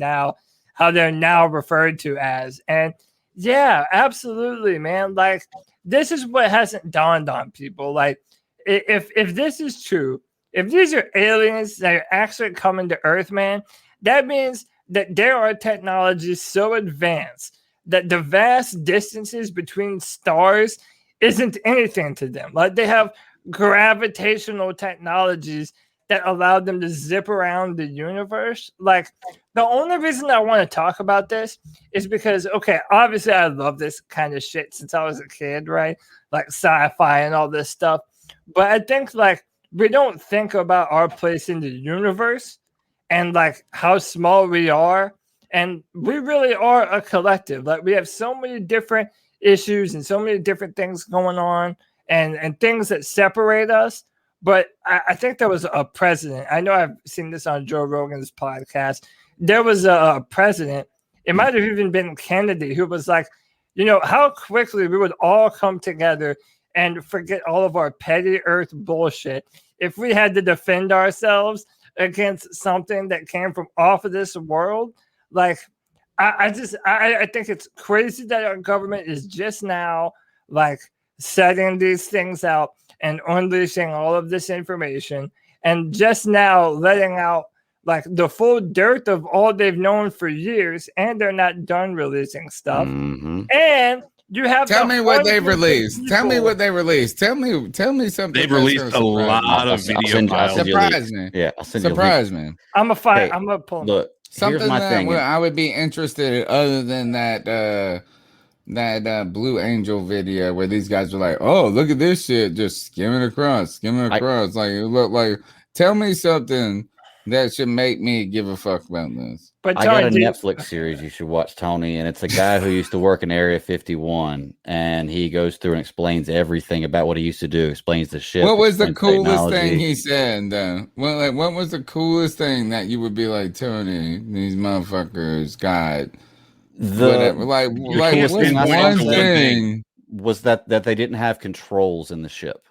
now referred to as. And yeah, absolutely, man. Like this is what hasn't dawned on people. Like if this is true, if these are aliens that are actually coming to Earth, man, that means that there are technologies so advanced that the vast distances between stars isn't anything to them. Like they have gravitational technologies that allow them to zip around the universe. Like the only reason I want to talk about this is because, okay, obviously I love this kind of shit since I was a kid, right? Like sci-fi and all this stuff. But I think like we don't think about our place in the universe and like how small we are. And we really are a collective. Like we have so many different issues and so many different things going on and things that separate us. But I think there was a president. I know I've seen this on Joe Rogan's podcast. There was a president. It might have even been Kennedy who was like, how quickly we would all come together and forget all of our petty earth bullshit if we had to defend ourselves against something that came from off of this world. Like I think it's crazy that our government is just now like setting these things out and unleashing all of this information and just now letting out like the full dirt of all they've known for years, and they're not done releasing stuff. Mhm. And you have Tell me what they've hundreds of released. Tell me people- what they released. Tell me something. They've that's released gonna a lot of I'll video send you files. a surprise link. me. Yeah, I'll send you a link. Surprise me. I'm a fight. Hey, I'm gonna pull them. Look, here's Something my that thing. I would be interested in, other than that Blue Angel video where these guys were like, "Oh, look at this shit, just skimming across." Like it looked like. Tell me something that should make me give a fuck about this. But I got a Tony, Netflix series you should watch, Tony, and it's a guy who used to work in Area 51, and he goes through and explains everything about what he used to do. Explains the ship. What was the explains coolest technology. thing he said, though? Well, what was the coolest thing that you would be like, Tony, these motherfuckers got whatever? Like coolest what's thing I one saw thing? was that they didn't have controls in the ship.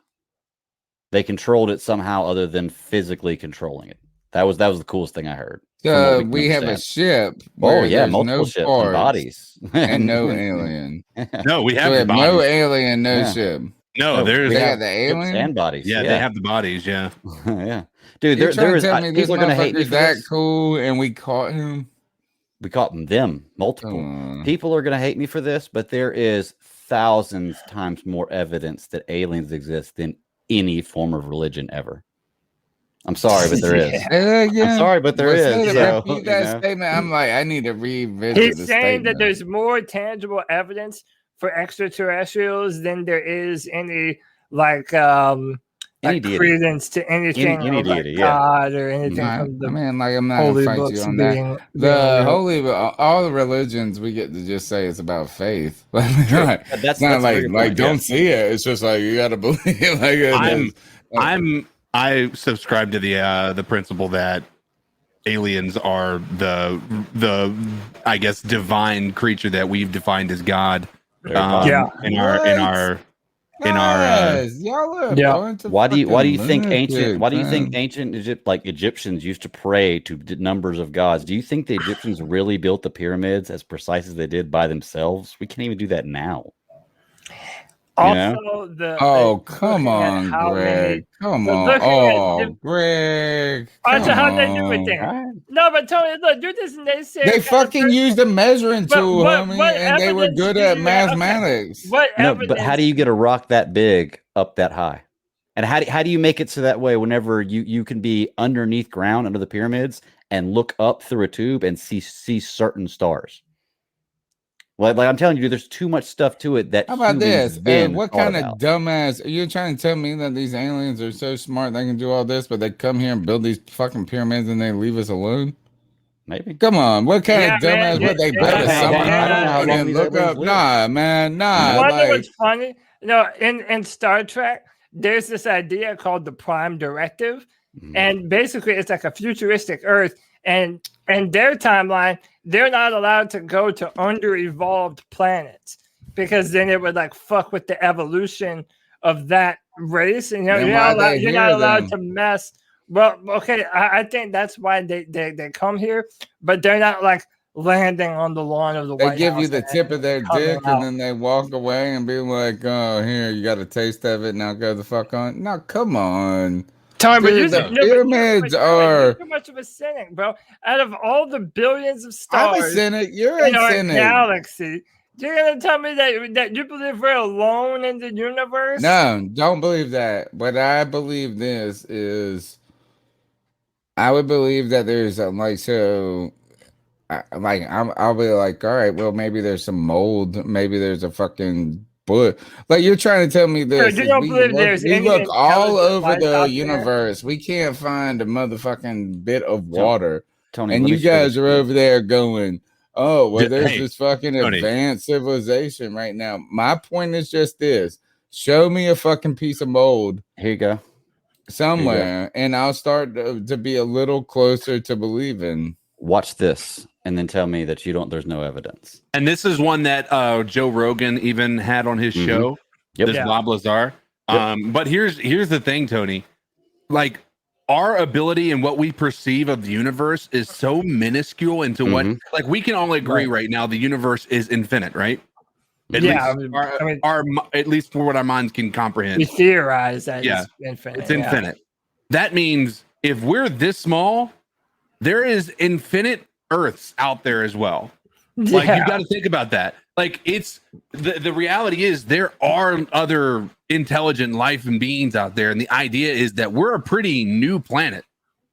They controlled it somehow other than physically controlling it. That was the coolest thing I heard. We have a ship. Oh where yeah, there's multiple no ships parts and bodies and no alien. No, we So have we the have bodies. no alien, no Yeah. ship. No, there's They have got the ships alien and bodies. yeah, they have the bodies. Yeah, yeah, dude. You're There trying is to tell me this people are gonna hate me motherfucker's for that this. cool, and we caught him. We caught them multiple. Come on. People are gonna hate me for this, but there is thousands times more evidence that aliens exist than any form of religion ever. I'm sorry, but there is. I'm sorry, but there is. So, Repeat that statement. I'm like, I need to revisit he's the saying statement. that there's more tangible evidence for extraterrestrials than there is any Any deity. credence to anything Any of, like, deity, God or anything Right. from the I mean, like, I'm not holy gonna fight books you on being that. The real. all the religions, we get to just say it's about faith. Like, That's it's not like point, don't see it. It's just like you gotta believe. Like it is. I subscribe to the principle that aliens are the I guess divine creature that we've defined as God. In our Guys, y'all are Yeah. a bunch of why do you fucking think lunatics, man. ancient Egyptians used to pray to numbers of gods? Do you think the Egyptians really built the pyramids as precise as they did by themselves? We can't even do that now. Also, Come on, Greg. Come on. looking Oh, Greg. Also, Come how they do on. it? No, but Tony, look, you're this naysayer. They fucking used a measuring tool, homie, and they were evidence good do at you have? mathematics. What No, evidence? but how do you get a rock that big up that high? And how do you make it so that way whenever you can be underneath ground under the pyramids and look up through a tube and see certain stars? Like I'm telling you, there's too much stuff to it that. How about this? What kind of dumbass? Are you trying to tell me that these aliens are so smart they can do all this, but they come here and build these fucking pyramids and they leave us alone? Maybe. Come on, what kind of dumbass would they build a summer I don't know how island long and these look aliens up? live. Nah, man, nah. You want to know Like, what's funny? In Star Trek, there's this idea called the Prime Directive, and basically it's like a futuristic Earth, and their timeline, they're not allowed to go to under-evolved planets because then it would like fuck with the evolution of that race, and you're not allowed to mess. Well, okay, I think that's why they come here, but they're not like landing on the lawn of the White House. They give you the tip of their dick and then they walk away and be like, "Oh, here, you got a taste of it. Now go the fuck on." No, come on. Dude, the pyramids are. You're too much of a cynic, bro. Out of all the billions of stars, I'm a cynic. You're in a our cynic. galaxy, you're gonna tell me that you believe we're alone in the universe? No, don't believe that. What I believe this is, I would believe that there's I'll be like, all right, well, maybe there's some mold, maybe there's a fucking butt. Like you're trying to tell me this. You don't believe there's we any look all intelligent over life the out universe. We can't find a motherfucking bit of water. Tony, and let you me show guys are over there going, oh, well, there's Hey, this fucking Tony. advanced civilization right now. My point is just this. Show me a fucking piece of mold. Here you go. Somewhere, and I'll start to be a little closer to believing. Watch this, and then tell me that there's no evidence. And this is one that Joe Rogan even had on his show. Yep. This Bob Lazar. But here's the thing, Tony. Like our ability and what we perceive of the universe is so minuscule into what, like, we can all agree right now the universe is infinite, right? At least for what our minds can comprehend. We theorize that it's infinite. It's infinite. That means if we're this small, there is infinite Earths out there as well. Like you got to think about that. Like it's the reality is there are other intelligent life and beings out there, and the idea is that we're a pretty new planet.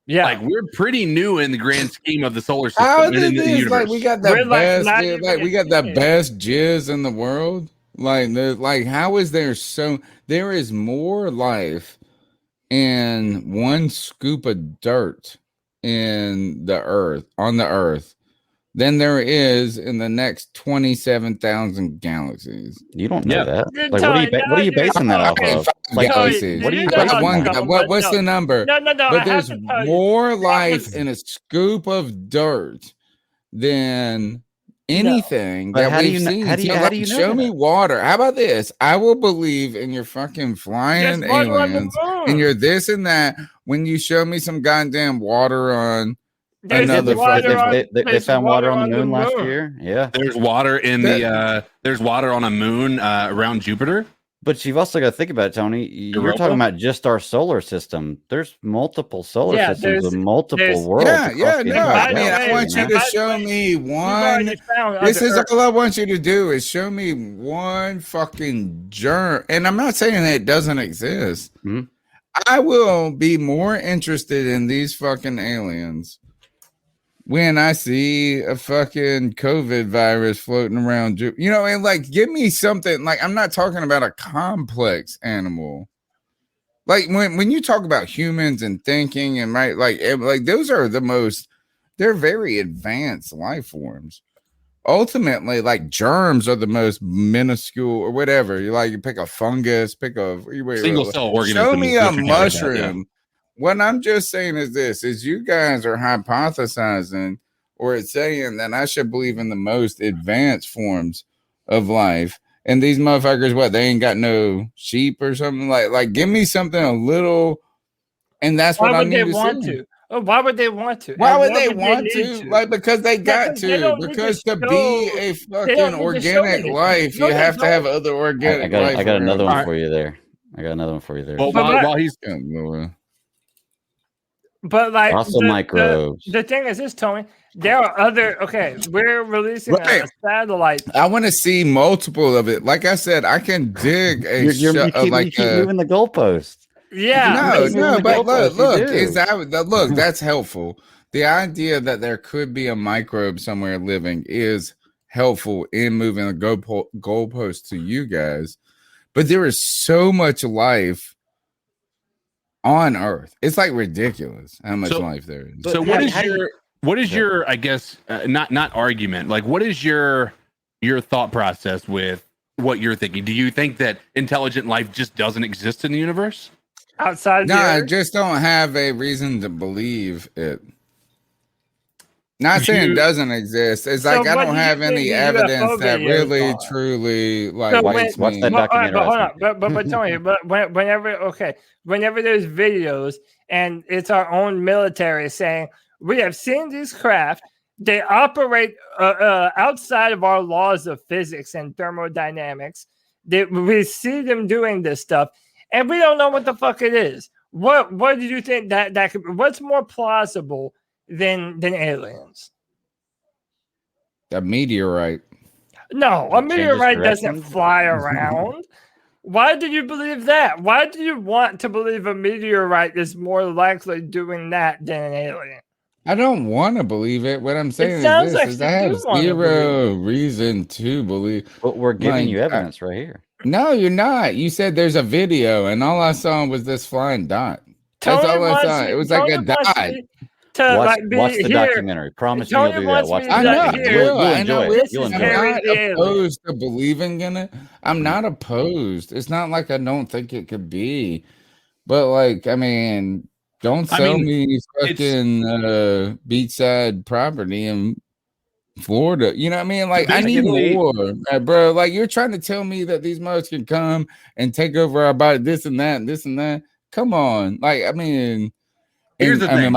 Yeah, like we're pretty new in the grand scheme of the solar system. How and in the this? universe. Like we got the best, we got the best jizz in the world. Like how is there there is more life in one scoop of dirt on the earth than there is in the next 27,000 galaxies. You don't know that. Like, what are you basing that off of? Galaxies. What are you what's the number? No. But there's more life in a scoop of dirt than anything that we've seen. How do you know show me water. How about this? I will believe in your fucking flying aliens and your this and that when you show me some goddamn water on they found water on the moon last year. Yeah, there's water in there's water on a moon around Jupiter. But you've also got to think about it, Tony. You're talking about just our solar system. There's multiple solar systems with multiple worlds. I want you to show me one. This is all I want you to do is show me one fucking germ. And I'm not saying that it doesn't exist. Mm-hmm. I will be more interested in these fucking aliens when I see a fucking COVID virus floating around, and like, give me something. Like, I'm not talking about a complex animal. Like when you talk about humans and thinking and like those are they're very advanced life forms. Ultimately, like germs are the most minuscule or whatever. You pick a fungus, pick a single cell organism. Show me a mushroom. What I'm just saying is this, is you guys are hypothesizing or it's saying that I should believe in the most advanced forms of life. And these motherfuckers, they ain't got no sheep or something? Like give me something a little, and that's what I need to see. Why would they want to? Why would they want to? Like, because they got to. Because to be a fucking organic life, you have to have other organic life. I got another one for you there. Well, while he's but like also microbes. The thing is this, Tony. There are other. Okay, we're releasing a satellite. I want to see multiple of it. Like I said, I can dig a you keep moving the goalpost. Yeah, no, but look, that's helpful. The idea that there could be a microbe somewhere living is helpful in moving the goalpost to you guys. But there is so much life on Earth. It's like ridiculous how much life there is. So what is your I guess not argument, like what is your thought process with what you're thinking? Do you think that intelligent life just doesn't exist in the universe? Outside No, I just don't have a reason to believe it. Not saying it doesn't exist. It's like I don't have any evidence that really, truly like watch that documentary. But hold on, but Tony, but whenever there's videos and it's our own military saying we have seen these craft, they operate outside of our laws of physics and thermodynamics. We see them doing this stuff, and we don't know what the fuck it is. What do you think that could be? What's more plausible than aliens? A meteorite. No, a meteorite doesn't fly around. Why do you believe that? Why do you want to believe a meteorite is more likely doing that than an alien? I don't want to believe it. What I'm saying is I have zero reason to believe. But we're giving you evidence right here. No, you're not. You said there's a video, and all I saw was this flying dot. That's all I saw. It was like a dot. Watch the documentary. Promise you you'll do that. Watch I know. You'll enjoy it. You'll enjoy it. I'm not opposed to believing in it. I'm not opposed. It's not like I don't think it could be. But, like, I mean, don't sell me fucking beachside property in Florida. You know what I mean? Like, I need more, bro. Like, you're trying to tell me that these motors can come and take over our body, this and that, and this and that. Come on. Like, I mean, here's the thing.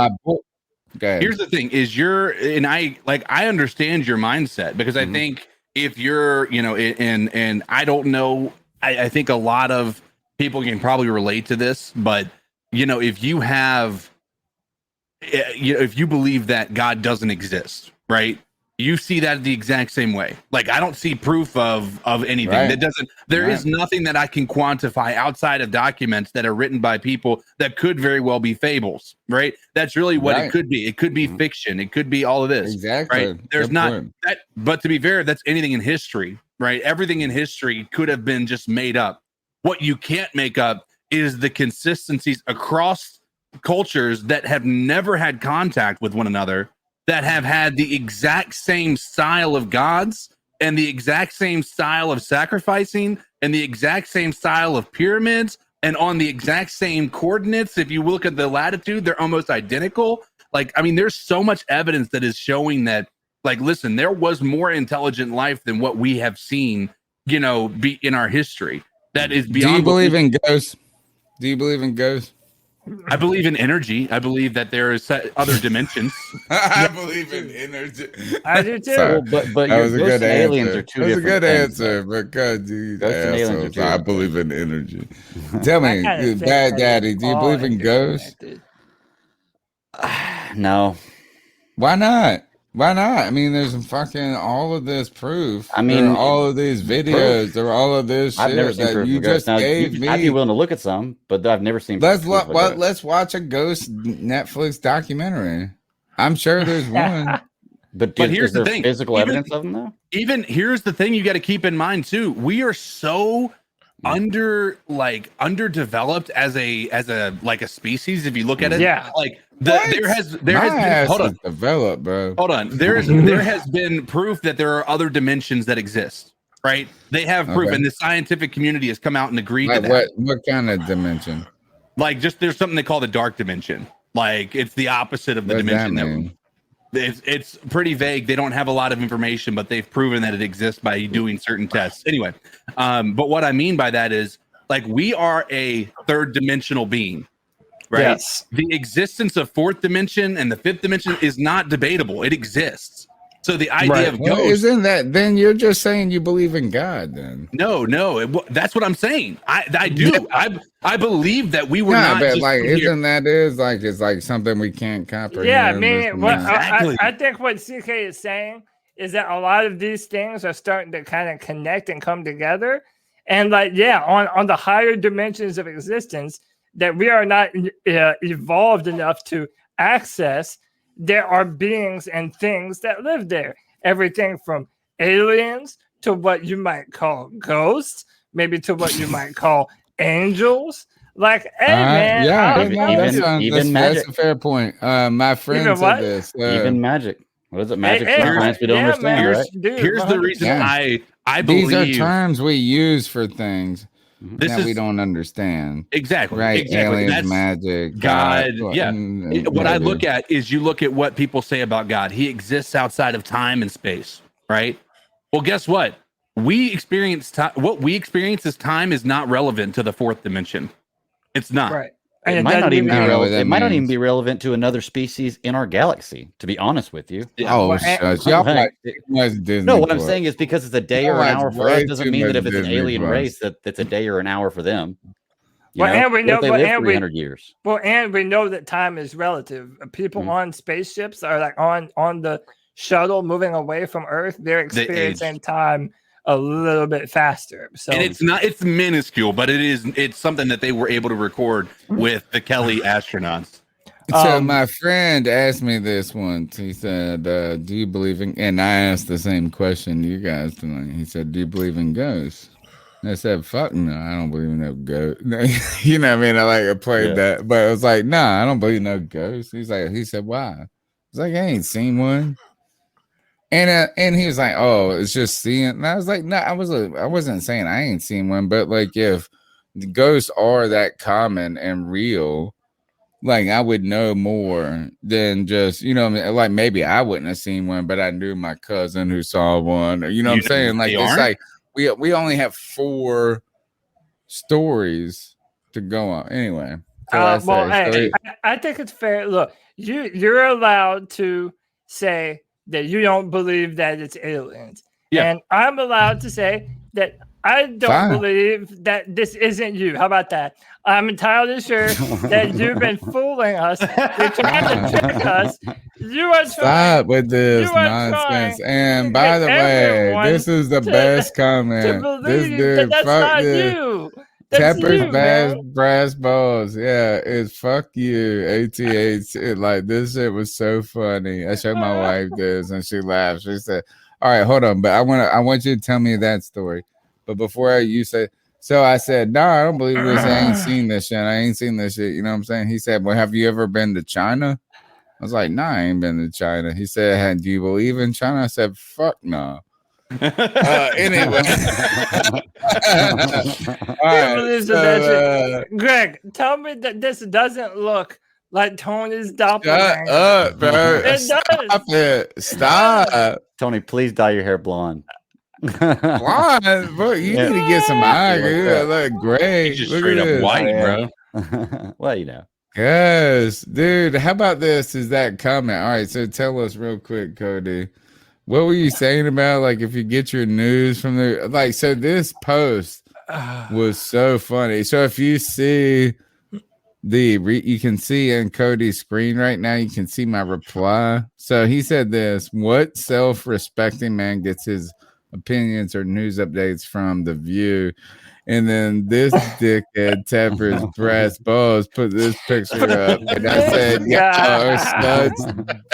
Here's the thing is I understand your mindset because I think if you're, and I don't know, I think a lot of people can probably relate to this, but if you have, if you believe that God doesn't exist, right? You see that the exact same way. Like, I don't see proof of anything that doesn't, there is nothing that I can quantify outside of documents that are written by people that could very well be fables, right? That's really what it could be. It could be fiction. It could be all of this. Exactly. Right? There's not that, but to be fair, that's anything in history, right? Everything in history could have been just made up. What you can't make up is the consistencies across cultures that have never had contact with one another, that have had the exact same style of gods and the exact same style of sacrificing and the exact same style of pyramids and on the exact same coordinates. If you look at the latitude, they're almost identical. Like, I mean, there's so much evidence that is showing that, like, listen, there was more intelligent life than what we have seen, be in our history. That is beyond. Do you believe in ghosts? Do you believe in ghosts? I believe in energy. I believe that there is other dimensions. I believe in energy. I do too. Well, but that was a good aliens answer. are two That was a different good things, answer, but God, dude, Ghosts and aliens are I two believe in energy. Tell me, kinda Bad Daddy, do you believe in ghosts? No. Why not? Why not? I mean, there's fucking all of this proof. I mean, there are all of these videos. There are all of this I've shit never seen that proof you of ghosts. just Now, gave me. I'd be willing to look at some, but I've never seen. Let's watch a ghost Netflix documentary. I'm sure there's one. But here's the thing: physical evidence of them, though. Even here's the thing you got to keep in mind too. We are so underdeveloped as a species. If you look at it, like there has been, hold on, developed, bro. Hold on, there has been proof that there are other dimensions that exist. Right? They have proof, and the scientific community has come out and agreed to that. What kind of dimension? Like, just there's something they call the dark dimension. Like, it's the opposite of the dimension that it's pretty vague. They don't have a lot of information, but they've proven that it exists by doing certain tests. Anyway, but what I mean by that is, like, we are a third dimensional being, right? Yes. The existence of fourth dimension and the fifth dimension is not debatable. It exists. So the idea of ghosts, isn't that, then you're just saying you believe in God then? No, that's what I'm saying. I do. I believe that we were not. But just like, here. it's like something we can't comprehend. Yeah, I mean, Exactly. I think what CK is saying is that a lot of these things are starting to kind of connect and come together. And like, on the higher dimensions of existence that we are not evolved enough to access, there are beings and things that live there. Everything from aliens to what you might call ghosts, maybe to what you might call angels. Like, hey, man, yeah, that's a fair point. My friend said this. Even magic. What is it? Magic Hey, sometimes we don't understand, right? Here's the reason I believe these are terms we use for things that we don't understand. Exactly. Right. Exactly. Aliens, That's magic, God. God. Yeah. What I look at is you look at what people say about God. He exists outside of time and space, right? Well, guess what? What we experience as time is not relevant to the fourth dimension. It's not. Right. It might not even be relevant. It might not even be relevant to another species in our galaxy, to be honest with you. Oh, y'all no, what I'm saying is because it's a day or an hour for us doesn't mean that if it's an alien race that it's a day or an hour for them. And we know they live 300 years. Well, and we know that time is relative. People on spaceships are like on the shuttle moving away from Earth. They're experiencing time a little bit faster. So, and it's minuscule, but it's something that they were able to record with the Kelly astronauts. So my friend asked me this once. He said, do you believe in, and I asked the same question to you guys tonight. He said, do you believe in ghosts? And I said, fuck no, I don't believe in no ghosts. You know what I mean? I played that, but I was like, nah, I don't believe in no ghosts. He said, why? I was like, I ain't seen one. And he was like, oh, it's just seeing. And I was like, no, I wasn't saying I ain't seen one, but like if the ghosts are that common and real, like I would know more than just, you know, like maybe I wouldn't have seen one, but I knew my cousin who saw one. Or, you know what I'm saying? Like it's like we only have 4 stories to go on. Anyway. I think it's fair. Look, you're allowed to say that you don't believe that it's aliens. Yeah. And I'm allowed to say that I don't believe that this isn't you. How about that? I'm entirely sure that you've been fooling us. You're trying to trick us. You are Stop with this nonsense. And by the way, this is the best comment. This dude, that's not you. Pepper's brass balls. Yeah, it's fuck you. ATH. Like this shit was so funny. I showed my wife this and she laughed. She said, all right, hold on, but I want you to tell me that story. But before you say, so I said, no, I don't believe this. I ain't seen this shit. I ain't seen this shit. You know what I'm saying? He said, well, have you ever been to China? I was like, nah, I ain't been to China. He said, do you believe in China? I said, fuck no. Anyway. Greg, tell me that this doesn't look like Tony's doppelganger. Shut up, bro. Stop it. Stop. Tony, please dye your hair blonde. Blonde, bro. You need to get some eye. You look great. He's just straight up white, bro. Well, you know. Yes, dude. How about this? Is that comment? All right, so tell us real quick, Cody. What were you saying about like if you get your news from the like? So this post was so funny. So if you see you can see in Cody's screen right now, you can see my reply. So he said this: what self-respecting man gets his opinions or news updates from The View? And then this dickhead Tepper's brass balls put this picture up, and I said, "Yeah, studs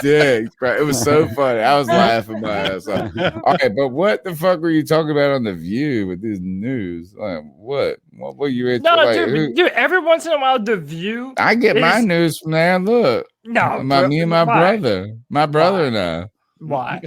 dick." Right? It was so funny. I was laughing my ass off. All right, but what the fuck were you talking about on The View with this news? Like, what? What were you into? No, like, dude, every once in a while, The View. I get my news from there. Look, me and my brother and I. Why?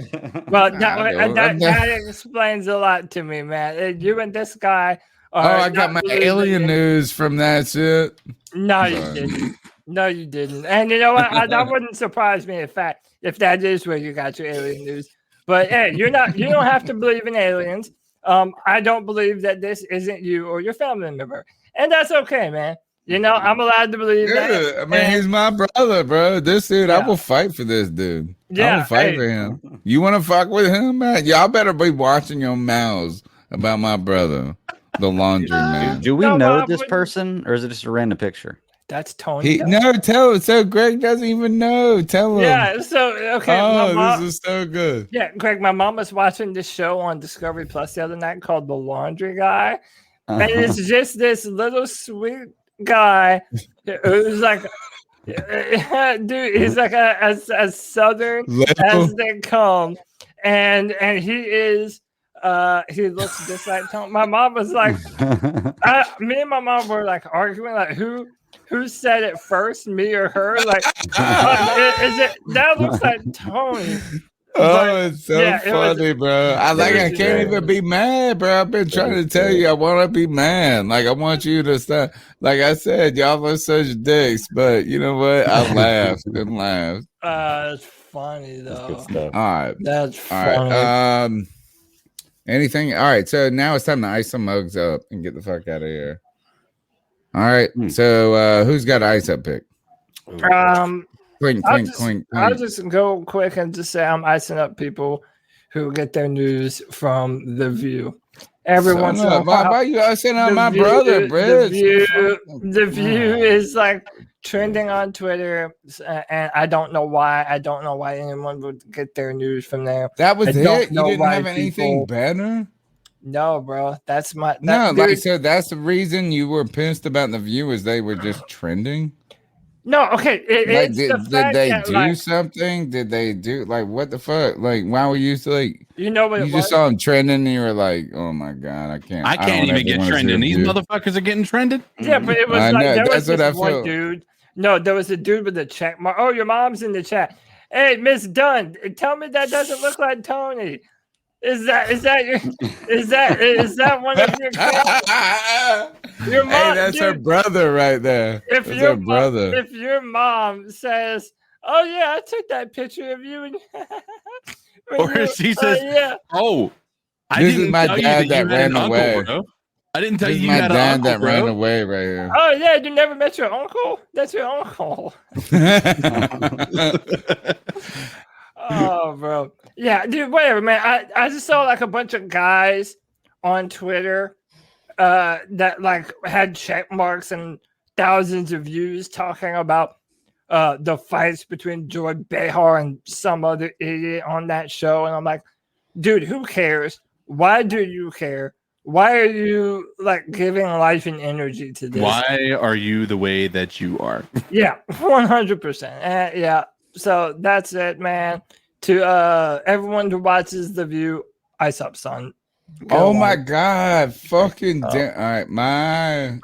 Well, that explains a lot to me, man. You and this guy. I got my alien news from that shit. No, you didn't. No, you didn't. And you know what? That wouldn't surprise me if that is where you got your alien news. But hey, you don't have to believe in aliens. I don't believe that this isn't you or your family member, and that's okay, man. You know, I'm allowed to believe that. I mean, he's my brother, bro. This dude, I will fight for this dude. I will fight for him. You want to fuck with him, man? Y'all better be watching your mouths about my brother. The laundry man. Do we know this person, or is it just a random picture? That's Tony. Tell him. So Greg doesn't even know. Tell him. Yeah. So okay. Oh, this is so good. Yeah, Greg. My mom was watching this show on Discovery Plus the other night called The Laundry Guy, and it's just this little sweet guy who's like, dude, he's like as southern as they come. and he is he looks just like Tony. My mom was like, me and my mom were like arguing, like who said it first, me or her? Like, is it that looks like Tony? Oh, it's so funny, bro. I can't even be mad, bro. I've been trying to tell you I want to be mad. Like, I want you to stop. Like I said, y'all are such dicks, but you know what? I laughed and laughed. It's funny though. All right. That's funny. All right. Anything? All right. So now it's time to ice some mugs up and get the fuck out of here. All right. So who's got an ice up pick? Clink. I'll just go quick and just say I'm icing up people who get their news from The View. Every once in a while. Why you icing up my brother, Bridge? The View is like trending on Twitter, and I don't know why. I don't know why anyone would get their news from there. That was it? You didn't have anything better? No, bro. That's my... so that's the reason you were pissed about The View is they were just trending? No, okay. Did they do something? Did they do what the fuck? Like, why were you like? You know what? You just saw them trending, and you were like, "Oh my god, I can't! I can't even get trending. These motherfuckers are getting trended." Yeah, but it was there was this one dude. No, there was a dude with a check mark. Oh, your mom's in the chat. Hey, Miss Dunn, tell me that doesn't look like Tony. Is that one of your kids? Your mom, hey, that's her brother right there. If your mom says, "Oh yeah, I took that picture of you," and or she says, yeah. "Oh, this is my dad that ran away." I didn't tell you my had dad an uncle, that ran away right here. Oh yeah, you never met your uncle? That's your uncle. Oh, bro. Yeah, dude, whatever, man. I just saw like a bunch of guys on Twitter that like had check marks and thousands of views talking about the fights between Joy Behar and some other idiot on that show. And I'm like, dude, who cares? Why do you care? Why are you like giving life and energy to this? Why are you the way that you are? Yeah, 100%. Yeah. So that's it, man. To everyone who watches The View, ice up, son. Go on. My god, fucking all right, my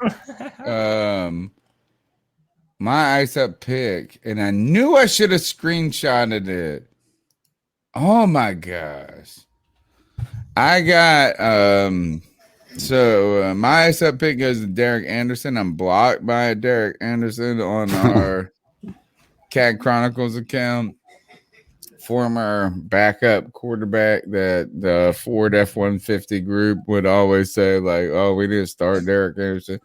ice up pick, and I knew I should have screenshotted it. Oh my gosh. I got my ice up pick goes to Derek Anderson. I'm blocked by Derek Anderson on our CAD Chronicles account. Former backup quarterback that the Ford F-150 group would always say, like, "Oh, we didn't start Derek Anderson."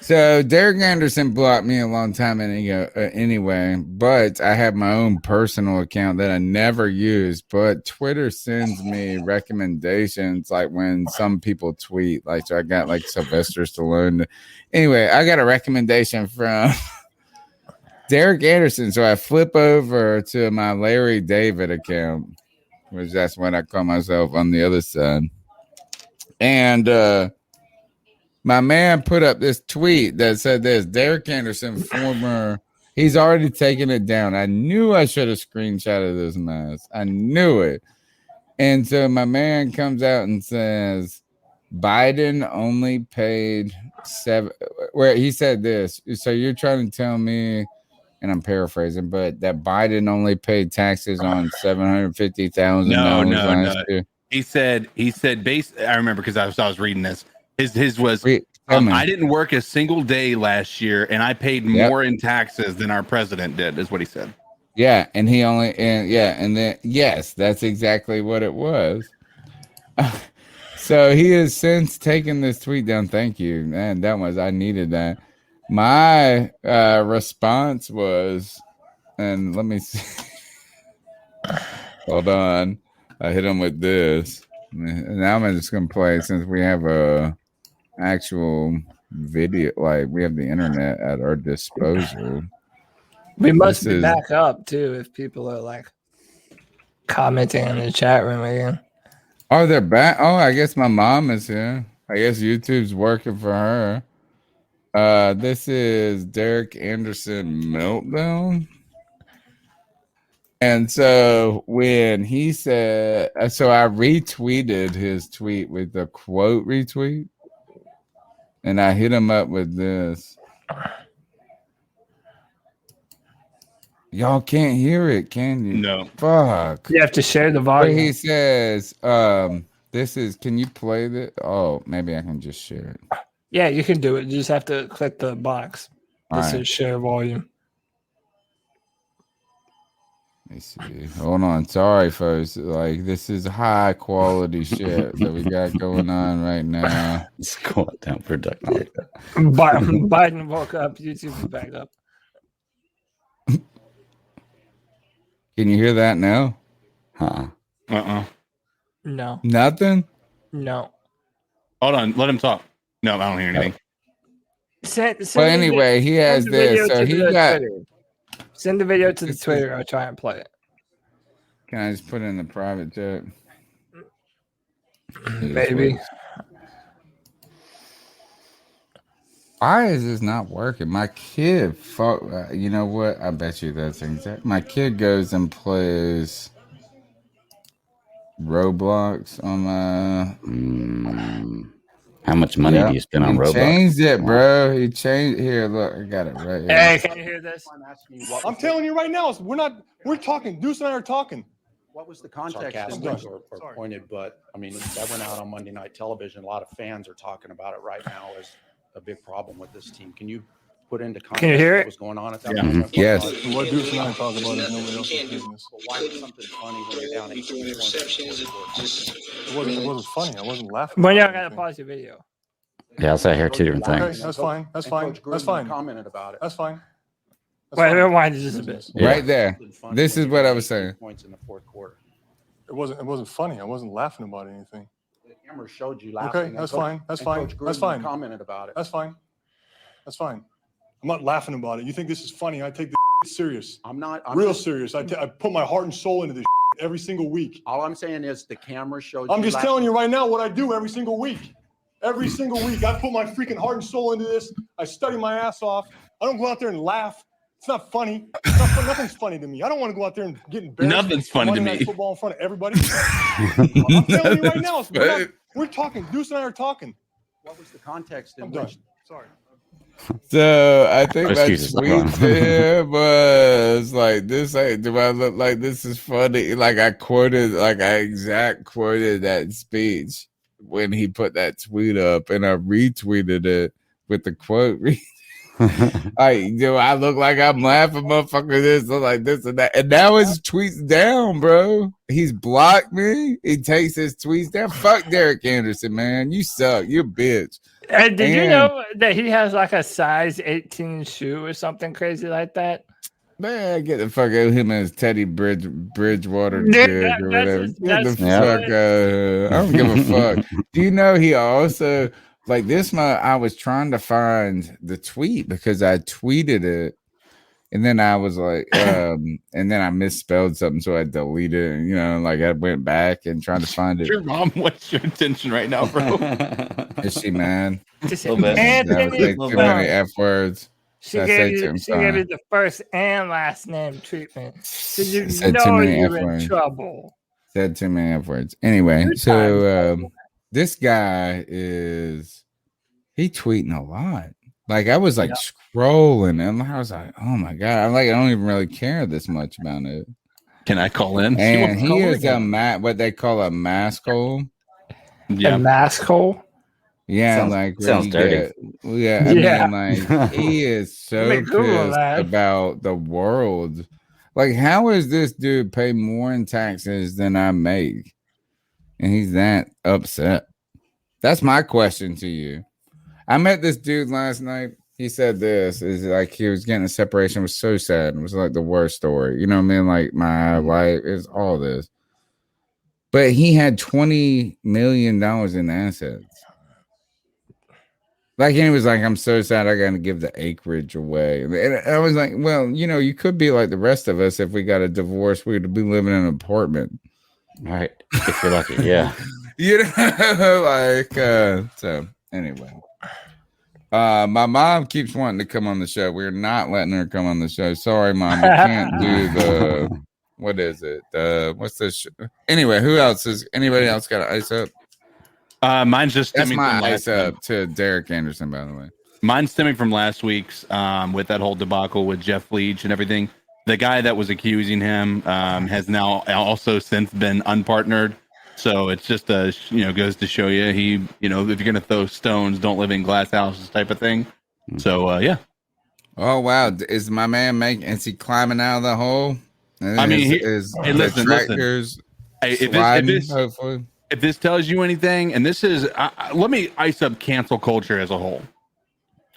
So Derek Anderson blocked me a long time anyway, but I have my own personal account that I never use. But Twitter sends me recommendations, like when some people tweet. Like, so I got like Sylvester Stallone. Anyway, I got a recommendation from Derek Anderson. So I flip over to my Larry David account, which that's what I call myself on the other side. And my man put up this tweet that said this: Derek Anderson, former, he's already taken it down. I knew I should have screenshotted this mess. I knew it. And so my man comes out and says, Biden only paid where he said this. So you're trying to tell me, and I'm paraphrasing, but that Biden only paid taxes on $750,000 last year. He said I remember because I was reading this. His was I didn't work a single day last year, and I paid more in taxes than our president did, is what he said. Yeah, and he only and then yes, that's exactly what it was. So he has since taken this tweet down. Thank you, man. I needed that. My response was, and let me see. Hold on. I hit him with this. And now I'm just gonna play since we have a actual video, like we have the internet at our disposal. We must be back up too if people are like commenting in the chat room again. Oh, they're back. Oh, I guess my mom is here. I guess YouTube's working for her. This is Derek Anderson Meltdown. And so when he said, so I retweeted his tweet with the quote retweet, and I hit him up with this. Y'all can't hear it, can you? No. Fuck. You have to share the But volume. he says, this is, can you play this? Oh, maybe I can just share it. Yeah, you can do it. You just have to click the box that All says right. share volume. Let me see. Hold on. Sorry, folks. Like, this is high quality shit that we got going on right now. It's going down for technology. Biden woke up. YouTube is back up. Can you hear that now? No. Nothing? No. Hold on. Let him talk. No, I don't hear anything. Well, anyway, he has this. So he got. Twitter. Send the video to the Twitter. I'll try and play it. Can I just put it in the private chat? Maybe. Why is this not working? My kid, you know what? I bet you that's exact. My kid goes and plays Roblox on my. How much money do you spend on Roblox? He changed it, bro. He changed. Here, look, I got it right here. Hey, can you hear this? I'm telling you right now, we're talking. Deuce and I are talking. What was the context or pointed? But I mean, that went out on Monday Night Television. A lot of fans are talking about it right now as a big problem with this team. Can you put into context Can you hear what it? was going on at that point? point? Yes. What Deuce and I talk about is nobody else's business. But why was something funny when you're down 18 points? It wasn't funny. I wasn't laughing. When y'all gotta pause your video. Yeah, I'll say here two different Okay, things. that's fine. That's fine. Coach That's Gruden fine. commented about it. That's fine. Wait, rewind just a bit. Yeah. Right there. This is what I was saying. Points in the fourth quarter. It wasn't funny. I wasn't laughing about anything. The camera showed you laughing. Okay, that's fine. That's fine. Coach That's Gruden fine. commented about it. That's fine. That's fine. I'm not laughing about it. You think this is funny? I take this serious. I'm real serious. I put my heart and soul into this every single week. All I'm saying is the camera showed I'm you just telling you right now what I do every single week. Every single week, I put my freaking heart and soul into this. I study my ass off. I don't go out there and laugh. It's not funny. Nothing's funny to me. I don't want to go out there and get embarrassed. Nothing's funny to Monday me. Night Football in front of everybody. I'm telling you right now, we're talking. Deuce and I are talking. What was the context in I'm which? done. Sorry. So I think my Excuses, tweet there was like this. Like, do I look like this is funny? Like I exact quoted that speech when he put that tweet up, and I retweeted it with the quote. Like, do I look like I'm laughing, motherfucker? This look like this and that, and now his tweets down, bro. He's blocked me. He takes his tweets down. Fuck Derek Anderson, man. You suck. You're a bitch. And did you know that he has like a size 18 shoe or something crazy like that? Man, get the fuck out of him and his Teddy Bridgewater Dude, jig or whatever. Get the fuck out of here. I don't give a fuck. Do you know he also, like this month, I was trying to find the tweet because I tweeted it. And then I was like, and then I misspelled something, so I deleted it. And, you know, like I went back and tried to find it. Your mom, what's your intention right now, bro? Is she mad? Just Little bit. That was like too many F words. She gave you the first and last name treatment. So you know you're in trouble. Said too many F words. Anyway, so this guy he tweeting a lot. Like I was like scrolling and I was like, oh my God. I'm like, I don't even really care this much about it. Can I call in? And he is what they call a mask hole. Yeah. A mask hole? Yeah, sounds dirty. I mean, like he is so pissed about the world. Like, how is this dude pay more in taxes than I make? And he's that upset. That's my question to you. I met this dude last night. He said this is like he was getting a separation. It was so sad. It was like the worst story. You know what I mean? Like my life is all this. But he had $20 million in assets. Like, and he was like, I'm so sad I got to give the acreage away. And I was like, well, you know, you could be like the rest of us if we got a divorce. We'd be living in an apartment. Right. If you're lucky, yeah. You know, like, so anyway. My mom keeps wanting to come on the show. We're not letting her come on the show. Sorry, Mom. We can't do what is it? What's this? Anyway, who else is? Anybody else got an ice up? Mine's just That's stemming my from ice up to Derek Anderson, by the way. Mine's stemming from last week's with that whole debacle with Jeff Leach and everything. The guy that was accusing him has now also since been unpartnered. So it's just goes to show you if you're gonna throw stones, don't live in glass houses type of thing. So yeah. Oh wow, is my man is he climbing out of the hole? I mean, listen. Hopefully. If this tells you anything, and this is, let me ice up cancel culture as a whole.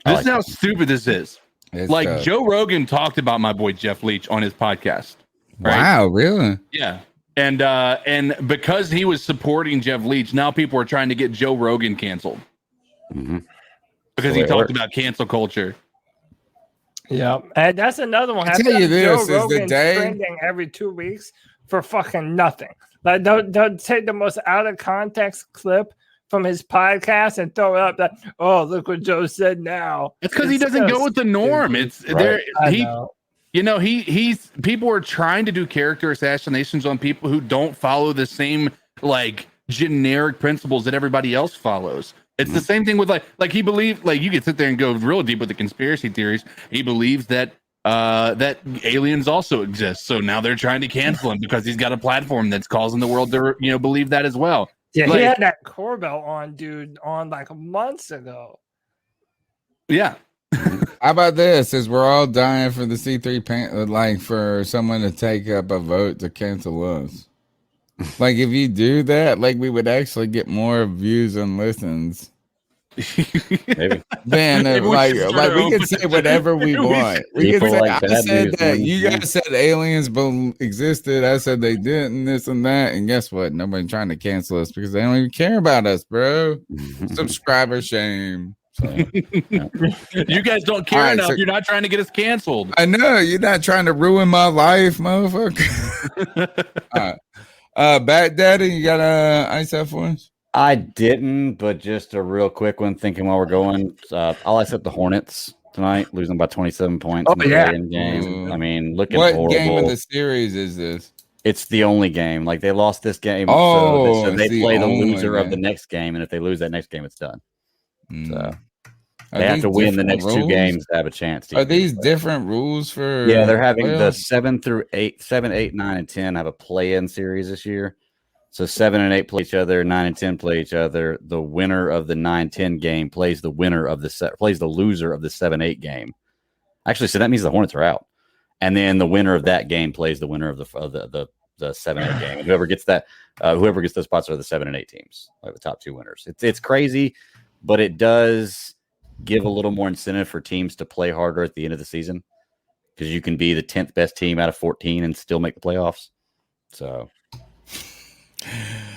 This is how stupid this is. It's Joe Rogan talked about my boy Jeff Leach on his podcast. Right? Wow, really? Yeah. And because he was supporting Jeff Leach, now people are trying to get Joe Rogan canceled. Mm-hmm. Because he talked about cancel culture. Yeah, and that's another one. I tell you this Joe is the day trending every 2 weeks for fucking nothing. Like don't take the most out of context clip from his podcast and throw it up. That look what Joe said now. It's because he doesn't go with the norm. It's there. Right. He's people are trying to do character assassinations on people who don't follow the same generic principles that everybody else follows. It's the same thing with like he believes you could sit there and go real deep with the conspiracy theories. He believes that that aliens also exist. So now they're trying to cancel him because he's got a platform that's causing the world to believe that as well. Yeah, he had that Corbell on months ago. Yeah. How about this? Is we're all dying for the C3 for someone to take up a vote to cancel us. Like if you do that, we would actually get more views and listens. Maybe. Man, we can say whatever we want. We can say I said that you guys said aliens existed. I said they didn't, this and that. And guess what? Nobody's trying to cancel us because they don't even care about us, bro. Subscriber shame. So, you guys don't care enough. You're not trying to get us canceled. I know you're not trying to ruin my life, motherfucker. All right. Bat Daddy, you got a ice up for us? I didn't, but just a real quick one. Thinking while we're going, I'll ice up the Hornets tonight, losing by 27 points in the game. I mean, looking what horrible. Game of the series is this? It's the only game. They lost this game, so they play the loser of the next game, and if they lose that next game, it's done. So they have to win the next rules? 2 games to have a chance. Are these different rules for? Yeah, they're having the 7, 8, 9, and 10 have a play-in series this year. So 7 and 8 play each other, 9 and 10 play each other. The winner of the 9-10 game plays the loser of the 7-8 game. Actually, so that means the Hornets are out, and then the winner of that game plays the winner of the 7-8 game. And whoever gets those spots are the 7 and 8 teams, the top 2 winners. It's crazy, but it does give a little more incentive for teams to play harder at the end of the season because you can be the 10th best team out of 14 and still make the playoffs. So,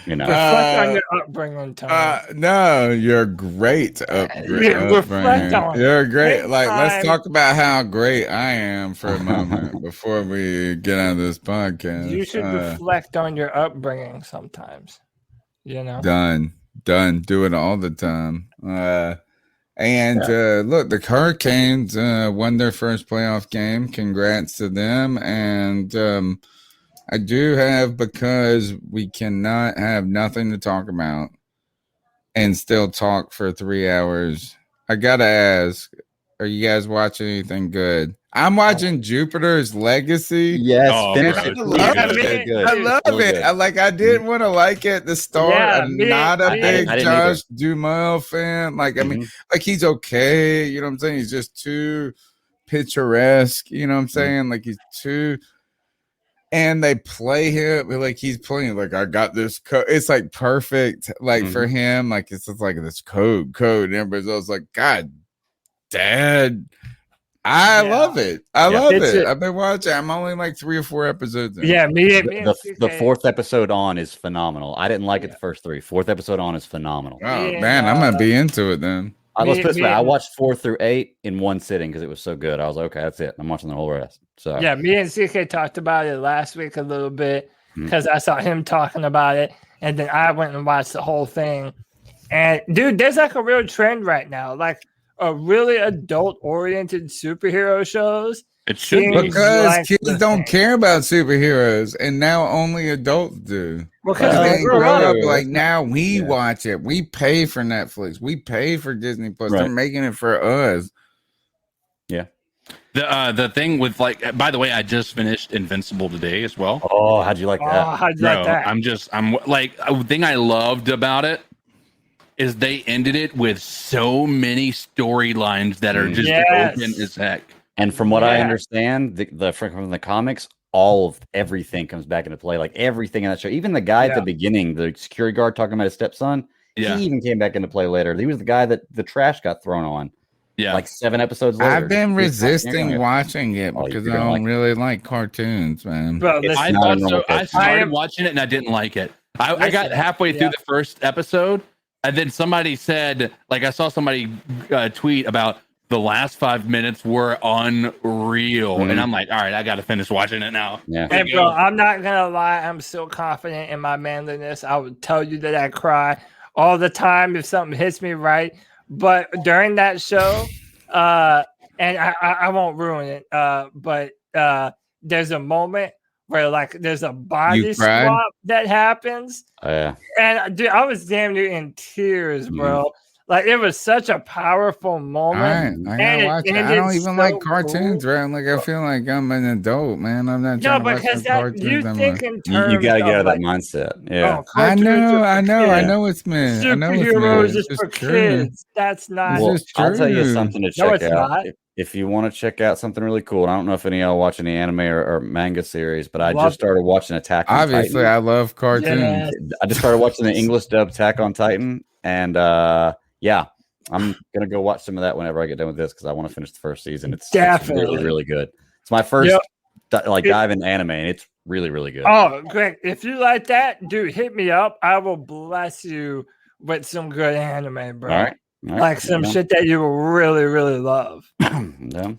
reflect on your upbringing, Tom. No, you're great. Reflect on. You're great. Let's talk about how great I am for a moment before we get on this podcast. You should reflect on your upbringing sometimes. Done. Do it all the time. Look, the Hurricanes won their first playoff game. Congrats to them. And I do have, because we cannot have nothing to talk about and still talk for 3 hours. I got to ask, are you guys watching anything good? I'm watching Jupiter's Legacy. Yes, I love it. I didn't want to like it at the start. I'm not a big Josh Duhamel fan. I mean, he's okay. You know what I'm saying? He's just too picturesque. You know what I'm saying? He's too. And they play him he's playing I got this code. It's perfect. For him, it's just this code. And everybody's always God, Dad. I love it. I love it. I've been watching. I'm only 3 or 4 episodes in. Yeah, the 4th episode on is phenomenal. I didn't like it the first 3. 4th episode on is phenomenal. Oh man, I'm gonna be into it then. Let's put it this way. I watched 4 through 8 in one sitting because it was so good. I was okay, that's it. I'm watching the whole rest. So yeah, me and CK talked about it last week a little bit because I saw him talking about it, and then I went and watched the whole thing. And dude, there's a real trend right now, a really adult-oriented superhero shows It should be. Because like kids the don't thing. care about superheroes, and now only adults do. Because Like, they they grew grow up. up, like now we Yeah. watch it. We pay for Netflix. We pay for Disney Plus. They're Right. making it for us. Yeah. The thing with like, by the way, I just finished Invincible today as well. Oh, how'd you like Oh, that? how'd you like Bro, that? I'm like, the thing I loved about it is they ended it with so many storylines that are just Yes. open as heck. And from what I Yeah. understand, from the comics, all of everything comes back into play. Like everything in that show, even the guy at the beginning, the security guard talking about his stepson, Yeah. he even came back into play later. He was the guy that the trash got thrown on. Yeah. Like 7 episodes later. I've been He was not resisting caring. watching it Oh, because you're I gonna don't really like cartoons, man. Bro, It's I not a thought normal so. I cartoon. started watching it and I didn't like it. I got halfway through the first episode, and then somebody said, like, I saw somebody tweet about the last 5 minutes were unreal, and I'm like, all right, I got to finish watching it now. Yeah. Hey, bro, I'm not gonna lie. I'm still confident in my manliness. I would tell you that I cry all the time if something hits me right. But during that show, and I won't ruin it. But there's a moment where like there's a body cried? swap that happens, Yeah. and dude, I was damn near in tears, bro. Like it was such a powerful moment. I gotta watch it. I don't even like cartoons, right? I'm like, I feel like I'm an adult, man. I'm not trying to watch because some cartoons. you I'm think like, in terms You got to get out of that like, mindset. Yeah. oh, I cartoons know, are for I kids. know it's meant. I know it's Superheroes meant. is It's for just true. kids. That's not. Well, just I'll tell you true. something to No, check it's out. not. If you want to check out something really cool, and I don't know if any of y'all watch any anime or manga series, but I Love just started watching Attack on Obviously, Titan. I love cartoons. Yes. I just started watching the English dub Attack on Titan, and yeah, I'm gonna go watch some of that whenever I get done with this because I want to finish the first season. It's Definitely. really, really good. It's my first dive into anime, and it's really, really good. Oh, Greg, if you like that, dude, hit me up. I will bless you with some good anime, bro. All right. Like some shit that you will really, really love. Yeah.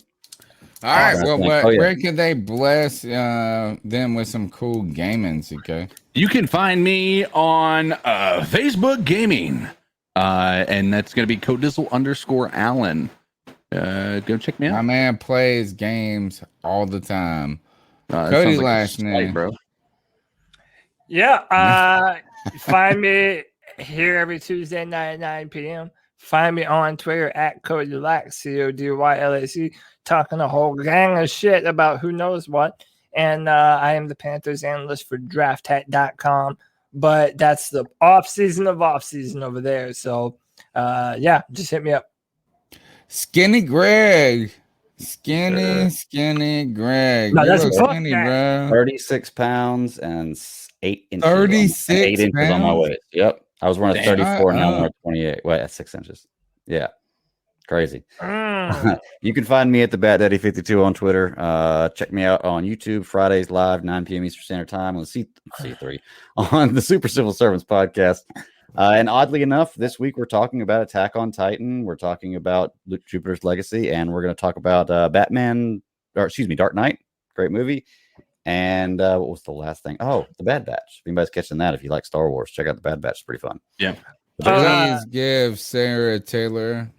All right, well, where can they bless them with some cool gaming, CK? You can find me on Facebook Gaming, and that's going to be Codizzle_Allen. Go check me out. My man plays games all the time. That Cody sounds like a last slight, name, bro. Yeah, find me here every Tuesday night at 9 p.m. Find me on Twitter at CodyLac, CodyLac, talking a whole gang of shit about who knows what. And I am the Panthers analyst for DraftHack.com. But that's the off-season of off-season over there. So, yeah, just hit me up. Skinny Greg. Skinny Greg. No, You that's look a book, skinny, man. bro. 36 pounds and 8 inches. 36 8 inches on my pounds? waist. Yep. I was wearing a Damn. 34 and now I'm wearing a 28. Wait, that's 6 inches. Yeah. Crazy. You can find me at the Bat Daddy 52 on Twitter. Check me out on YouTube Fridays live 9 p.m. Eastern Standard Time on C3 on the Super Civil Servants podcast. And oddly enough, this week we're talking about Attack on Titan. We're talking about Luke Jupiter's Legacy, and we're going to talk about Dark Knight. Great movie. And what was the last thing? Oh, The Bad Batch. If anybody's catching that, if you like Star Wars, check out The Bad Batch. It's pretty fun. Yeah. Please give Sarah Taylor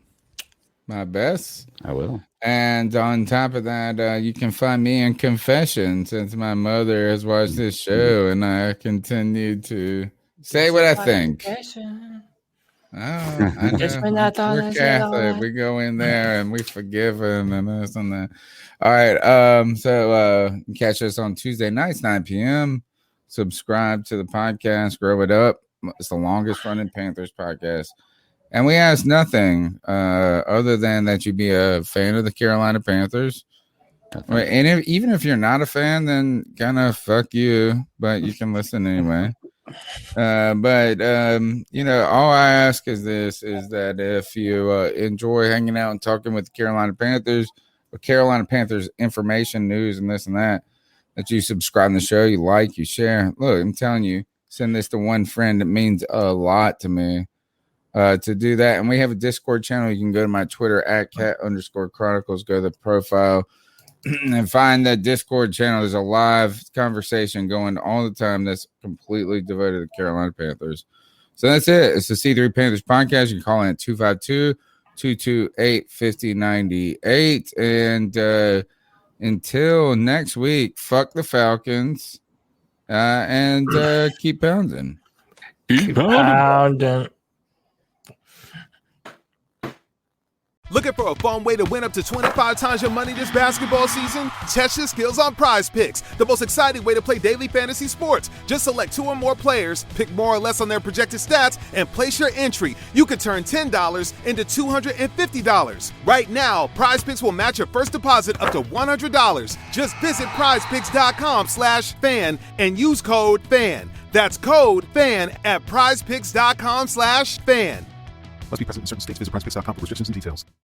my best. I will. And on top of that, you can find me in confession since my mother has watched this show and I continue to say what I think. I Just know. when I thought We're I said all Catholic. right. We go in there and we forgive him and this and that. All right. So catch us on Tuesday nights, 9 p.m. Subscribe to the podcast, grow it up. It's the longest running Panthers podcast. And we ask nothing other than that you be a fan of the Carolina Panthers. Right, and even if you're not a fan, then kind of fuck you, but you can listen anyway. You know, all I ask is that if you enjoy hanging out and talking with the Carolina Panthers or Carolina Panthers information, news, and this and that you subscribe to the show, you like, you share. Look, I'm telling you, send this to one friend. It means a lot to me. To do that. And we have a Discord channel. You can go to my Twitter at @cat_chronicles, go to the profile and find that Discord channel. There's a live conversation going all the time that's completely devoted to Carolina Panthers. So that's it. It's the C3 Panthers podcast. You can call in at 252-228-5098. until next week, fuck the Falcons and keep pounding. Keep pounding. Looking for a fun way to win up to 25 times your money this basketball season? Test your skills on Prize Picks, the most exciting way to play daily fantasy sports. Just select 2 or more players, pick more or less on their projected stats, and place your entry. You could turn $10 into $250. Right now, Prize Picks will match your first deposit up to $100. Just visit prizepicks.com/fan and use code FAN. That's code FAN at prizepicks.com/fan. Must be present in certain states. Visit prizepicks.com for restrictions and details.